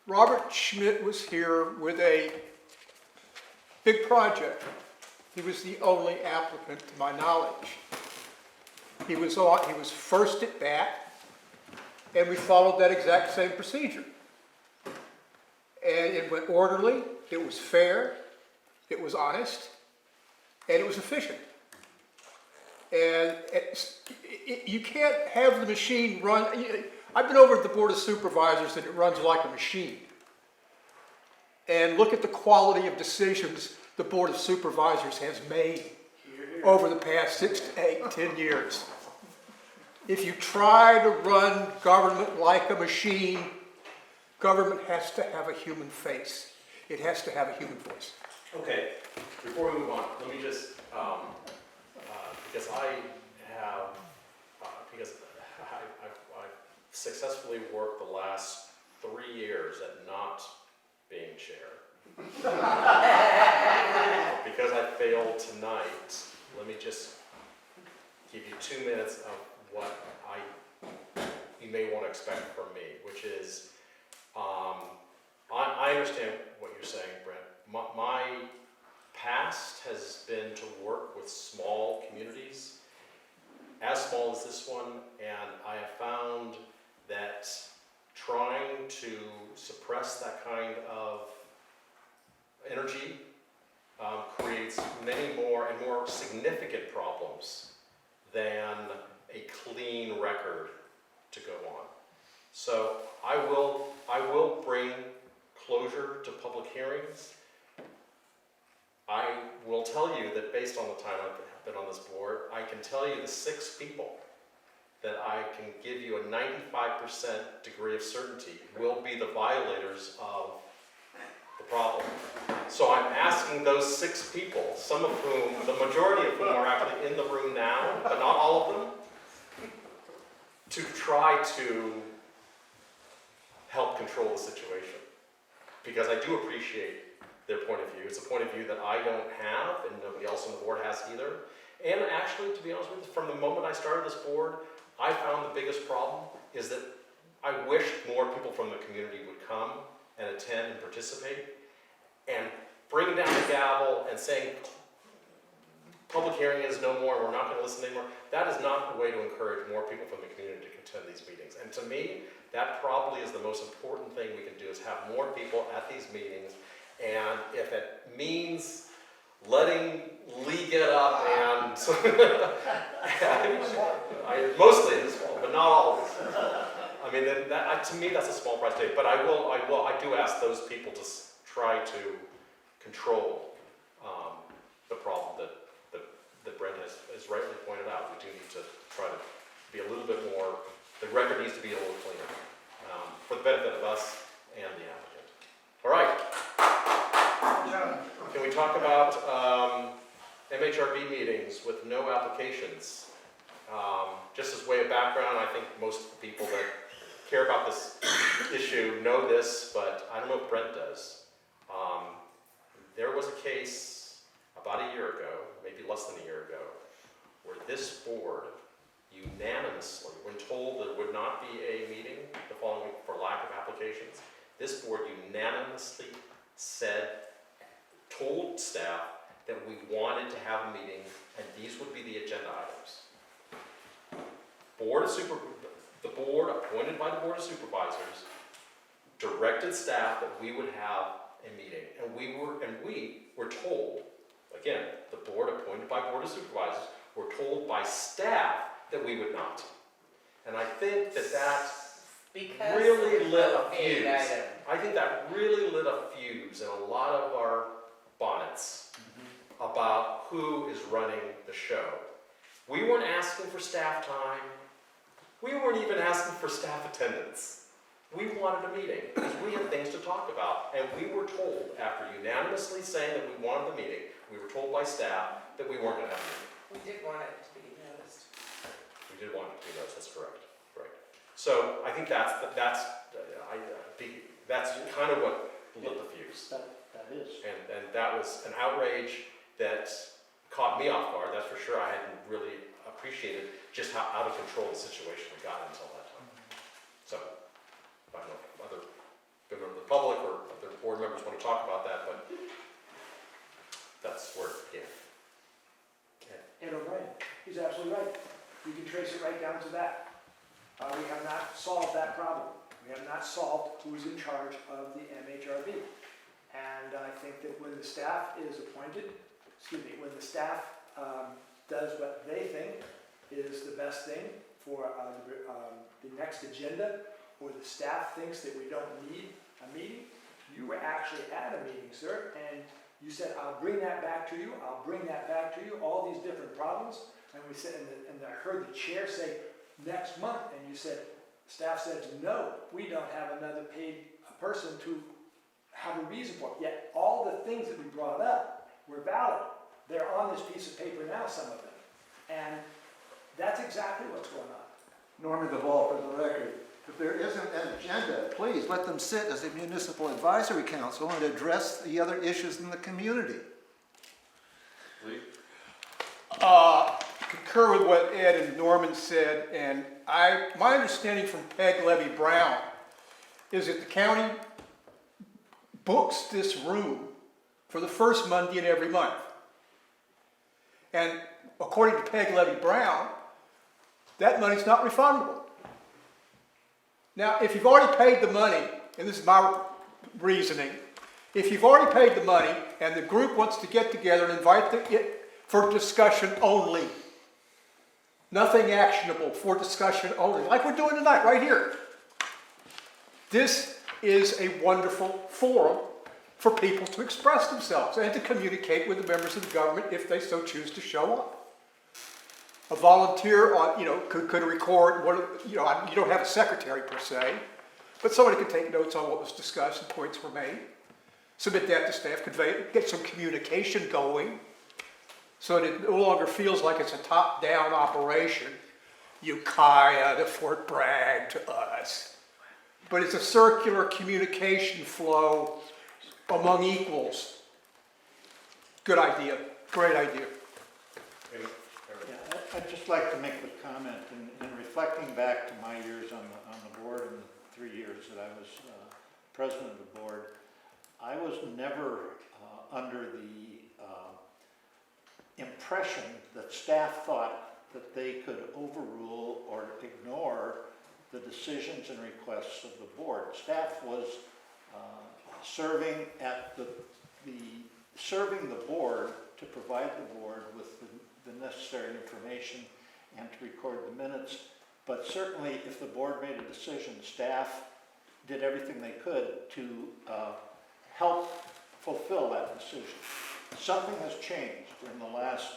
Speaker 9: Robert Schmidt was here with a big project. He was the only applicant to my knowledge. He was first at bat, and we followed that exact same procedure. And it went orderly, it was fair, it was honest, and it was efficient. And you can't have the machine run. I've been over at the Board of Supervisors and it runs like a machine. And look at the quality of decisions the Board of Supervisors has made over the past 6 to 8, 10 years. If you try to run government like a machine, government has to have a human face. It has to have a human voice.
Speaker 2: okay, before we move on, let me just, because I've successfully worked the last 3 years at not being chair. Because I failed tonight, let me just give you 2 minutes of what you may want to expect from me, which is, I understand what you're saying, Brent. My past has been to work with small communities, as small as this one, and I have found that trying to suppress that kind of energy creates many more and more significant problems than a clean record to go on. So I will bring closure to public hearings. I will tell you that based on the time I've been on this board, I can tell you the 6 people that I can give you a 95% degree of certainty will be the violators of the problem. So I'm asking those 6 people, some of whom, the majority of whom are actually in the room now, but not all of them, to try to help control the situation. Because I do appreciate their point of view. It's a point of view that I don't have and nobody else on the board has either. And actually, to be honest with you, from the moment I started this board, I found the biggest problem is that I wished more people from the community would come and attend and participate, and bringing down the gavel and saying, public hearing is no more, we're not going to listen anymore. That is not the way to encourage more people from the community to attend these meetings. And to me, that probably is the most important thing we can do, is have more people at these meetings. And if it means letting Lee get up and mostly his fault, but not always. I mean, that, to me, that's a small price to pay. But I do ask those people to try to control the problem that Brent has rightly pointed out. We do need to try to be a little bit more. The record needs to be a little cleaner for the benefit of us and the applicant. All right. Can we talk about MHRB meetings with no applications? Just as way of background, I think most people that care about this issue know this, but I don't know if Brent does. There was a case about a year ago, maybe less than a year ago, where this board unanimously, when told there would not be a meeting the following week for lack of applications, this board unanimously told staff that we wanted to have a meeting and these would be the agenda items. The board appointed by the Board of Supervisors directed staff that we would have a meeting, and we were told, again, the board appointed by Board of Supervisors were told by staff that we would not. And I think that really lit a fuse. I think that really lit a fuse in a lot of our bonnets about who is running the show. We weren't asking for staff time. We weren't even asking for staff attendance. We wanted a meeting because we had things to talk about, and we were told, after unanimously saying that we wanted the meeting, we were told by staff that we weren't going to have a meeting.
Speaker 3: We did want it to be noticed.
Speaker 2: We did want it to be noticed, that's correct. Right. So I think that's kind of what lit the fuse.
Speaker 7: That is.
Speaker 2: And that was an outrage that caught me off guard, that's for sure. I hadn't really appreciated just how out of control the situation we got until that time. So, I don't know if other members of the public or other board members want to talk about that, but that's where it began.
Speaker 5: Ed O'Brien, he's absolutely right. You can trace it right down to that. We have not solved that problem. We have not solved who's in charge of the MHRB. And I think that when the staff is appointed, when the staff does what they think is the best thing for the next agenda, or the staff thinks that we don't need a meeting, you were actually at a meeting, sir, and you said, I'll bring that back to you, I'll bring that back to you, all these different problems. And we said, and I heard the chair say, next month, and you said, staff said, no, we don't have another paid person to have a reason for it. Yet all the things that we brought up were valid. They're on this piece of paper now, some of them. And that's exactly what's going on.
Speaker 10: Norman Duvall, for the record, if there isn't an agenda, please let them sit as a municipal advisory council and address the other issues in the community.
Speaker 9: Concur with what Ed and Norman said, and my understanding from Peg Levy-Brown is that the county books this room for the first Monday in every month. And according to Peg Levy-Brown, that money's not refundable. Now, if you've already paid the money, and this is my reasoning, if you've already paid the money and the group wants to get together and invite it for discussion only, nothing actionable, for discussion only, like we're doing tonight, right here. This is a wonderful forum for people to express themselves and to communicate with the members of the government if they so choose to show up. A volunteer could record, you don't have a secretary per se, but somebody could take notes on what was discussed and points were made, submit that to staff, convey it, get some communication going, so that it no longer feels like it's a top-down operation, Ukiah to Fort Bragg to us. But it's a circular communication flow among equals. Good idea, great idea.
Speaker 7: Yeah, I'd just like to make a comment in reflecting back to my years on the board and the 3 years that I was president of the board. I was never under the impression that staff thought that they could overrule or ignore the decisions and requests of the board. Staff was serving the board to provide the board with the necessary information and to record the minutes. But certainly if the board made a decision, staff did everything they could to help fulfill that decision. Something has changed in the last,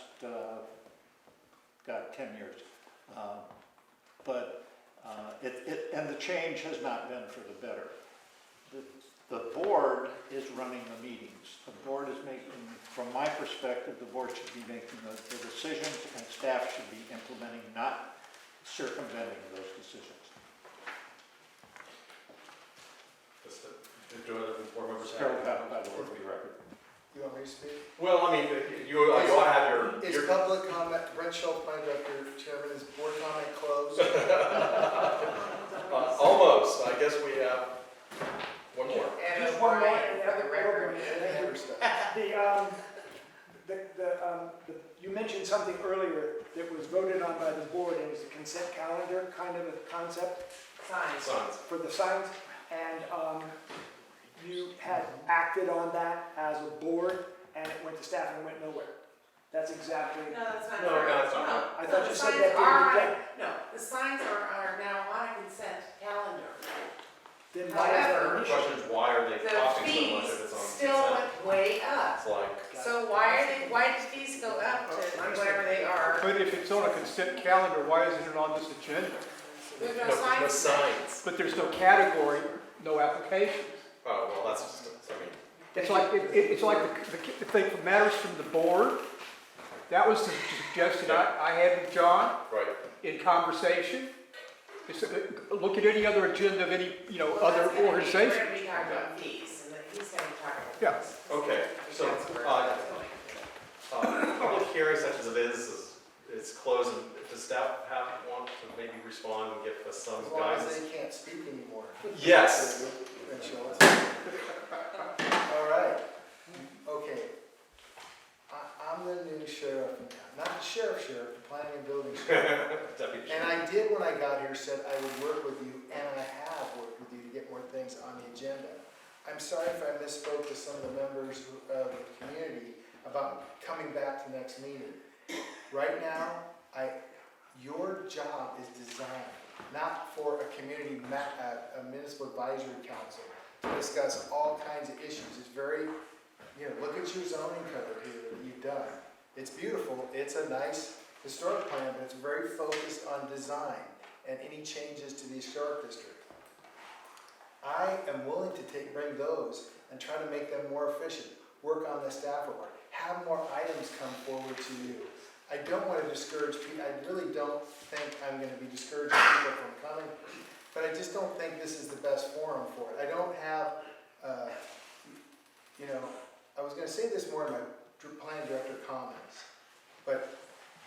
Speaker 7: 10 years. And the change has not been for the better. The board is running the meetings. The board is making, from my perspective, the board should be making the decisions and staff should be implementing, not circumventing those decisions.
Speaker 2: Do other board members
Speaker 7: By the board for the record.
Speaker 6: You want me to speak?
Speaker 2: Well, I mean, you all have your...
Speaker 6: Is public comment, Brent Schultz, my director, chairman, is board comment closed?
Speaker 2: Almost. I guess we have one more.
Speaker 3: And
Speaker 5: Just one more,
Speaker 3: O'Brien, for the record.
Speaker 5: You mentioned something earlier that was voted on by the board, and it was a consent calendar kind of a concept
Speaker 3: Signs.
Speaker 5: for the signs, and you had acted on that as a board, and it went to staff and it went nowhere. That's exactly.
Speaker 3: No, that's not
Speaker 2: No,
Speaker 3: true.
Speaker 2: no, that's not
Speaker 3: No,
Speaker 5: I thought
Speaker 3: no,
Speaker 5: you
Speaker 3: the
Speaker 5: said
Speaker 3: signs
Speaker 5: that the other
Speaker 3: are-
Speaker 5: day.
Speaker 3: No, the signs are now on a consent calendar.
Speaker 5: Then
Speaker 3: However,
Speaker 2: The question is, why are they
Speaker 3: the
Speaker 2: costing so much
Speaker 3: fees
Speaker 2: if it's on
Speaker 3: still
Speaker 2: consent?
Speaker 3: went way up.
Speaker 2: It's like,
Speaker 3: So why did fees go up to whatever they are?
Speaker 9: But if it's on a consent calendar, why isn't it on this agenda?
Speaker 3: There's no
Speaker 2: no
Speaker 3: signs.
Speaker 2: signs.
Speaker 9: But there's no category, no applications.
Speaker 2: Oh, well, that's just, I mean,
Speaker 9: It's like, it's like the thing that matters from the board. That was the suggestion I had with John
Speaker 2: right.
Speaker 9: in conversation. It's, look at any other agenda of any,
Speaker 3: Well,
Speaker 9: other
Speaker 3: that's gonna be-
Speaker 9: organization.
Speaker 3: We're gonna be talking about fees, and then he's gonna be talking about
Speaker 9: Yeah.
Speaker 3: fees.
Speaker 2: Okay, so,
Speaker 3: That's where that's going.
Speaker 2: public hearing such as it is closed. Does staff want to maybe respond and give us some
Speaker 6: As long as
Speaker 2: guidance?
Speaker 6: they can't speak anymore.
Speaker 2: Yes.
Speaker 6: Then show us. All right, okay. I'm the new sheriff in town, not the sheriff, the planning and building sheriff.
Speaker 2: Deputy
Speaker 6: And I did, when I got here, said I would work with you, and I have worked with you to get more things on the agenda. I'm sorry if I misspoke to some of the members of the community about coming back to next meeting. Right now, your job is designed, not for a community, a municipal advisory council, to discuss all kinds of issues. It's very, look at your zoning code here that you've done. It's beautiful, it's a nice historic plan, but it's very focused on design and any changes to the historic district. I am willing to bring those and try to make them more efficient, work on the staff report, have more items come forward to you. I don't want to discourage people, I really don't think I'm going to be discouraging people from coming, but I just don't think this is the best forum for it. I don't have, I was going to say this more in my plan director comments, but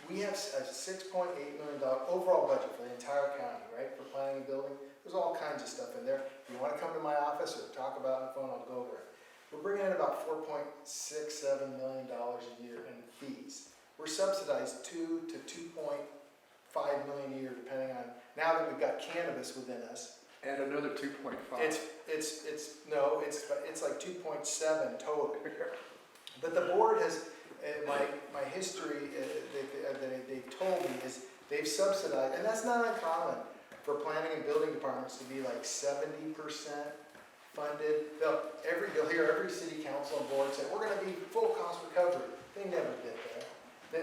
Speaker 6: we have a $6.8 million overall budget for the entire county, right, for planning and building. There's all kinds of stuff in there. If you want to come to my office or talk about it on the phone, I'll go over it. We're bringing in about $4.67 million a year in fees. We're subsidized $2 to $2.5 million a year, depending on, now that we've got cannabis within us.
Speaker 9: And another 2.5.
Speaker 6: It's like 2.7 total. But the board has, my history that they've told me is they've subsidized, and that's not uncommon for planning and building departments to be like 70% funded. You'll hear every city council and board say, we're going to be full cost recovery. They never did that.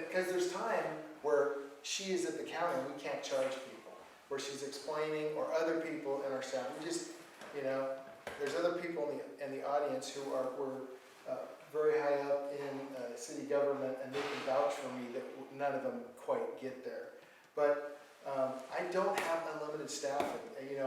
Speaker 6: Because there's time where she is at the counter and we can't charge people, where she's explaining, or other people in our staff. We just, there's other people in the audience who were very high up in city government, and they can vouch for me that none of them quite get there. But I don't have unlimited staffing. You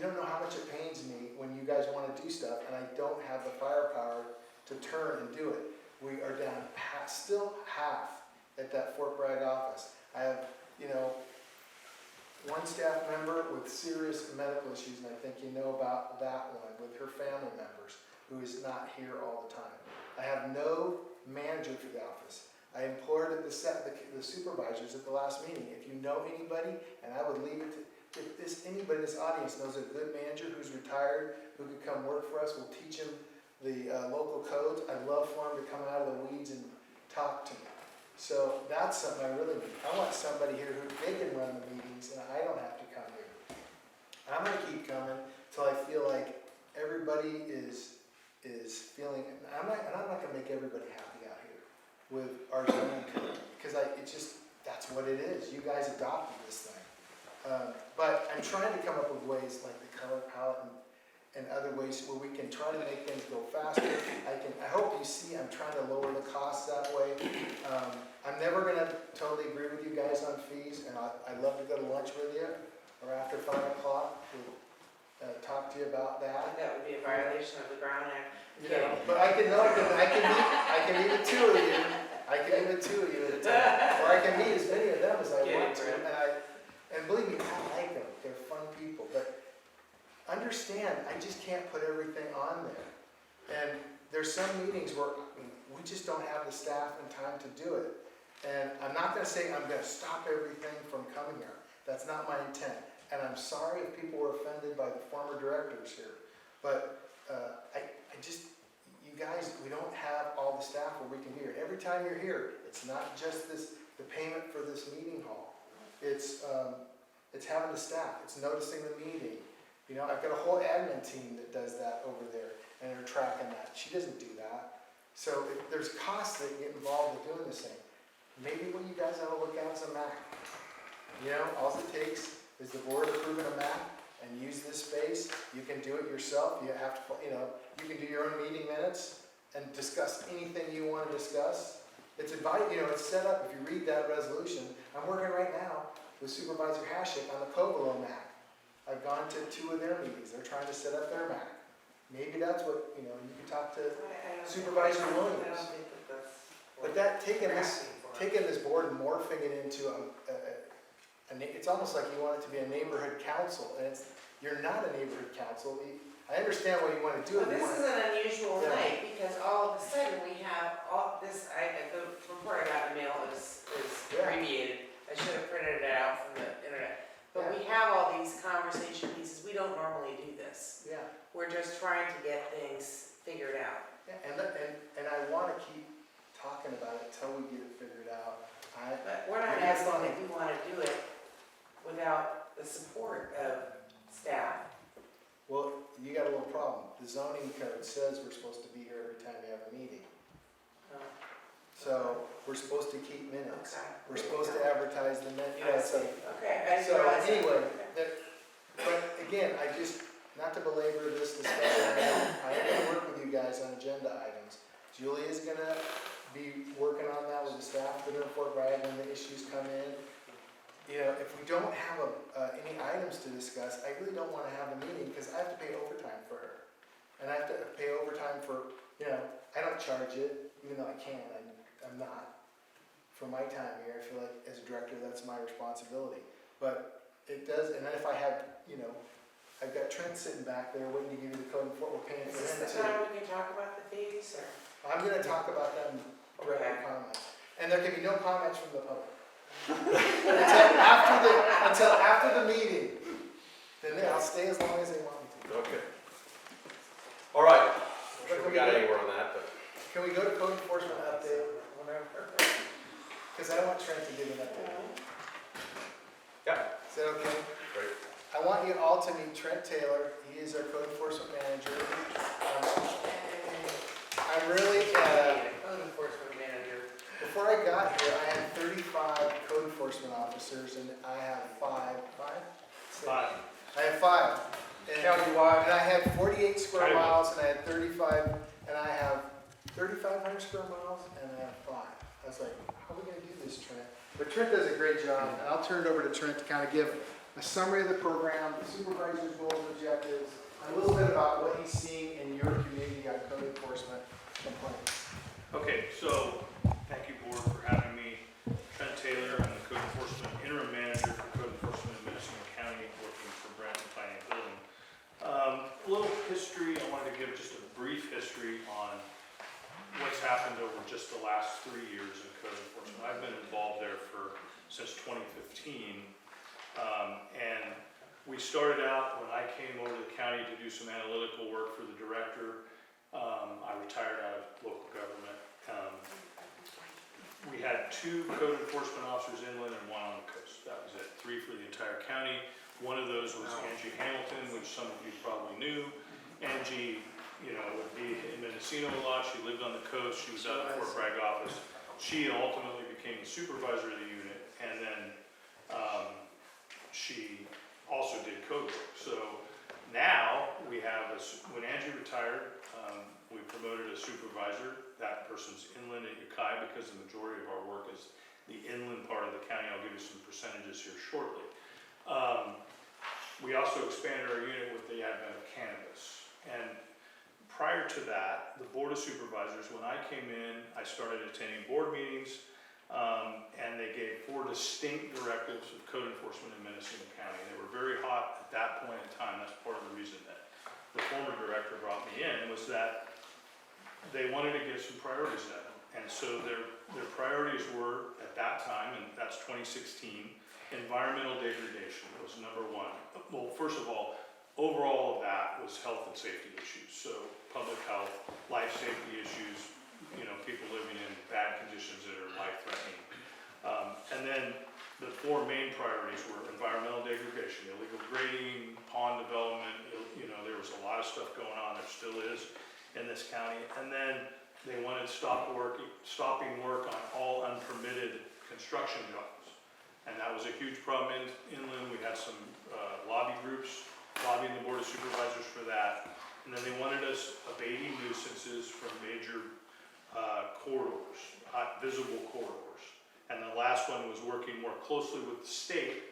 Speaker 6: don't know how much it pains me when you guys want to do stuff, and I don't have the firepower to turn and do it. We are down still half at that Fort Bragg office. I have, one staff member with serious medical issues, and I think you know about that one, with her family members, who is not here all the time. I have no manager for the office. I implored the supervisors at the last meeting, if you know anybody, and I would leave it to, if anybody in this audience knows a good manager who's retired, who could come work for us, we'll teach him the local codes. I'd love for him to come out of the weeds and talk to me. So that's something I really need. I want somebody here who they can run the meetings and I don't have to come here. I'm going to keep coming till I feel like everybody is feeling, I'm not going to make everybody happy out here with our zoning code, because that's what it is. You guys adopted this thing. But I'm trying to come up with ways like the color palette and other ways where we can try to make things go faster. I hope you see I'm trying to lower the costs that way. I'm never going to totally agree with you guys on fees, and I'd love to go to lunch with you or after 5 o'clock to talk to you about that.
Speaker 3: That would be a violation of the Brown Act.
Speaker 6: But I can meet with 2 of you. I can meet with 2 of you at a time, or I can meet as many of them as I want to. And believe me, I like them. They're fun people. But understand, I just can't put everything on there. And there's some meetings where we just don't have the staff and time to do it. And I'm not going to say I'm going to stop everything from coming here. That's not my intent. And I'm sorry if people were offended by the former directors here. But you guys, we don't have all the staff where we can be here. Every time you're here, it's not just the payment for this meeting hall. It's It's having the staff, it's noticing the meeting. You know, I've got a whole admin team that does that over there, and they're tracking that. She doesn't do that. So there's costs that get involved with doing this thing. Maybe what you guys ought to look at is a map. You know, all it takes is the board approving a map and use this space. You can do it yourself. You have to, you know, you can do your own meeting minutes and discuss anything you want to discuss. It's it's set up, if you read that resolution, I'm working right now with Supervisor Hashik on the Covelo MAC. I've gone to 2 of their meetings, they're trying to set up their MAC. Maybe that's what, you can talk to Supervisor Williams. But that, taking this board and morphing it into it's almost like you want it to be a neighborhood council, and you're not a neighborhood council. I understand why you want to do it.
Speaker 3: Well, this is an unusual night, because all of a sudden we have all this, the report I got in the mail is abbreviated. I should have printed it out from the internet. But we have all these conversation pieces, we don't normally do this.
Speaker 6: Yeah.
Speaker 3: We're just trying to get things figured out.
Speaker 6: Yeah, and I want to keep talking about it until we get it figured out.
Speaker 3: But we're not asking that you want to do it without the support of staff.
Speaker 6: Well, you got a little problem. The zoning code says we're supposed to be here every time we have a meeting. So we're supposed to keep minutes.
Speaker 3: Okay.
Speaker 6: We're supposed to advertise the minutes.
Speaker 3: I see. Okay.
Speaker 6: So anyway, but again, not to belabor this discussion, I am going to work with you guys on agenda items. Julie is going to be working on that with the staff that are in Fort Bragg when the issues come in. If we don't have any items to discuss, I really don't want to have a meeting because I have to pay overtime for her. And I have to pay overtime for, I don't charge it, even though I can, I'm not. For my time here, I feel like as a director, that's my responsibility. But it does, and then if I have, I've got Trent sitting back there waiting to give you the code enforcement, we're paying for
Speaker 3: Is
Speaker 6: him
Speaker 3: this the
Speaker 6: too.
Speaker 3: time we can talk about the fees, or?
Speaker 6: I'm gonna talk about them direct comments. And there can be no comments from the public. Until after the meeting. Then I'll stay as long as they want me to.
Speaker 2: Okay. All right. I'm sure we got anywhere on that, but.
Speaker 6: Can we go to code enforcement update? Because I want Trent to give an update.
Speaker 2: Yeah.
Speaker 6: Is that okay?
Speaker 2: Great.
Speaker 6: I want you all to meet Trent Taylor. He is our code enforcement manager. I'm really,
Speaker 3: Code enforcement manager.
Speaker 6: before I got here, I had 35 code enforcement officers, and I have five. I have 5. And
Speaker 9: Countywide.
Speaker 6: I had 48 square miles, and I had 35, and I have 3,500 square miles, and I have 5. I was like, how are we gonna do this, Trent? But Trent does a great job, and I'll turn it over to Trent to kind of give a summary of the program, the supervisor's goals and objectives, and a little bit about what he's seeing in your community on code enforcement complaints.
Speaker 16: Okay, so thank you, board, for having me. Trent Taylor, I'm the code enforcement interim manager for code enforcement in Mendocino County, working for Brandon Planning and Building. A little history, I wanted to give just a brief history on what's happened over just the last 3 years in code enforcement. I've been involved there since 2015, and we started out when I came over to the county to do some analytical work for the director. I retired out of local government. We had 2 code enforcement officers inland and 1 on the coast. That was it, 3 for the entire county. One of those was Angie Hamilton, which some of you probably knew. Angie, would be in Mendocino a lot. She lived on the coast. She was out of the Fort Bragg office. She ultimately became the supervisor of the unit, and then she also did code work. So now we have, when Angie retired, we promoted a supervisor. That person's inland at Ukiah because the majority of our work is the inland part of the county. I'll give you some percentages here shortly. We also expanded our unit with the advent of cannabis. And prior to that, the Board of Supervisors, when I came in, I started attending board meetings, and they gave 4 distinct directives of code enforcement in Mendocino County. They were very hot at that point in time. That's part of the reason that the former director brought me in, was that they wanted to get some priorities set. And so their priorities were, at that time, and that's 2016, environmental degradation was number 1. Well, first of all, overall of that was health and safety issues. So public health, life safety issues, people living in bad conditions that are life-threatening. And then the 4 main priorities were environmental degradation, fishing, illegal grading, pond development, there was a lot of stuff going on, there still is in this county. And then they wanted stopping work on all unpermitted construction jobs. And that was a huge problem inland. We had some lobby groups lobbying the Board of Supervisors for that. And then they wanted us abating nuisances from major corridors, visible corridors. And the last one was working more closely with the state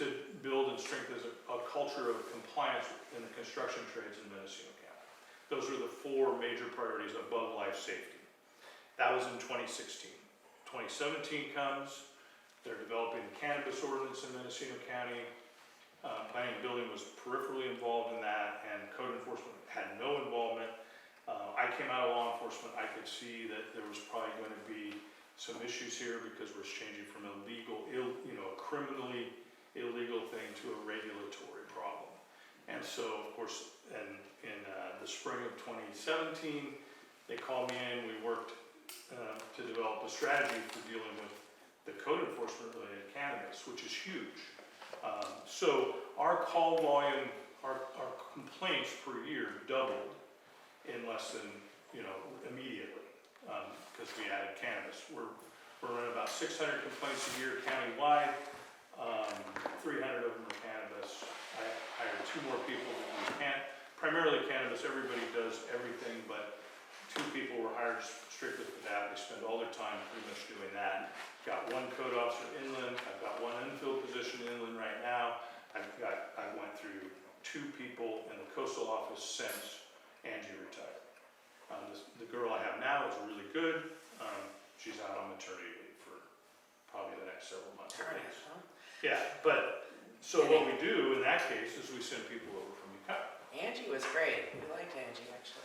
Speaker 16: to build and strengthen a culture of compliance in the construction trades in Mendocino County. Those were the 4 major priorities above life safety. That was in 2016. 2017 comes, they're developing the cannabis ordinance in Mendocino County. Planning and building was peripherally involved in that, and code enforcement had no involvement. I came out of law enforcement, I could see that there was probably going to be some issues here because we're changing from a criminally illegal thing to a regulatory problem. And so, of course, in the spring of 2017, they called me in, we worked to develop a strategy for dealing with the code enforcement related cannabis, which is huge. So our call volume, our complaints per year doubled in less than, immediately, because we added cannabis. We're running about 600 complaints a year countywide. 300 of them are cannabis. I hired 2 more people to do primarily cannabis. Everybody does everything, but 2 people were hired strictly for that. They spend all their time pretty much doing that. Got 1 code officer inland. I've got 1 infield position inland right now. I went through 2 people in the coastal office since Angie retired. The girl I have now is really good. She's out on maternity leave for probably the next several months. Yeah, but so what we do in that case is we send people over from Ukiah.
Speaker 3: Angie was great. We liked Angie, actually.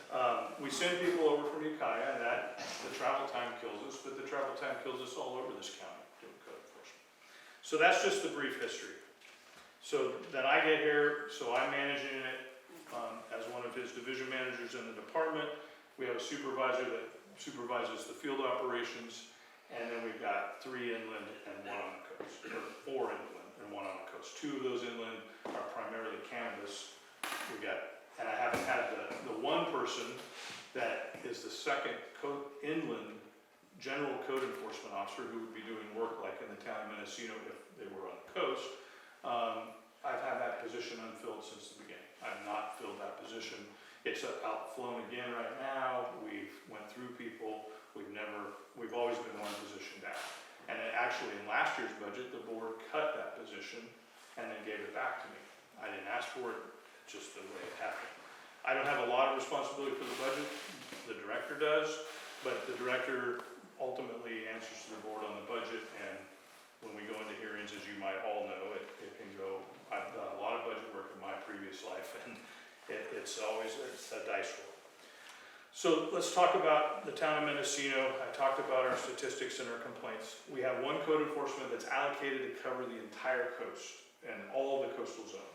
Speaker 16: We send people over from Ukiah, and the travel time kills us, but the travel time kills us all over this county doing code enforcement. So that's just the brief history. So then I get here, so I'm managing it as one of his division managers in the department. We have a supervisor that supervises the field operations, and then we've got 3 inland and 1 on the coast, or 4 inland and 1 on the coast. 2 of those inland are primarily cannabis. And I haven't had the 1 person that is the second inland general code enforcement officer who would be doing work like in the town of Mendocino if they were on the coast. I've had that position unfilled since the beginning. I've not filled that position. It's outflown again right now. We've went through people. We've always been 1 position down. And actually in last year's budget, the board cut that position and then gave it back to me. I didn't ask for it, just the way it happened. I don't have a lot of responsibility for the budget. The director does, but the director ultimately answers to the board on the budget, and when we go into hearings, as you might all know, it can go, I've done a lot of budget work in my previous life, and it's a dice roll. So let's talk about the town of Mendocino. I talked about our statistics and our complaints. We have 1 code enforcement that's allocated to cover the entire coast and all of the coastal zone.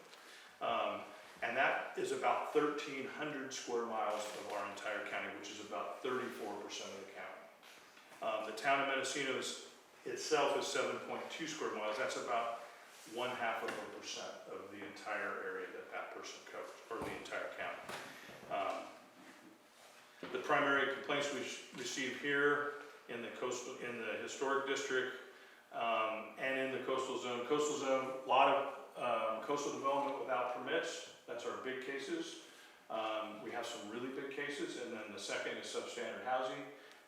Speaker 16: And that is about 1,300 square miles of our entire county, which is about 34% of the county. The town of Mendocino itself is 7.2 square miles. That's about 0.5% of the entire area that person covers, or the entire county. The primary complaints we receive here in the historic district, and in the coastal zone. Coastal zone, a lot of coastal development without permits. That's our big cases. We have some really big cases, and then the second is substandard housing.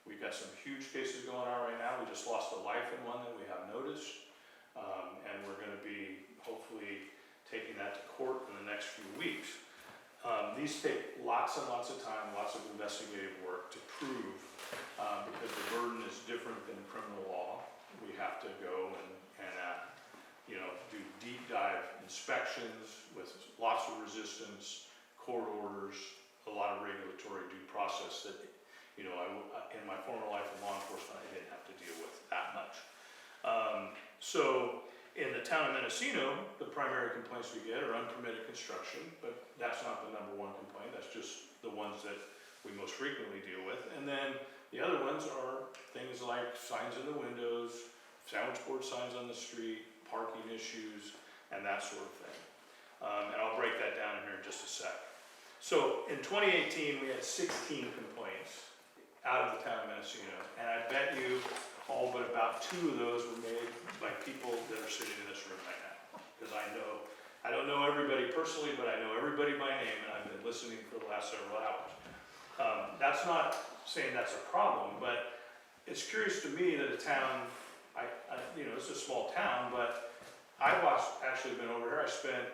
Speaker 16: We've got some huge cases going on right now. We just lost a life in one that we have noticed, and we're going to be hopefully taking that to court in the next few weeks. These take lots and lots of time, lots of investigative work to prove, because the burden is different than criminal law. We have to go and do deep dive inspections with lots of resistance, court orders, a lot of regulatory due process that, in my former life in law enforcement, I didn't have to deal with that much. So in the town of Mendocino, the primary complaints we get are unpermitted construction, but that's not the number 1 complaint. That's just the ones that we most frequently deal with. And then the other ones are things like signs in the windows, sandwich board signs on the street, parking issues, and that sort of thing. And I'll break that down here in just a sec. So in 2018, we had 16 complaints out of the town of Mendocino, and I bet you all but about 2 of those were made by people that are sitting in this room right now. Because I don't know everybody personally, but I know everybody by name, and I've been listening for the last several hours. That's not saying that's a problem, but it's curious to me that a town, it's a small town, but I've actually been over here. I spent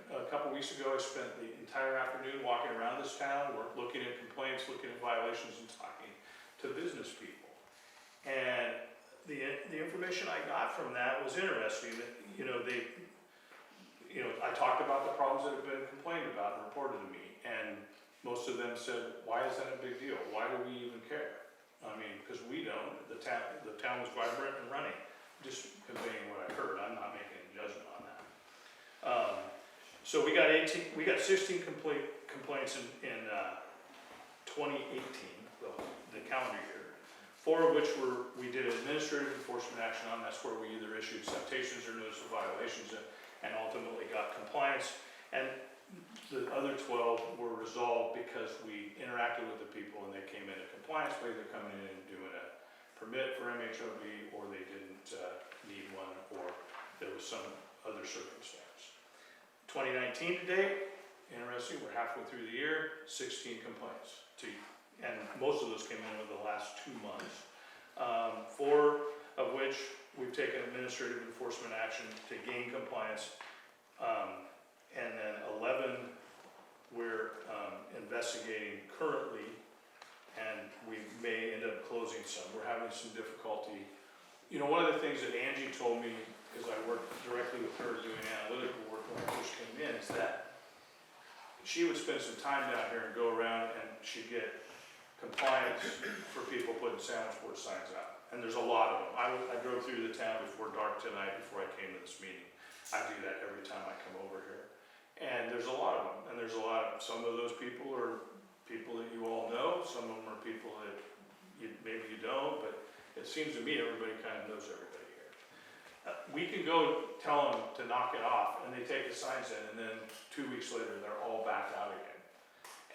Speaker 16: a couple weeks ago, I spent the entire afternoon walking around this town. We're looking at complaints, looking at violations, and talking to business people. And the information I got from that was interesting. That I talked about the problems that have been complained about and reported to me, and most of them said, "Why is that a big deal? Why do we even care?" I mean, because we don't. The town was vibrant and running. Just conveying what I heard. I'm not making a judgment on that. So we got 16 complaints in 2018, the calendar year. 4 of which we did administrative enforcement action on. That's where we either issued citations or notice of violations and ultimately got compliance. And the other 12 were resolved because we interacted with the people and they came into compliance by either coming in and doing a permit for MHOV, or they didn't need one, or there was some other circumstance. 2019 to date, interesting, we're halfway through the year, 16 complaints. And most of those came in over the last 2 months. 4 of which we've taken administrative enforcement action to gain compliance. And then 11 we're investigating currently, and we may end up closing some. We're having some difficulty. One of the things that Angie told me, because I worked directly with her doing analytical work when I first came in, is that she would spend some time down here and go around and she'd get compliance for people putting sandwich board signs out. And there's a lot of them. I drove through the town before dark tonight before I came to this meeting. I do that every time I come over here. And there's a lot of them. And there's some of those people are people that you all know. Some of them are people that maybe you don't, but it seems to me everybody kind of knows everybody here. We can go tell them to knock it off, and they take the signs in, and then 2 weeks later, they're all back out again.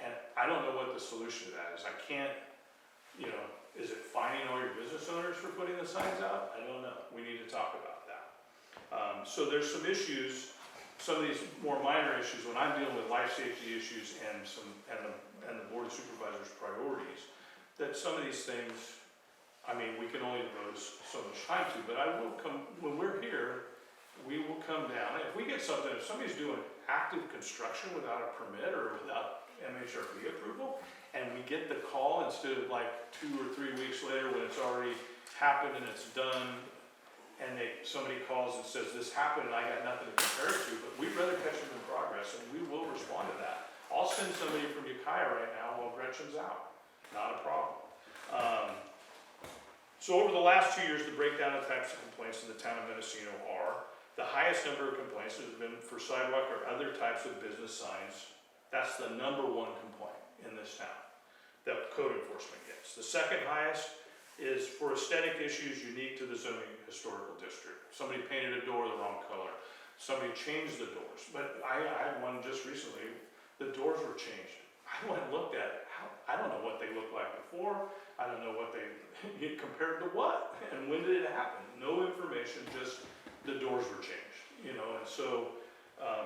Speaker 16: And I don't know what the solution to that is. I can't, is it fining all your business owners for putting the signs out? I don't know. We need to talk about that. So there's some issues, some of these more minor issues, when I'm dealing with life safety issues and the Board of Supervisors' priorities, that some of these things, we can only devote so much time to, but I will come, when we're here, we will come down. If we get something, if somebody's doing active construction without a permit or without MHRB approval, and we get the call instead of like 2 or 3 weeks later when it's already happened and it's done, and somebody calls and says, this happened and I got nothing to compare it to, but we'd rather catch them in progress, and we will respond to that. I'll send somebody from Ukiah right now while Gretchen's out. Not a problem. So over the last 2 years, the breakdown of types of complaints in the town of Mendocino are: the highest number of complaints has been for sidewalk or other types of business signs. That's the #1 complaint in this town that code enforcement gets. The second highest is for aesthetic issues unique to the zoning historical district. Somebody painted a door the wrong color. Somebody changed the doors. But I had one just recently, the doors were changed. I went and looked at it. I don't know what they looked like before. I don't know what they compared to what, and when did it happen? No information, just the doors were changed, and so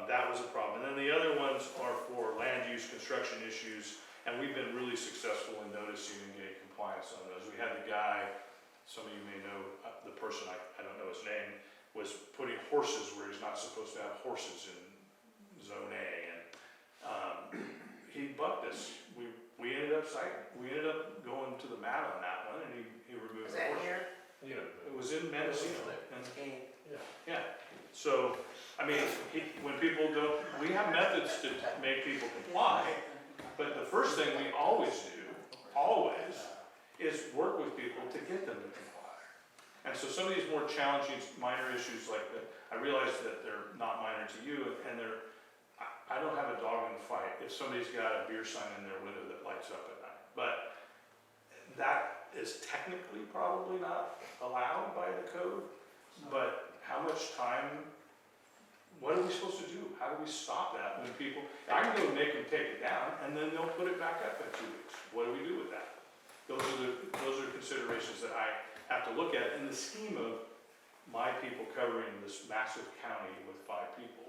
Speaker 16: that was a problem. And then the other ones are for land use construction issues, and we've been really successful in noticing and getting compliance on those. We had the guy, some of you may know, the person, I don't know his name, was putting horses where he's not supposed to have horses in Zone A, and he bucked us. We ended up citing. We ended up going to the mat on that one, and he removed
Speaker 3: Was
Speaker 16: the
Speaker 3: that
Speaker 16: horse.
Speaker 3: here?
Speaker 2: Yeah.
Speaker 16: It was in Mendocino.
Speaker 2: Yeah.
Speaker 16: Yeah. So, when people don't, we have methods to make people comply, but the first thing we always do, is work with people to get them to comply. And so some of these more challenging minor issues like that, I realize that they're not minor to you, and I don't have a dog in the fight if somebody's got a beer sign in their window that lights up at night. But that is technically probably not allowed by the code. But how much time what are we supposed to do? How do we stop that when people, I can go make them take it down, and then they'll put it back up in 2 weeks. What do we do with that? Those are considerations that I have to look at in the scheme of my people covering this massive county with 5 people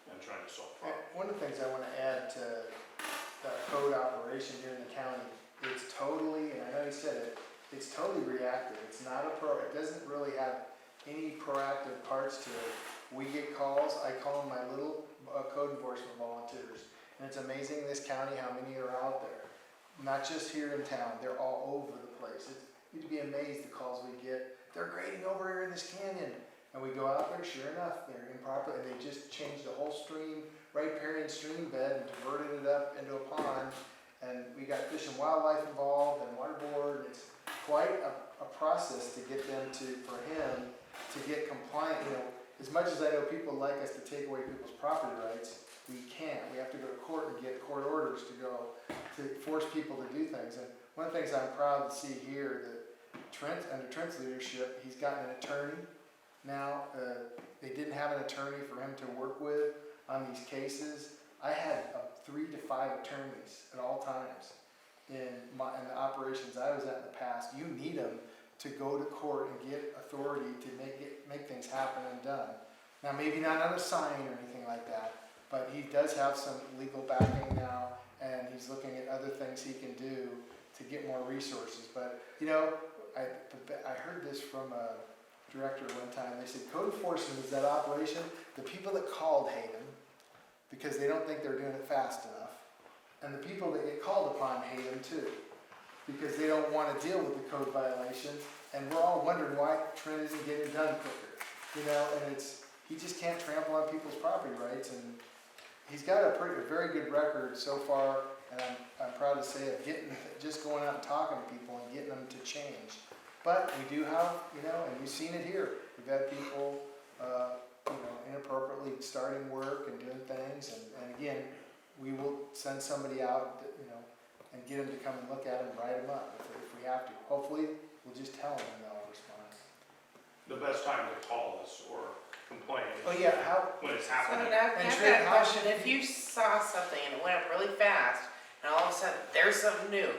Speaker 16: and trying to solve problems.
Speaker 6: One of the things I want to add to code operation here in the county, it's totally, and I know you said it, it's totally reactive. It's not it doesn't really have any proactive parts to it. We get calls, I call them my little code enforcement volunteers. And it's amazing in this county how many are out there. Not just here in town, they're all over the place. You'd be amazed the calls we get. They're grading over here in this canyon. And we go out there, sure enough, they're improper, and they just changed the whole stream, riparian stream bed, and diverted it up into a pond. And we got Fish and Wildlife involved and Water Board, and it's quite a process to get them for him to get compliant. You know, as much as I know people like us to take away people's property rights, we can't. We have to go to court and get court orders to force people to do things. And one of the things I'm proud to see here that under Trent's leadership, he's gotten an attorney. Now, they didn't have an attorney for him to work with on these cases. I had 3 to 5 attorneys at all times in the operations I was at in the past. You need them to go to court and get authority to make things happen and done. Now, maybe not on a sign or anything like that, but he does have some legal backing now, and he's looking at other things he can do to get more resources. But, you know, I heard this from a director one time. They said code enforcement is that operation. The people that called hate him because they don't think they're doing it fast enough. And the people that get called upon hate him too, because they don't want to deal with the code violations. And we're all wondering why Trent isn't getting done quicker. You know, and he just can't trample on people's property rights. And he's got a very good record so far. And I'm proud to say of just going out and talking to people and getting them to change. But we do have, you know, and we've seen it here. We've had people, inappropriately starting work and doing things. And again, we will send somebody out, and get them to come and look at them and write them up if we have to. Hopefully, we'll just tell them and they'll respond.
Speaker 16: The best time to call us or complain is when it's
Speaker 3: So
Speaker 16: happening.
Speaker 3: now, I've got a question. If you saw something and it went up really fast, and all of a sudden there's something new,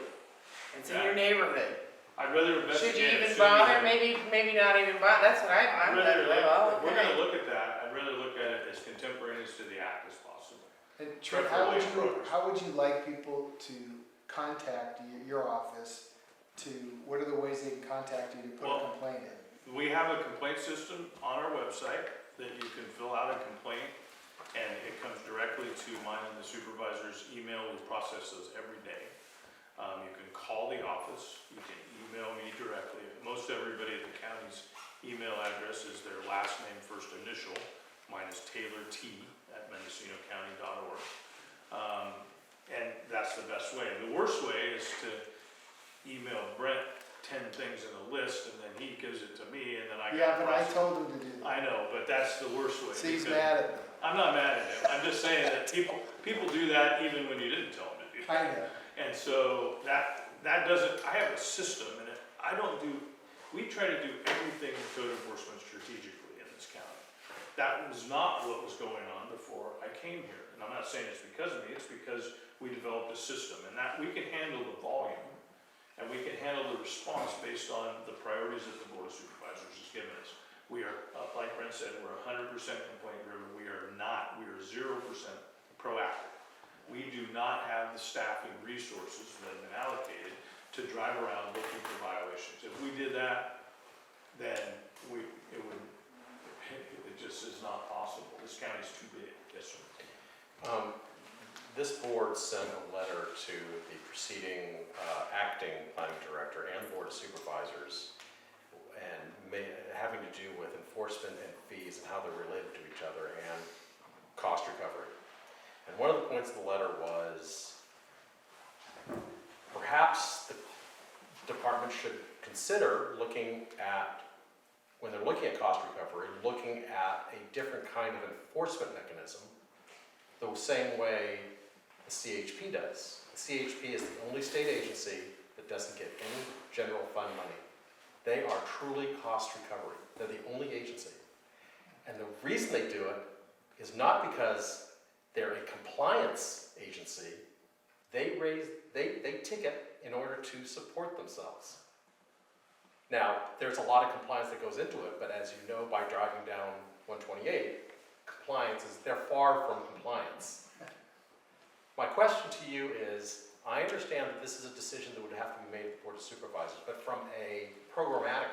Speaker 3: it's in your neighborhood,
Speaker 16: I'd rather investigate.
Speaker 3: should you even
Speaker 16: as soon as
Speaker 3: bother?
Speaker 16: I-
Speaker 3: Maybe not even bother. That's what I'm
Speaker 16: I'd rather
Speaker 3: well,
Speaker 16: if we're gonna look at that, I'd rather look at it as contemporaneous to the act as possible.
Speaker 6: And Trent, how would you like people to contact your office what are the ways they can contact you to put a complaint in?
Speaker 16: We have a complaint system on our website that you can fill out a complaint, and it comes directly to mine and the supervisor's email. We process those every day. You can call the office, you can email me directly. Most everybody at the county's email address is their last name, first initial. Mine is taylort@mendocinocounty.org. And that's the best way. The worst way is to email Brent 10 things in a list, and then he gives it to me, and then I
Speaker 6: Yeah, but I told him to do that.
Speaker 16: I know, but that's the worst way.
Speaker 6: See, he's mad at me.
Speaker 16: I'm not mad at him. I'm just saying that people do that even when you didn't tell them to do that.
Speaker 6: I know.
Speaker 16: And so that doesn't, I have a system, and we try to do everything in code enforcement strategically in this county. That was not what was going on before I came here. And I'm not saying it's because of me, it's because we developed a system, and that we can handle the volume, and we can handle the response based on the priorities that the Board of Supervisors has given us. We are, like Brent said, we're 100% complaint driven. We are 0% proactive. We do not have the staffing resources that have been allocated to drive around looking for violations. If we did that, then it just is not possible. This county's too big. Yes, sir.
Speaker 2: This board sent a letter to the preceding acting planning director and board of supervisors, and having to do with enforcement and fees and how they're related to each other and cost recovery. And one of the points of the letter was perhaps the department should consider looking at, when they're looking at cost recovery, looking at a different kind of enforcement mechanism, the same way the CHP does. The CHP is the only state agency that doesn't get any general fund money. They are truly cost recovery. They're the only agency. And the reason they do it is not because they're a compliance agency. They ticket in order to support themselves. Now, there's a lot of compliance that goes into it, but as you know by driving down 128, they're far from compliance. My question to you is, I understand that this is a decision that would have to be made before the supervisors, but from a programmatic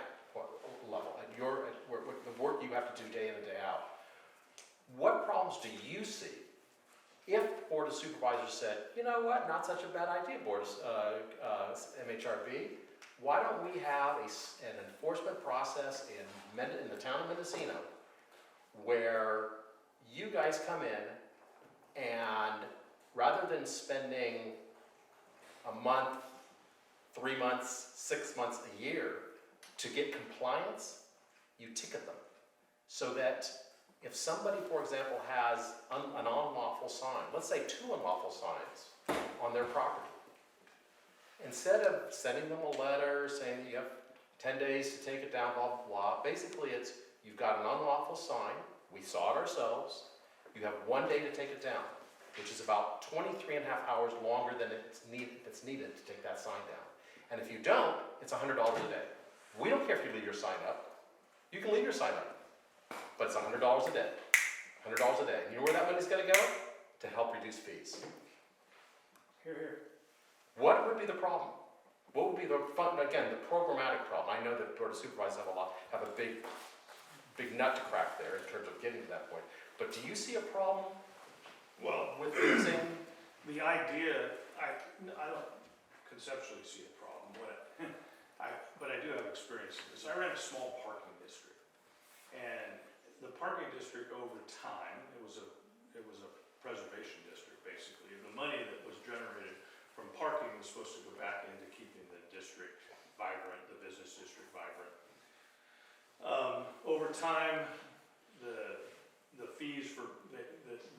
Speaker 2: level, the work you have to do day in and day out, what problems do you see if the Board of Supervisors said, you know what, not such a bad idea, MHRB, why don't we have an enforcement process in the town of Mendocino where you guys come in and rather than spending a month, 3 months, 6 months, a year to get compliance, you ticket them. So that if somebody, for example, has an unlawful sign, let's say 2 unlawful signs on their property, instead of sending them a letter saying that you have 10 days to take it down, blah, blah, blah, basically it's, you've got an unlawful sign, we saw it ourselves, you have 1 day to take it down, which is about 23.5 hours longer than it's needed to take that sign down. And if you don't, it's $100 a day. We don't care if you leave your sign up. You can leave your sign up, but it's $100 a day. $100 a day. And you know where that money's gonna go? To help reduce fees.
Speaker 5: Here, here.
Speaker 2: What would be the problem? What would be the again, the programmatic problem? I know that Board of Supervisors have a big nut to crack there in terms of getting to that point. But do you see a problem
Speaker 16: Well,
Speaker 2: with using?
Speaker 16: the idea, I don't conceptually see a problem, but I do have experience in this. I ran a small parking district, and the parking district over time, it was a preservation district basically. The money that was generated from parking was supposed to go back into keeping the district vibrant, the business district vibrant. Over time, the fees for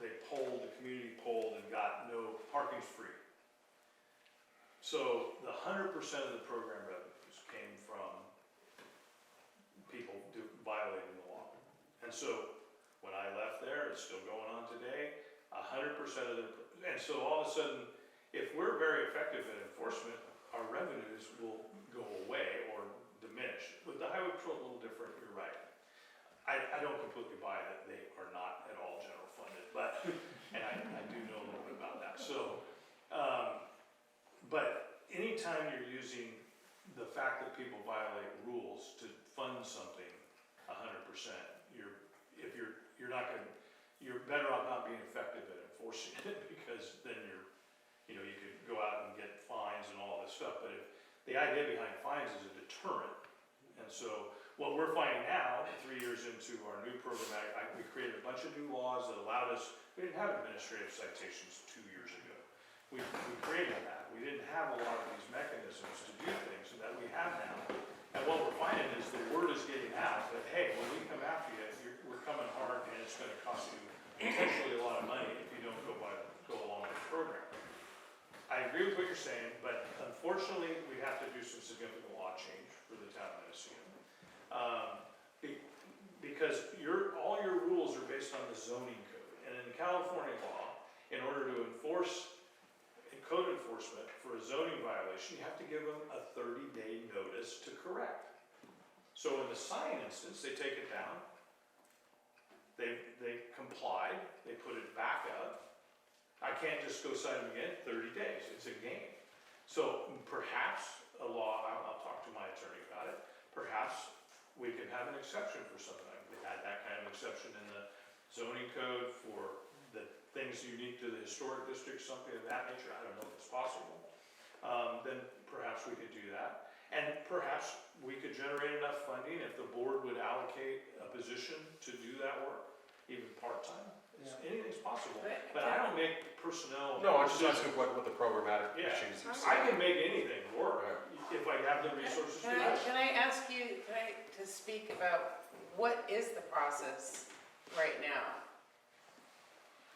Speaker 16: they polled, the community polled and got no parking's free. So the 100% of the program revenues came from people violating the law. And so when I left there, it's still going on today, 100% of the, and so all of a sudden, if we're very effective at enforcement, our revenues will go away or diminish. With the highway patrol, a little different, you're right. I don't completely buy that they are not at all general funded, but, and I do know a little bit about that. So, but anytime you're using the fact that people violate rules to fund something 100%, you're better off not being effective at enforcing it because then you could go out and get fines and all this stuff. But the idea behind fines is a deterrent. And so what we're finding now, 3 years into our new program, we created a bunch of new laws that allowed us, we didn't have administrative citations 2 years ago. We created that. We didn't have a lot of these mechanisms to do things that we have now. And what we're finding is the word is getting out that, hey, when we come after you, we're coming hard and it's going to cost you potentially a lot of money if you don't go along with the program. I agree with what you're saying, but unfortunately, we have to do some significant law change for the town of Mendocino. Because all your rules are based on the zoning code. And in California law, in order to enforce code enforcement for a zoning violation, you have to give them a 30-day notice to correct. So in the sign instance, they take it down, they complied, they put it back up. I can't just go sign them again, 30 days, it's a game. So perhaps a law, I'll talk to my attorney about it, perhaps we can have an exception for something. We had that kind of exception in the zoning code for the things unique to the historic district, something of that nature. I don't know if it's possible. Then perhaps we could do that. And perhaps we could generate enough funding if the board would allocate a position to do that work, even part-time. Anything's possible. But I don't make personnel.
Speaker 2: No, I'm just asking what the programmatic issues you see.
Speaker 16: I can make anything work if I have the resources to do it.
Speaker 3: Can I ask you, to speak about what is the process right now?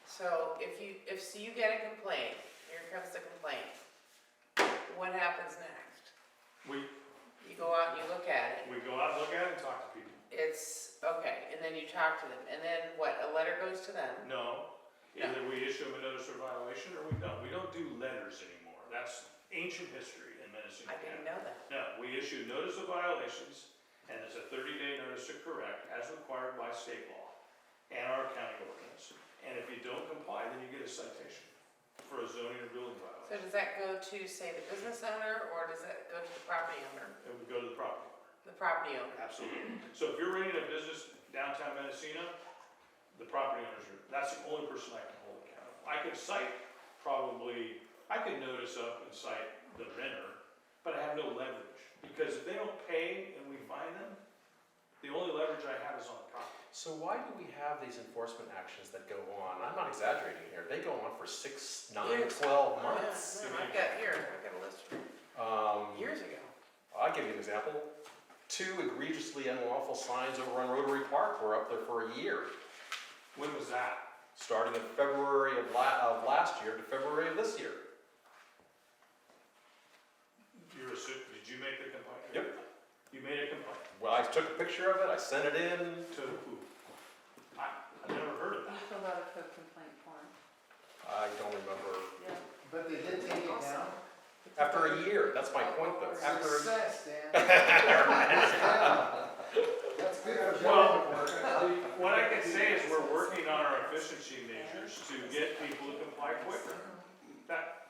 Speaker 3: So if you get a complaint, here comes the complaint, what happens next? You go out and you look at it.
Speaker 16: We go out and look at it and talk to people.
Speaker 3: It's, okay, and then then you talk to them, and then what, a letter goes to them?
Speaker 16: No, either we issue them a notice of violation or we don't. We don't do letters anymore. That's ancient history in Mendocino
Speaker 3: I didn't
Speaker 16: County.
Speaker 3: know that.
Speaker 16: No, we issue notice of violations, and there's a 30-day notice to correct as required by state law and our county ordinance. And if you don't comply, then you get a citation for a zoning or building
Speaker 3: So
Speaker 16: violation.
Speaker 3: does that go to, say, the business owner, or does that go to the property owner?
Speaker 16: It would go to the property owner.
Speaker 3: The property owner.
Speaker 16: Absolutely. So if you're renting a business downtown Mendocino, the property owners are, that's the only person I can hold accountable. I could cite probably, I could notice up and cite the renter, but I have no leverage. Because if they don't pay and we fine them, the only leverage I have is on the property.
Speaker 2: So why do we have these enforcement actions that go on? I'm not exaggerating here. They go on for 6, 9,
Speaker 3: Years.
Speaker 2: 12 months.
Speaker 3: Yeah, I've got a list years ago.
Speaker 2: I'll give you an example. 2 egregiously unlawful signs over on Rotary Park were up there for a year,
Speaker 16: When was that?
Speaker 2: starting in February of last year to February of this year.
Speaker 16: Did you make the complaint?
Speaker 2: Yep.
Speaker 16: You made a complaint.
Speaker 2: Well, I took a picture of it, I sent it in.
Speaker 16: To who? I never heard of
Speaker 1: You
Speaker 16: that.
Speaker 1: filled out a code complaint form.
Speaker 2: I don't remember.
Speaker 1: Yeah.
Speaker 6: But they did take it down.
Speaker 2: After a year, that's my point though. After a
Speaker 6: Success, Dan. That's good for
Speaker 16: Well,
Speaker 6: zoning work.
Speaker 16: what I can say is we're working on our efficiency measures to get people to comply quicker. That,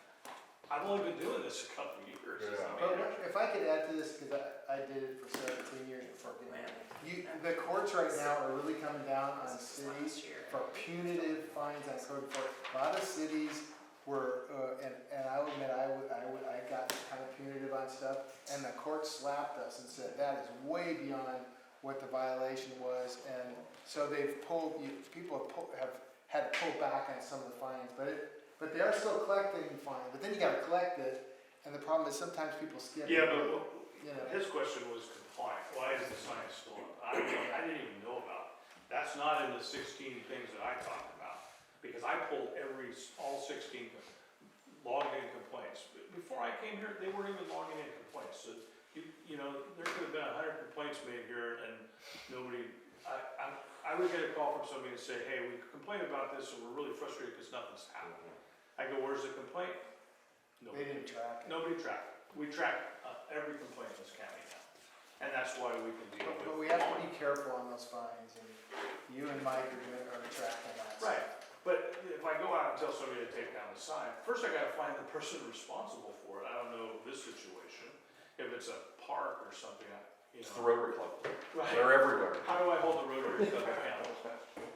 Speaker 16: I've only been doing this a couple of years.
Speaker 2: Yeah.
Speaker 6: But if I could add to this, because I did it for 17 years before getting it. The courts right now are really coming down on cities for punitive fines on code enforcement. A lot of cities were, and I will admit, I got kind of punitive on stuff, and the court slapped us and said, that is way beyond what the violation was, and so they've pulled, people have had to pull back on some of the fines, but they are still collecting fines, but then you gotta collect it, and the problem is sometimes people skip it.
Speaker 16: Yeah, but
Speaker 6: You know.
Speaker 16: his question was compliant. Why is the sign still up? I didn't even know about it. That's not in the 16 things that I talked about, because I pulled all 16 logged in complaints. Before I came here, they weren't even logging in complaints. So, you know, there could have been 100 complaints made here and nobody, I would get a call from somebody and say, hey, we complained about this and we're really frustrated because nothing's happening. I go, where's the complaint?
Speaker 6: They didn't track it.
Speaker 16: Nobody tracked it. We track every complaint in this county now. And that's why we can deal with it.
Speaker 6: But we have to be careful on those fines, and you and Mike are tracking that.
Speaker 16: Right, but if I go out and tell somebody to take down the sign, first I gotta find the person responsible for it. I don't know this situation. If it's a park or something, you
Speaker 2: It's the
Speaker 16: know.
Speaker 2: Rotary Club.
Speaker 16: Right.
Speaker 2: They're everywhere.
Speaker 16: How do I hold the Rotary Club accountable?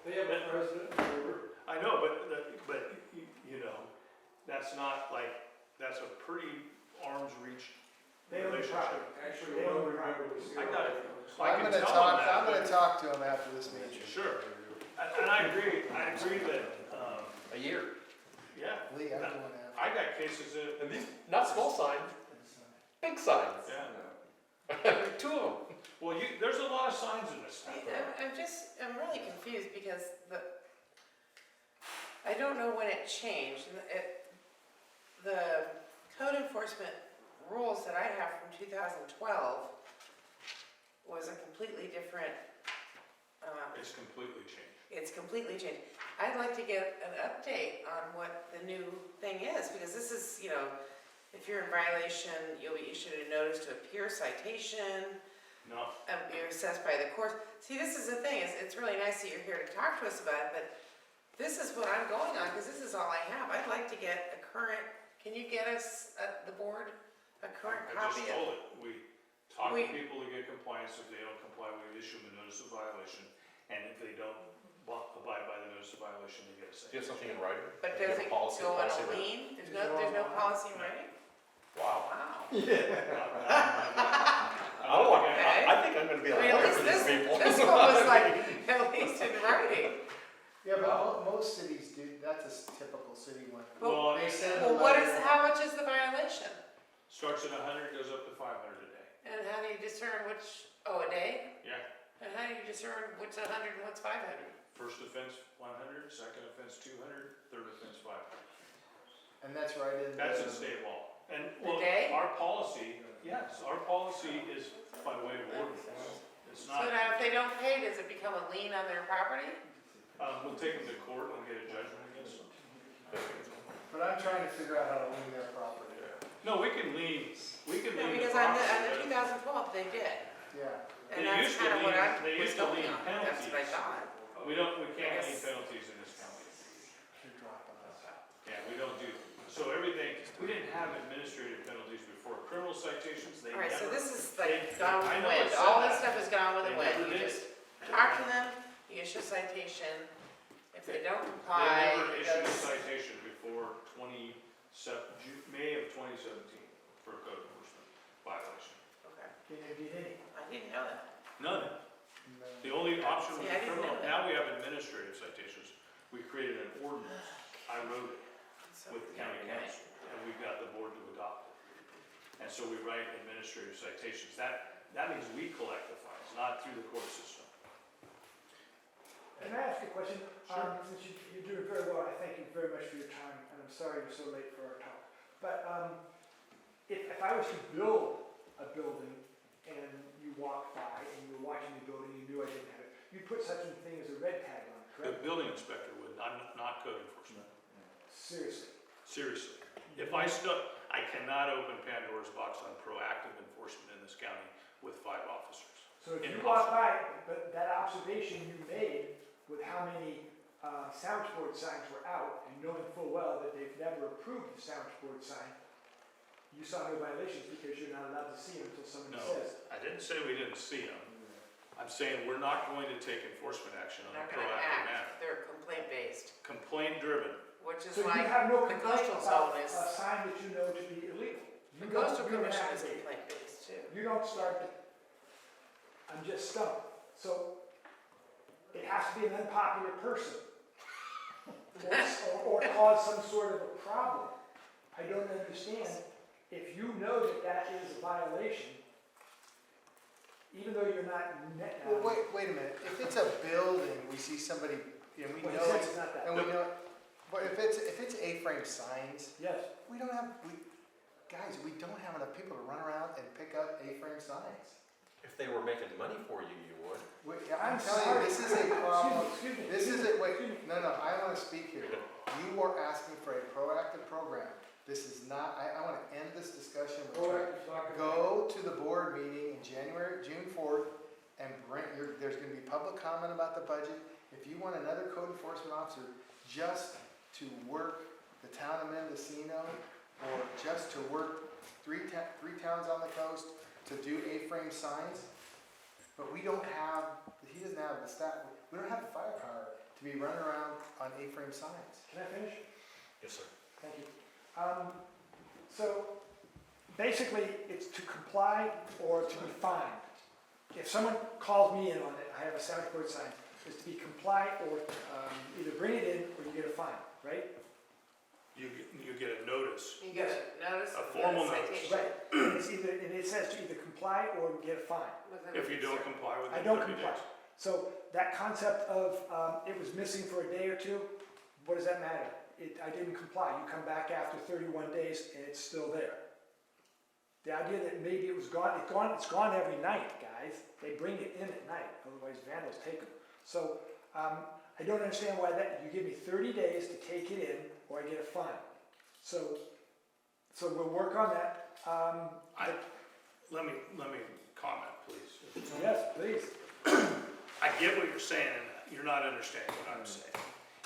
Speaker 9: They have a president and a board.
Speaker 16: I know, but you know, that's not like, that's a pretty arm's reach relationship.
Speaker 9: Actually, they own the property.
Speaker 16: I got it. I
Speaker 6: I'm
Speaker 16: can
Speaker 6: gonna
Speaker 16: tell
Speaker 6: talk,
Speaker 16: them that,
Speaker 6: I'm gonna
Speaker 16: but-
Speaker 6: talk to him after this meeting.
Speaker 16: Sure. And I agree that,
Speaker 2: A year.
Speaker 16: yeah,
Speaker 6: Lee, I'm doing that.
Speaker 16: I got cases that,
Speaker 2: And these, not small signs, big signs.
Speaker 16: yeah.
Speaker 2: 2 of them.
Speaker 16: Well, there's a lot of signs in this town.
Speaker 3: I'm really confused because I don't know when it changed. The code enforcement rules that I have from 2012 was a completely different,
Speaker 16: It's completely changed.
Speaker 3: it's completely changed. I'd like to get an update on what the new thing is, because this is, you know, if you're in violation, you'll be issued a notice to appear citation,
Speaker 16: No,
Speaker 3: you're assessed by the courts. See, this is the thing, it's really nice that you're here to talk to us about it, but this is what I'm going on, because this is all I have. I'd like to get a current, can you get us, the board, a current
Speaker 16: I
Speaker 3: copy
Speaker 16: just
Speaker 3: of?
Speaker 16: told it. We talk to
Speaker 3: We-
Speaker 16: people to get compliance. If they don't comply, we issue them a notice of violation. And if they don't abide by the notice of violation, they get a
Speaker 2: Do you
Speaker 16: citation.
Speaker 2: have something in writing?
Speaker 3: But
Speaker 2: Do you
Speaker 3: does
Speaker 2: have
Speaker 3: it
Speaker 2: a policy-
Speaker 3: go on
Speaker 2: policy
Speaker 3: a
Speaker 2: written?
Speaker 3: lien? There's no policy in writing?
Speaker 2: Wow.
Speaker 3: Wow.
Speaker 2: I think I'm gonna be a
Speaker 3: I mean, at
Speaker 2: lawyer
Speaker 3: least
Speaker 2: for these
Speaker 3: this,
Speaker 2: people.
Speaker 3: this one was like, at least in writing.
Speaker 6: Yeah, but most cities do, that's a typical city one.
Speaker 16: Well,
Speaker 6: They send a
Speaker 3: Well, what is,
Speaker 6: letter.
Speaker 3: how much is the violation?
Speaker 16: Starts at 100, goes up to 500 a day.
Speaker 3: And how do you discern which, a day?
Speaker 16: Yeah.
Speaker 3: And how do you discern what's 100 and what's 500?
Speaker 16: First offense, 100, second offense, 200, third offense, 500.
Speaker 6: And that's right in.
Speaker 16: That's
Speaker 6: the-
Speaker 16: in state law. And,
Speaker 3: The
Speaker 16: well,
Speaker 3: day?
Speaker 16: our policy, yes, our policy is by way of ordinance. It's
Speaker 3: So
Speaker 16: not.
Speaker 3: now, if they don't pay, does it become a lien on their property?
Speaker 16: We'll take them to court and get a judgment against them.
Speaker 6: But I'm trying to figure out how to lien their property.
Speaker 16: No, we can lien
Speaker 3: No,
Speaker 16: the
Speaker 3: because on
Speaker 16: property.
Speaker 3: the 2012, they did.
Speaker 6: Yeah.
Speaker 3: And
Speaker 16: They
Speaker 3: that's
Speaker 16: used to
Speaker 3: kind of what
Speaker 16: lien-
Speaker 3: I
Speaker 16: they
Speaker 3: was
Speaker 16: used to
Speaker 3: going
Speaker 16: lien
Speaker 3: on, that's what I
Speaker 16: penalties.
Speaker 3: thought.
Speaker 16: We can't lien
Speaker 3: Yes.
Speaker 16: penalties in this county.
Speaker 6: They're dropping us.
Speaker 16: Yeah, we don't do, so everything, we didn't have administrative penalties before. Criminal citations, they
Speaker 3: All right, so
Speaker 16: never,
Speaker 3: this is like
Speaker 16: they-
Speaker 3: gone with
Speaker 16: I
Speaker 3: the
Speaker 16: know
Speaker 3: wind,
Speaker 16: it said
Speaker 3: all this
Speaker 16: that.
Speaker 3: stuff is gone with the
Speaker 16: They
Speaker 3: wind,
Speaker 16: never
Speaker 3: you
Speaker 16: did.
Speaker 3: just talk to them, you issue a citation, if they don't
Speaker 16: they
Speaker 3: comply,
Speaker 16: never
Speaker 3: it
Speaker 16: issued a
Speaker 3: goes.
Speaker 16: citation before May of 2017 for a code enforcement violation.
Speaker 3: Okay,
Speaker 5: Didn't have any.
Speaker 3: I didn't know that.
Speaker 16: None. The only option was
Speaker 3: See, I didn't
Speaker 16: criminal.
Speaker 3: know that.
Speaker 16: Now we have administrative citations. We created an ordinance. I wrote it
Speaker 3: So,
Speaker 16: with the county
Speaker 3: yeah,
Speaker 16: council, and we've got the board to adopt it. And so we write administrative citations. That means we collect the fines, not through the court system.
Speaker 5: Can I ask a question?
Speaker 16: Sure.
Speaker 5: Since you're doing very well, I thank you very much for your time, and I'm sorry you're so late for our talk. But if I was to build a building and you walked by and you were watching the building, you knew I didn't have it, you'd put such a thing as a red tag on it,
Speaker 16: The
Speaker 5: correct?
Speaker 16: building inspector would, not code enforcement.
Speaker 5: Seriously.
Speaker 16: Seriously. I cannot open Pandora's box on proactive enforcement in this county with 5 officers.
Speaker 5: So if you
Speaker 16: Impossible.
Speaker 5: walk by, but that observation you made with how many soundboard signs were out, and knowing full well that they've never approved the soundboard sign, you saw no violations because you're not allowed to see them until somebody
Speaker 16: No,
Speaker 5: says.
Speaker 16: I didn't say we didn't see them. I'm saying we're not going to take enforcement action on a
Speaker 3: Not gonna
Speaker 16: proactive manner.
Speaker 3: act, they're complaint-based,
Speaker 16: Complaint driven.
Speaker 3: which is
Speaker 5: So you
Speaker 3: like
Speaker 5: have no
Speaker 3: the
Speaker 5: complaint
Speaker 3: coastal
Speaker 5: about
Speaker 3: zone
Speaker 5: a
Speaker 3: is,
Speaker 5: sign that you know to be illegal?
Speaker 3: the
Speaker 5: You don't-
Speaker 3: coastal
Speaker 5: you don't
Speaker 3: commission is
Speaker 5: activate it.
Speaker 3: complaint-based too.
Speaker 5: You don't start, I'm just stumped. So it has to be an unpopular person or cause some sort of a problem. I don't understand. If you know that that is a violation, even though you're not,
Speaker 6: Well, wait a minute, if it's a building, we see somebody, and we
Speaker 5: well,
Speaker 6: know
Speaker 5: he says
Speaker 6: it's,
Speaker 5: it's not that.
Speaker 6: and we know, but if it's A-frame signs,
Speaker 5: Yes.
Speaker 6: we don't have, guys, we don't have enough people to run around and pick up A-frame signs.
Speaker 2: If they were making money for you, you would.
Speaker 6: I'm telling
Speaker 5: sorry.
Speaker 6: you, this is a problem.
Speaker 5: Excuse me.
Speaker 6: This is a, wait, no, I want to speak here. You are asking for a proactive program. This is not, I want to end this discussion. Go to the board meeting in June 4th, and there's going to be public comment about the budget. If you want another code enforcement officer just to work the town of Mendocino, or just to work three towns on the coast to do A-frame signs, but we don't have, he doesn't have the staff, we don't have the firepower to be running around on A-frame signs.
Speaker 5: Can I finish?
Speaker 2: Yes, sir.
Speaker 5: Thank you. So basically, it's to comply or to be fined. If someone calls me in on it, I have a soundboard sign, it's to be comply or either bring it in or you get a fine, right?
Speaker 16: You get a notice.
Speaker 3: You get a notice.
Speaker 16: A formal notice.
Speaker 3: citation.
Speaker 5: Right. And it says to either comply or get a fine.
Speaker 3: Within
Speaker 16: If
Speaker 3: a
Speaker 16: you don't
Speaker 3: certain-
Speaker 16: comply with
Speaker 5: I
Speaker 16: it,
Speaker 5: don't
Speaker 16: 30
Speaker 5: comply.
Speaker 16: days.
Speaker 5: So that concept of it was missing for a day or two, what does that matter? I didn't comply. You come back after 31 days and it's still there. The idea that maybe it was gone, it's gone every night, guys. They bring it in at night, otherwise vandals take them. So I don't understand why that, you give me 30 days to take it in or I get a fine. So we'll work on that.
Speaker 16: Let me comment, please.
Speaker 5: Yes, please.
Speaker 16: I get what you're saying, and you're not understanding what I'm saying.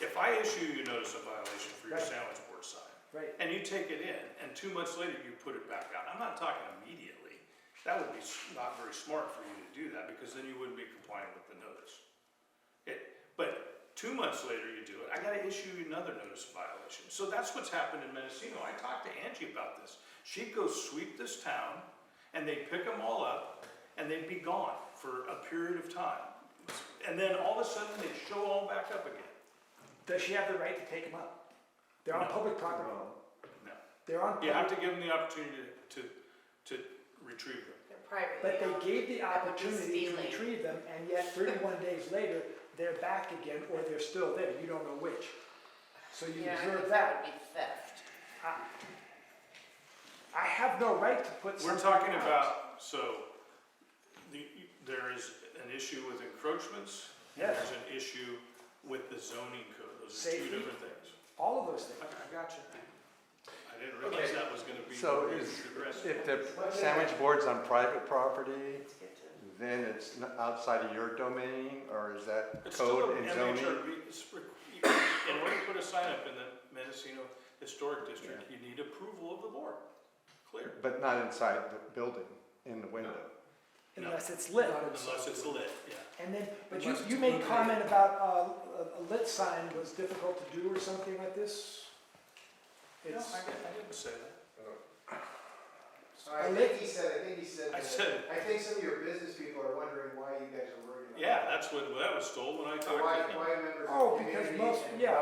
Speaker 16: If I issue you notice of violation for your
Speaker 5: Right.
Speaker 16: sandwich board sign,
Speaker 5: Right.
Speaker 16: and you take it in, and 2 months later you put it back out, I'm not talking immediately. That would be not very smart for you to do that, because then you wouldn't be complying with the notice. But 2 months later you do it, I gotta issue you another notice of violation. So that's what's happened in Mendocino. I talked to Angie about this. She'd go sweep this town, and they'd pick them all up, and they'd be gone for a period of time. And then all of a sudden, they'd show all back up again.
Speaker 5: Does she have the right to take them up? They're on
Speaker 16: No.
Speaker 5: public property.
Speaker 16: No.
Speaker 5: They're on
Speaker 16: You have
Speaker 5: public,
Speaker 16: to give them the opportunity to retrieve them.
Speaker 3: They're privately
Speaker 5: but they
Speaker 3: owned.
Speaker 5: gave the
Speaker 3: That would be
Speaker 5: opportunity to
Speaker 3: stealing.
Speaker 5: retrieve them, and yet 31 days later, they're back again, or they're still there. You don't know which. So you
Speaker 3: Yeah, I
Speaker 5: observe
Speaker 3: think
Speaker 5: that.
Speaker 3: that would be theft.
Speaker 5: I have no right to put
Speaker 16: We're
Speaker 5: something
Speaker 16: talking
Speaker 5: out.
Speaker 16: about, so, there is an issue with encroachments.
Speaker 5: Yes.
Speaker 16: There's an issue with the zoning code. Those are two
Speaker 5: Safety.
Speaker 16: different things.
Speaker 5: All of those things.
Speaker 16: I got you. I didn't realize that was gonna be.
Speaker 13: So if the sandwich board's on private property, then it's outside of your domain, or is that
Speaker 16: It's still
Speaker 13: code
Speaker 16: an
Speaker 13: and zoning?
Speaker 16: In order to put a sign up in the Mendocino Historic District, you need approval of the board. Clear.
Speaker 13: But not inside the building, in the window?
Speaker 5: Unless it's lit.
Speaker 16: Unless it's lit, yeah.
Speaker 5: And then, but
Speaker 16: Unless
Speaker 5: you
Speaker 16: it's
Speaker 5: made
Speaker 16: illuminated.
Speaker 5: comment about a lit sign was difficult to do or something like this?
Speaker 16: No,
Speaker 5: It's,
Speaker 16: I didn't say that.
Speaker 5: I think
Speaker 6: he said,
Speaker 16: I said,
Speaker 6: I think some of your business people are wondering why you guys are worried about
Speaker 16: yeah, that's what, that was told when I talked to them.
Speaker 6: Why members
Speaker 5: oh,
Speaker 6: of the
Speaker 5: because
Speaker 6: community
Speaker 5: most,
Speaker 6: and
Speaker 5: yeah,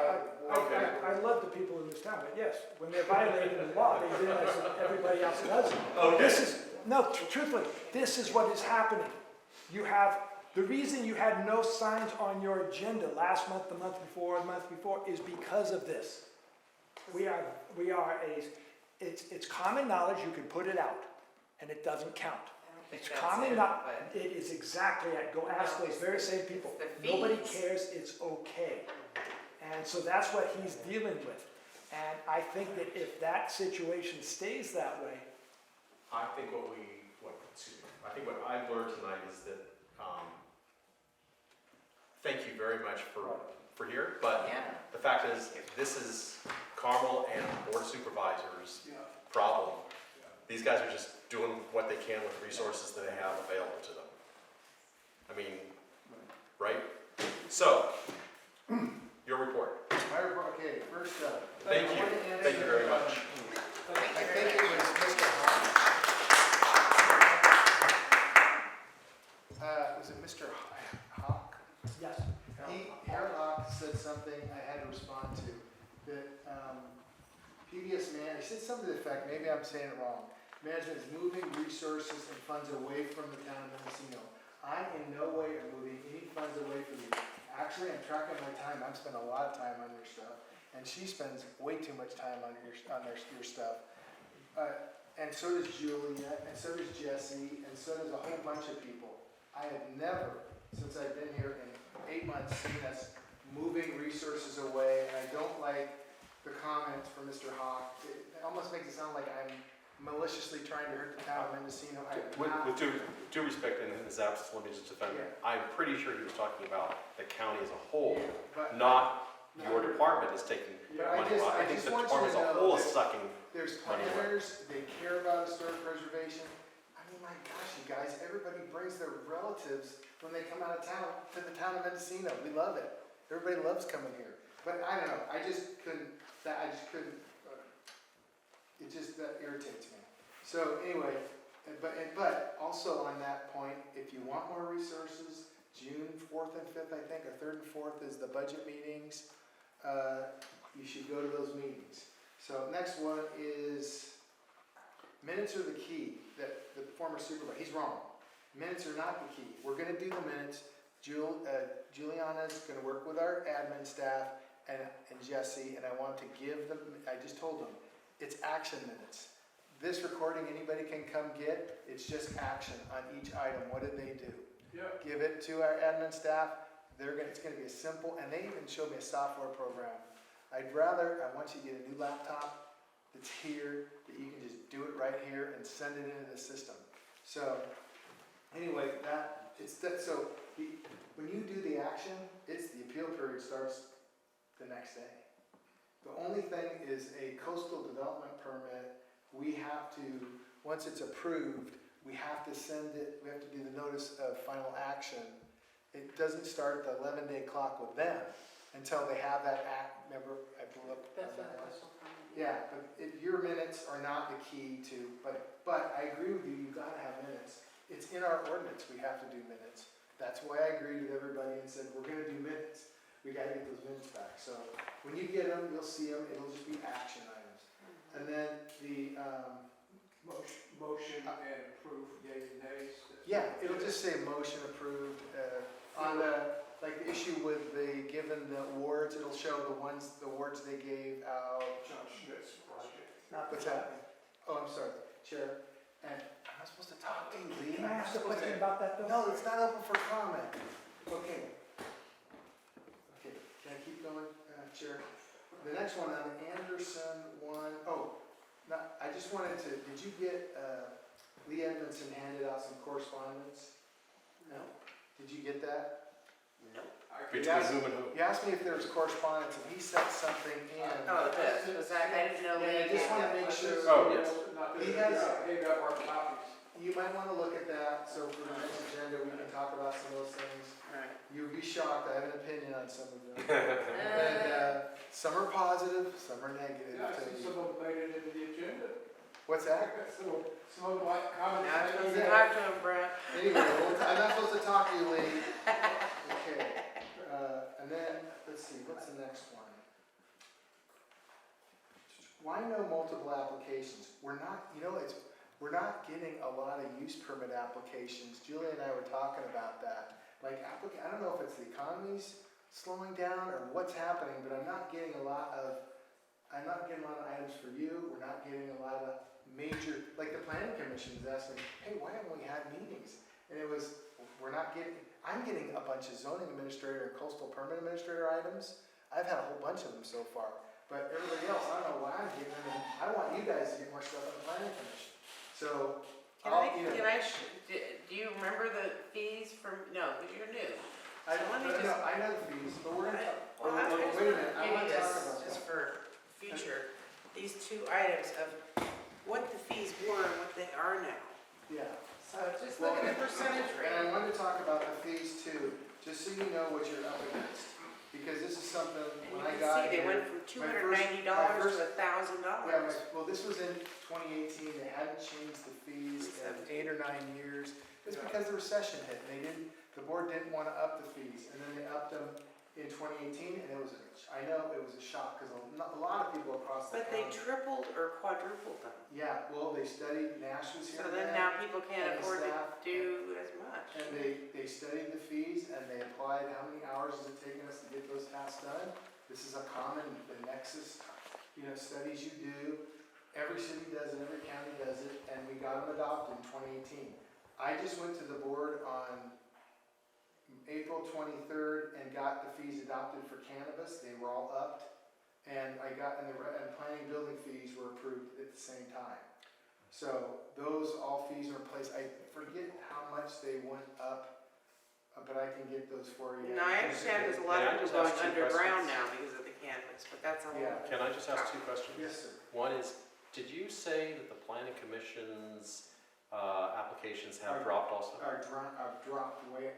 Speaker 6: why-
Speaker 5: I love the people in this town, but yes, when they're violating the law, they realize that everybody else does it. This is, no, truthfully, this is what is happening. You have, the reason you had no signs on your agenda last month, the month before, is because of this. We are it's common knowledge, you can put it out, and it doesn't count. It's common knowledge, it is exactly, go ask those very same people. Nobody cares, it's okay. And so that's what he's dealing with. And I think that if that situation stays that way,
Speaker 2: I think I think what I've learned tonight is that, thank you very much for here, but
Speaker 3: Yeah.
Speaker 2: the fact is, this is Carmel and Board of Supervisors' problem. These guys are just doing what they can with resources that they have available to them. I mean, right? So, your report.
Speaker 6: My report, okay, first up.
Speaker 2: Thank you. Thank you very much.
Speaker 6: I think it was Mr. Hawk. Was it Mr. Hawk?
Speaker 5: yes.
Speaker 6: Harold Hawk said something I had to respond to, that PBS man, he said something to the effect, maybe I'm saying it wrong, management is moving resources and funds away from the town of Mendocino. I in no way am moving any funds away from you. Actually, I'm tracking my time, I'm spending a lot of time on your stuff, and she spends way too much time on your stuff. And so does Julia, and so does Jesse, and so does a whole bunch of people. I have never, since I've been here in 8 months, seen us moving resources away, and I don't like the comments from Mr. Hawk. It almost makes it sound like I'm maliciously trying to hurt the town of Mendocino. I am not.
Speaker 2: With due respect in his absence, let me just defend him. I'm pretty sure he was talking about the county as a whole,
Speaker 6: But-
Speaker 2: not your department is taking
Speaker 6: But I
Speaker 2: money.
Speaker 6: just-
Speaker 2: I
Speaker 6: I
Speaker 2: think
Speaker 6: just
Speaker 2: the
Speaker 6: want you
Speaker 2: department
Speaker 6: to
Speaker 2: as a
Speaker 6: know
Speaker 2: whole is
Speaker 6: that
Speaker 2: sucking
Speaker 6: There's
Speaker 2: money away.
Speaker 6: planners, they care about historic preservation. I mean, my gosh, you guys, everybody brings their relatives when they come out of town to the town of Mendocino. We love it. Everybody loves coming here. But I don't know, I just couldn't, it just, that irritates me. So anyway, but also on that point, if you want more resources, June 4th and 5th, I think, or 3rd and 4th is the budget meetings. You should go to those meetings. So next one is, minutes are the key, that the former supervisor, he's wrong. Minutes are not the key. We're gonna do the minutes. Juliana's gonna work with our admin staff and Jesse, and I want to give them, I just told them, it's action minutes. This recording, anybody can come get, it's just action on each item. What did they do?
Speaker 9: Yeah.
Speaker 6: Give it to our admin staff. It's gonna be a simple, and they even showed me a software program. I want you to get a new laptop that's here, that you can just do it right here and send it into the system. So, anyway, when you do the action, the appeal period starts the next day. The only thing is a coastal development permit, we have to, once it's approved, we have to send it, we have to do the notice of final action. It doesn't start the 11-day clock with them until they have that act, remember, I blew up.
Speaker 1: That's what I was telling you.
Speaker 6: Yeah, but your minutes are not the key to, but I agree with you, you gotta have minutes. It's in our ordinance, we have to do minutes. That's why I agreed with everybody and said, we're gonna do minutes. We gotta get those minutes back. So when you get them, you'll see them, it'll just be action items. And then the,
Speaker 9: Motion and approve, yeas and nays.
Speaker 6: yeah, it'll just say motion approved. On the, like the issue with the, given the awards, it'll show the awards they gave out.
Speaker 9: John Schmidt's project.
Speaker 6: What's that? Oh, I'm sorry, Chair. And not supposed to talk to you, Lee.
Speaker 5: Can I
Speaker 6: I'm not
Speaker 5: ask a
Speaker 6: supposed
Speaker 5: question
Speaker 6: to-
Speaker 5: about that though?
Speaker 6: No, it's not open for comment. Okay. Okay, can I keep going, Chair? The next one on Anderson one, oh, no, I just wanted to, did you get, Lee Edmondson handed out some correspondence?
Speaker 3: No,
Speaker 6: Did you get that?
Speaker 3: no.
Speaker 2: Between
Speaker 6: Yes.
Speaker 2: whom and who?
Speaker 6: He asked me if there was correspondence, and he sent something in.
Speaker 3: Oh, this, was that, I didn't know.
Speaker 6: Yeah, I just want to make sure.
Speaker 2: Oh, yes.
Speaker 6: He has, you might want to look at that, so for the next agenda, we can talk about some of those things.
Speaker 3: Right.
Speaker 6: You'll be shocked, I have an opinion on some of them. And some are positive, some are negative.
Speaker 9: Some of them made it into the agenda.
Speaker 6: What's that?
Speaker 9: Some of them like comments.
Speaker 3: Now I'm supposed to
Speaker 6: Yeah.
Speaker 3: talk to him, Brett.
Speaker 6: Anyway, I'm not supposed to talk to you, Lee. Okay, and then, let's see, what's the next one? Why no multiple applications? We're not, we're not getting a lot of use permit applications. Julie and I were talking about that. Like, I don't know if it's the economy's slowing down or what's happening, but I'm not getting a lot of items for you. We're not getting a lot of major, like the planning commission is asking, hey, why haven't we had meetings? And it was, I'm getting a bunch of zoning administrator and coastal permit administrator items. I've had a whole bunch of them so far. But everybody else, I don't know why I'm getting them, and I want you guys to get more stuff on the planning commission. So,
Speaker 3: Do you remember the fees from, no, because you're new.
Speaker 6: I
Speaker 3: So let me
Speaker 6: I know the fees, but we're gonna,
Speaker 3: Well, I just
Speaker 6: wait a
Speaker 3: want
Speaker 6: minute, I
Speaker 3: to
Speaker 6: want
Speaker 3: give
Speaker 6: to
Speaker 3: you
Speaker 6: talk
Speaker 3: this,
Speaker 6: about
Speaker 3: just
Speaker 6: that.
Speaker 3: for future, these two items of what the fees were and what they are now.
Speaker 6: Yeah.
Speaker 3: So just look at the percentage
Speaker 6: And I
Speaker 3: rate.
Speaker 6: wanted to talk about the fees too, just so you know what you're up against. Because this is something,
Speaker 3: And you
Speaker 6: when I
Speaker 3: can
Speaker 6: got
Speaker 3: see, they
Speaker 6: here.
Speaker 3: went from $290 to $1,000.
Speaker 6: Yeah, well, this was in 2018, they hadn't changed the fees in 8 or 9 years. It's because the recession hit, and the board didn't want to up the fees, and then they upped them in 2018, and I know it was a shock, because a lot of people across the
Speaker 3: But they
Speaker 6: county.
Speaker 3: tripled or quadrupled them.
Speaker 6: Yeah, well, they studied, Nash was here
Speaker 3: So then
Speaker 6: then,
Speaker 3: now people can't
Speaker 6: and the
Speaker 3: afford to
Speaker 6: staff-
Speaker 3: do as much.
Speaker 6: and they studied the fees, and they applied, how many hours is it taking us to get those tasks done? This is a common, the Nexus, studies you do. Every city does it, every county does it, and we got them adopted in 2018. I just went to the board on April 23rd and got the fees adopted for cannabis. They were all upped. And and planning building fees were approved at the same time. So those all fees are in place. I forget how much they went up, but I can get those for you.
Speaker 3: No, I understand there's a lot
Speaker 2: Can I
Speaker 3: of
Speaker 2: just
Speaker 3: people
Speaker 2: ask
Speaker 3: going
Speaker 2: two
Speaker 3: underground
Speaker 2: questions?
Speaker 3: now because of the cannabis, but that's a whole.
Speaker 6: Yeah.
Speaker 2: Can I just ask two questions?
Speaker 6: Yes, sir.
Speaker 2: One is, did you say that the planning commission's applications have dropped also?
Speaker 6: Our dropped way,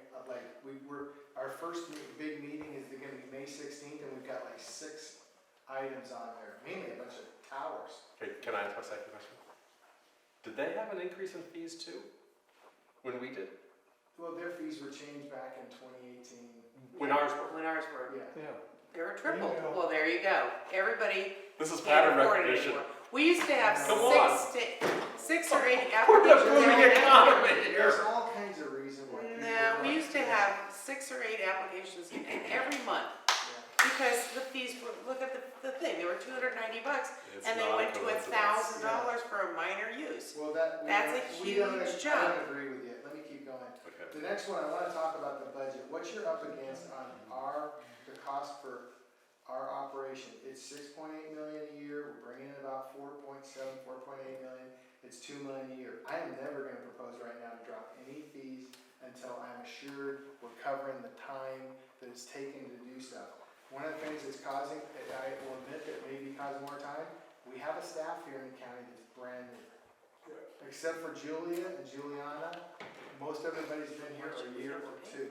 Speaker 6: our first big meeting is going to be May 16th, and we've got like 6 items on there, mainly a bunch of towers.
Speaker 2: Okay, can I ask my second question? Did they have an increase in fees too? When we did?
Speaker 6: Well, their fees were changed back in 2018.
Speaker 2: When ours were?
Speaker 3: When ours were.
Speaker 6: Yeah.
Speaker 3: They were tripled.
Speaker 6: There you go.
Speaker 3: Well, there you go. Everybody
Speaker 2: This is
Speaker 3: can't
Speaker 2: pattern
Speaker 3: afford it
Speaker 2: recognition.
Speaker 3: anymore. We used to have
Speaker 2: Come on.
Speaker 3: 6 or 8
Speaker 2: We're the
Speaker 3: applications.
Speaker 2: booming
Speaker 3: every day.
Speaker 2: economy here.
Speaker 6: There's all kinds of reasons why. people
Speaker 3: No,
Speaker 6: don't
Speaker 3: we used to
Speaker 6: do
Speaker 3: have 6 or 8 applications in every month
Speaker 6: that.
Speaker 3: because the fees were, look at the thing, they were $290
Speaker 2: It's
Speaker 3: and they
Speaker 2: not a
Speaker 3: went to
Speaker 2: coincidence.
Speaker 3: $1,000 for a minor use.
Speaker 6: Well,
Speaker 3: That's a
Speaker 6: we don't-
Speaker 3: huge
Speaker 6: I
Speaker 3: jump.
Speaker 6: don't agree with you. Let me keep going.
Speaker 2: Okay.
Speaker 6: The next one, I want to talk about the budget. What you're up against on the cost for our operation, it's 6.8 million a year. We're bringing in about 4.7, 4.8 million. It's 2 million a year. I am never going to propose right now to drop any fees until I'm assured we're covering the time that it's taken to do stuff. One of the things that's causing, I will admit that maybe causing more time, we have a staff here in the county that's brand new. Except for Julia and Juliana, most everybody's been here a year or 2.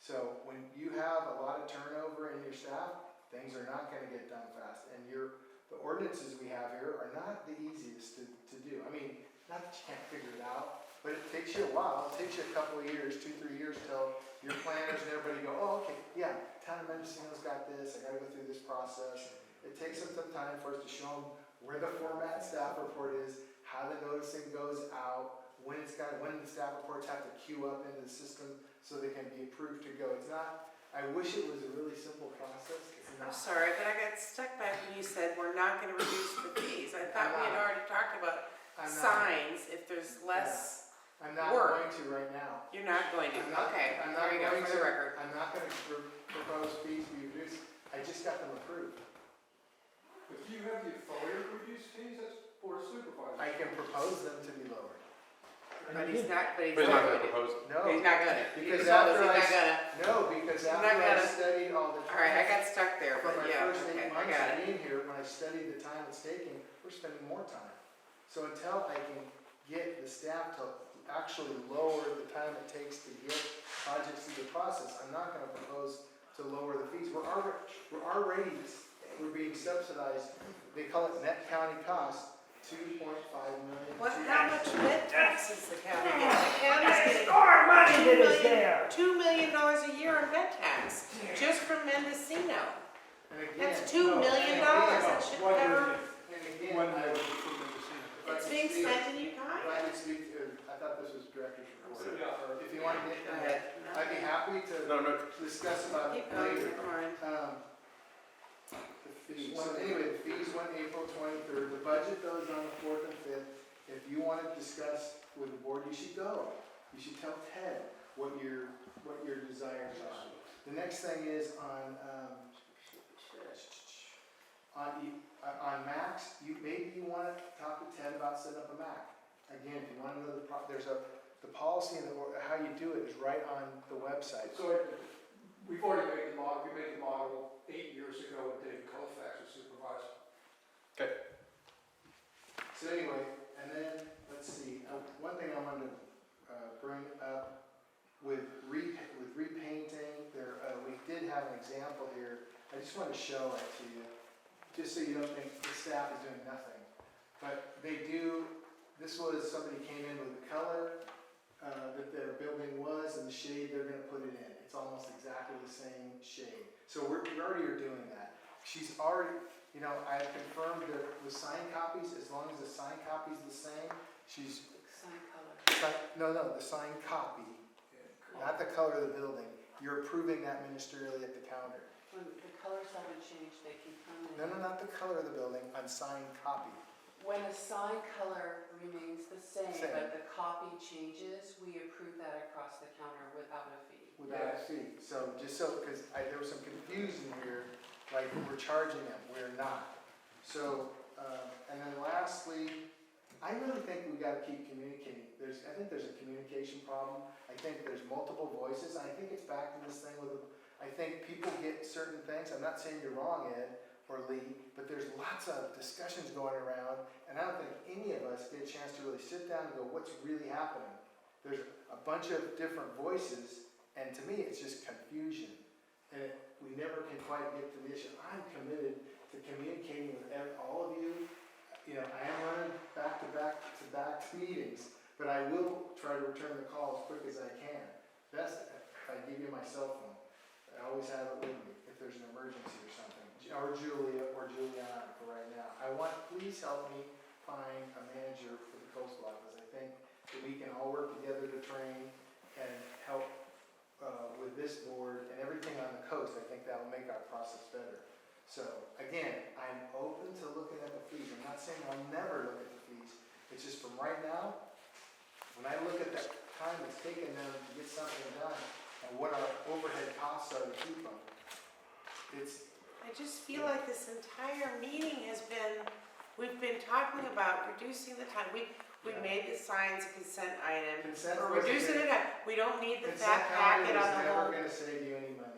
Speaker 6: So when you have a lot of turnover in your staff, things are not going to get done fast. And the ordinances we have here are not the easiest to do. I mean, not that you can't figure it out, but it takes you a while. It takes you a couple of years, 2-3 years, till your planners and everybody go, oh, okay, yeah, Town of Mendocino's got this. I got to go through this process. It takes them some time for us to show them where the format staff report is, how the noticing goes out, when the staff reports have to queue up into the system so they can be approved to go. It's not. I wish it was a really simple process. It's
Speaker 3: I'm
Speaker 6: not.
Speaker 3: sorry, but I got stuck back when you said we're not going to reduce the fees. I thought we had already talked about
Speaker 6: I'm not.
Speaker 3: signs, if there's less
Speaker 6: I'm not
Speaker 3: Work.
Speaker 6: going to right now.
Speaker 3: You're not going to,
Speaker 6: I'm not-
Speaker 3: okay,
Speaker 6: I'm not
Speaker 3: there you go,
Speaker 6: going
Speaker 3: for the
Speaker 6: to-
Speaker 3: record.
Speaker 6: I'm not gonna propose fees be reduced, I just got them approved.
Speaker 9: If you have the authority to reduce fees, that's board of supervisors.
Speaker 6: I can propose them to be lowered.
Speaker 3: But he's not,
Speaker 2: But he's not
Speaker 3: going
Speaker 2: gonna
Speaker 3: to.
Speaker 2: propose it.
Speaker 6: No.
Speaker 3: He's not gonna.
Speaker 6: Because
Speaker 3: He told us
Speaker 6: after
Speaker 3: he's
Speaker 6: I
Speaker 3: not gonna.
Speaker 6: No, because
Speaker 3: He's
Speaker 6: after
Speaker 3: not
Speaker 6: I
Speaker 3: gonna-
Speaker 6: studied all the
Speaker 3: All right, I
Speaker 6: time,
Speaker 3: got stuck there,
Speaker 6: for
Speaker 3: but
Speaker 6: my
Speaker 3: yeah,
Speaker 6: first
Speaker 3: okay,
Speaker 6: 8
Speaker 3: I
Speaker 6: months
Speaker 3: got
Speaker 6: of
Speaker 3: it.
Speaker 6: being here, when I studied the time it's taking, we're spending more time. So until I can get the staff to actually lower the time it takes to get projects through the process, I'm not gonna propose to lower the fees. We're being subsidized, they call it net county cost, $2.5 million.
Speaker 3: What, how much net taxes the county gets? The county's getting $2 million a year in net tax, just from Mendocino.
Speaker 6: And again,
Speaker 3: That's $2 million, that should cover,
Speaker 6: and again,
Speaker 9: One
Speaker 6: I
Speaker 9: more
Speaker 6: would.
Speaker 3: it's being spent in
Speaker 6: If
Speaker 3: Ukiah.
Speaker 6: I could speak, I thought this was director's report.
Speaker 9: Yeah.
Speaker 6: Or if you want to get,
Speaker 3: Go ahead.
Speaker 6: I'd be happy to
Speaker 2: No,
Speaker 6: discuss about it
Speaker 3: Keep going,
Speaker 6: later.
Speaker 3: never mind.
Speaker 6: The fees, so anyway, the fees went April 23rd, the budget goes on the 4th and 5th. If you want to discuss with the board, you should go. You should tell Ted what your desires are. The next thing is on Macs, maybe you want to talk to Ted about setting up a Mac. Again, if you want to know the policy and how you do it is right on the website.
Speaker 9: So we've already made the model, we made the model 8 years ago with David Colfax as supervisor.
Speaker 2: Okay.
Speaker 6: So anyway, and then, let's see, one thing I wanted to bring up with repainting, we did have an example here. I just want to show it to you, just so you don't think the staff is doing nothing. But they do, this was, somebody came in with the color that their building was and the shade they're going to put it in. It's almost exactly the same shade. So we already are doing that. She's already, I confirmed that with signed copies, as long as the signed copy is the same, she's,
Speaker 1: Sign color.
Speaker 6: no, the signed copy, not the color of the building. You're approving that ministerially at the counter.
Speaker 1: When the colors haven't changed, they keep coming.
Speaker 6: No, not the color of the building, on signed copy.
Speaker 1: When a sign color remains the same,
Speaker 6: Same.
Speaker 1: but the copy changes, we approve that across the counter without a fee.
Speaker 6: Without a fee. So because there was some confusion here, like we're charging them, we're not. So, and then lastly, I really think we gotta keep communicating. I think there's a communication problem. I think there's multiple voices. I think it's back to this thing I think people get certain things. I'm not saying you're wrong, Ed or Lee, but there's lots of discussions going around, and I don't think any of us get a chance to really sit down and go, what's really happening? There's a bunch of different voices, and to me, it's just confusion. And we never can quite get to the issue. I'm committed to communicating with all of you. I am running back-to-back meetings, but I will try to return the call as quick as I can. Best if I give you my cell phone. I always have it with me if there's an emergency or something. Or Julia or Juliana for right now. Please help me find a manager for the coastal office. I think that we can all work together to train and help with this board and everything on the coast. I think that will make our process better. So again, I'm open to looking at the fees. I'm not saying I'll never look at the fees. It's just from right now, when I look at the time it's taken them to get something done and what our overhead costs are to keep them,
Speaker 3: I just feel like this entire meeting we've been talking about reducing the time. We made the signs a consent item.
Speaker 6: Consent
Speaker 3: We're
Speaker 6: wasn't
Speaker 3: reducing
Speaker 6: good.
Speaker 3: it up. We don't need the
Speaker 6: consent
Speaker 3: fat
Speaker 6: calendar
Speaker 3: packet
Speaker 6: was
Speaker 3: on the
Speaker 6: never
Speaker 3: whole.
Speaker 6: going to save you any money.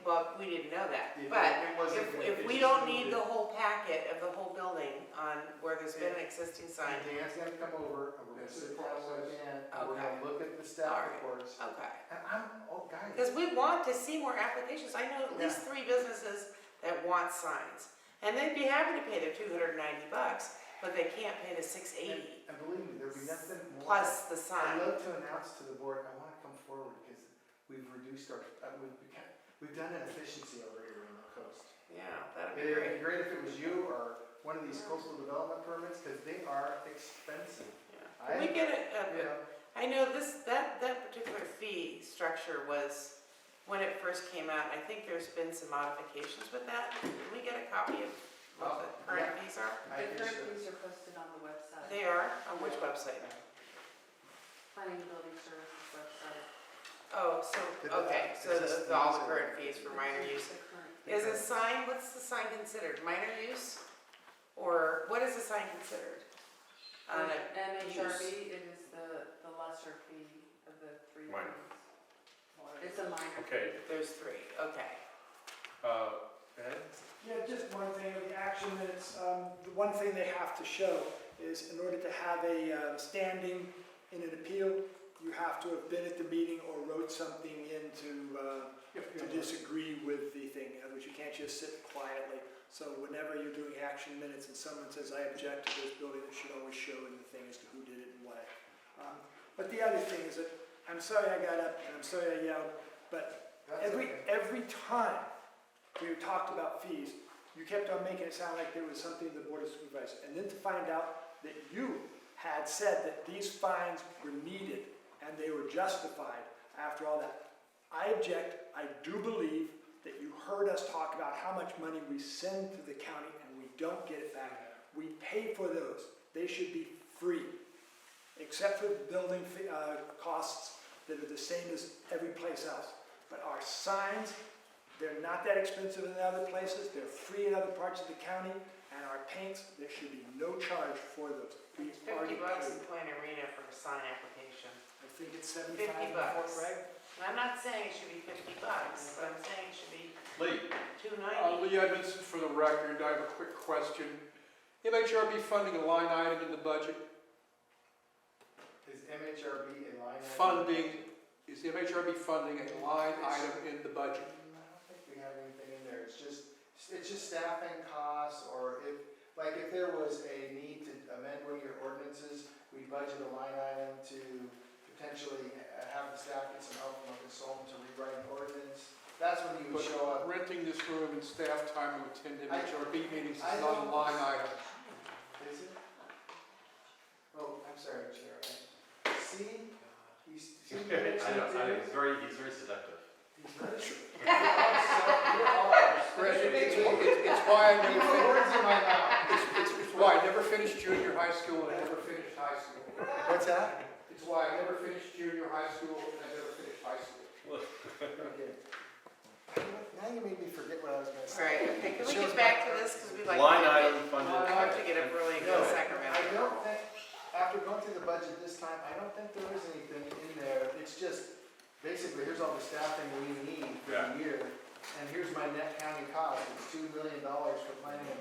Speaker 3: Well, we didn't know that.
Speaker 6: It
Speaker 3: But
Speaker 6: wasn't good.
Speaker 3: if
Speaker 6: It
Speaker 3: we
Speaker 6: just
Speaker 3: don't
Speaker 6: needed-
Speaker 3: need the whole packet of the whole building on where there's been an existing sign.
Speaker 6: And Dan's gonna come over, and we're gonna sit down with Dan, and we're
Speaker 3: Okay.
Speaker 6: gonna look at the
Speaker 3: All
Speaker 6: staff
Speaker 3: right.
Speaker 6: reports.
Speaker 3: Okay.
Speaker 6: And guys.
Speaker 3: Because we want to see more applications. I know at least 3 businesses that want signs. And they'd be happy to pay their $290, but they can't pay the $680
Speaker 6: And believe me, there'll be nothing more.
Speaker 3: plus the
Speaker 6: I'd
Speaker 3: sign.
Speaker 6: love to announce to the board, I wanna come forward, because we've reduced we've done an efficiency over here on the coast.
Speaker 3: Yeah, that'd be
Speaker 6: It'd
Speaker 3: great.
Speaker 6: be great if it was you or one of these coastal development permits, because they are expensive.
Speaker 3: Yeah. Can we get it? I know that particular fee structure was, when it first came out, I think there's been some modifications with that. Can we get a copy of what the current fees are?
Speaker 6: I
Speaker 1: The
Speaker 6: guess
Speaker 1: current
Speaker 6: so.
Speaker 1: fees are posted on the website.
Speaker 3: They are? On which website?
Speaker 1: planning and building services website.
Speaker 3: Oh, so, okay, so all the current fees for minor use. Is a sign, what's the sign considered, minor use? Or what is a sign considered?
Speaker 1: MHRB, it is the lesser fee of the three
Speaker 2: Minor.
Speaker 1: fees. It's a minor.
Speaker 2: Okay,
Speaker 3: There's three, okay.
Speaker 2: Ed?
Speaker 5: Yeah, just one thing of the action minutes, the one thing they have to show is in order to have a standing in an appeal, you have to have been at the meeting or wrote something in to disagree with the thing, in other words, you can't just sit quietly. So whenever you're doing action minutes and someone says, I object to this building, it should always show in the thing as to who did it and why. But the other thing is that, I'm sorry I got up and I'm sorry I yelled, but every time we talked about fees, you kept on making it sound like there was something in the Board of Supervisors. And then to find out that you had said that these fines were needed and they were justified after all that. I object. I do believe that you heard us talk about how much money we send to the county and we don't get it back. We pay for those. They should be free, except for building costs that are the same as every place else. But our signs, they're not that expensive in other places. They're free in other parts of the county. And our paints, there should be no charge for those. We
Speaker 3: It's
Speaker 5: already
Speaker 3: $50
Speaker 5: paid.
Speaker 3: in Point Arena for a sign application.
Speaker 5: I think it's 75
Speaker 3: $50.
Speaker 5: in Fort Bragg.
Speaker 3: And I'm not saying it should be $50, but I'm saying it should be
Speaker 2: Lee?
Speaker 3: $2.90.
Speaker 9: Lee Edmondson for the record, I have a quick question. MHRB funding a line item in the budget?
Speaker 6: Is MHRB in line?
Speaker 9: Is the MHRB funding a line item in the budget?
Speaker 6: I don't think we have anything in there. It's just staffing costs, or if there was a need to amend one of your ordinances, we budget a line item to potentially have the staff get some help from a consultant to rewrite an ordinance. That's when you would show up.
Speaker 9: Renting this room and staff time to attend MHRB meetings is
Speaker 6: I
Speaker 9: not a
Speaker 6: don't-
Speaker 9: line item.
Speaker 6: Is it? Oh, I'm sorry, Chair. See?
Speaker 2: I know, he's very seductive.
Speaker 6: He's very true. You're all
Speaker 9: It's why I
Speaker 6: You
Speaker 9: never
Speaker 6: put
Speaker 9: finished.
Speaker 6: words in my mouth.
Speaker 9: It's why I never finished junior high school and I never finished high school.
Speaker 6: What's that?
Speaker 9: It's why I never finished junior high school and I never finished high school.
Speaker 6: Okay. Now you made me forget what I was going to
Speaker 3: All
Speaker 6: say.
Speaker 3: right, okay, can we get back to this, because we'd like.
Speaker 2: Line
Speaker 3: to
Speaker 2: item funded.
Speaker 3: I'd like to get up early and go to Sacramento.
Speaker 6: I don't think, after going through the budget this time, I don't think there is anything in there. It's just, basically, here's all the staffing we need for the year, and here's my net county cost. It's $2 million for planning and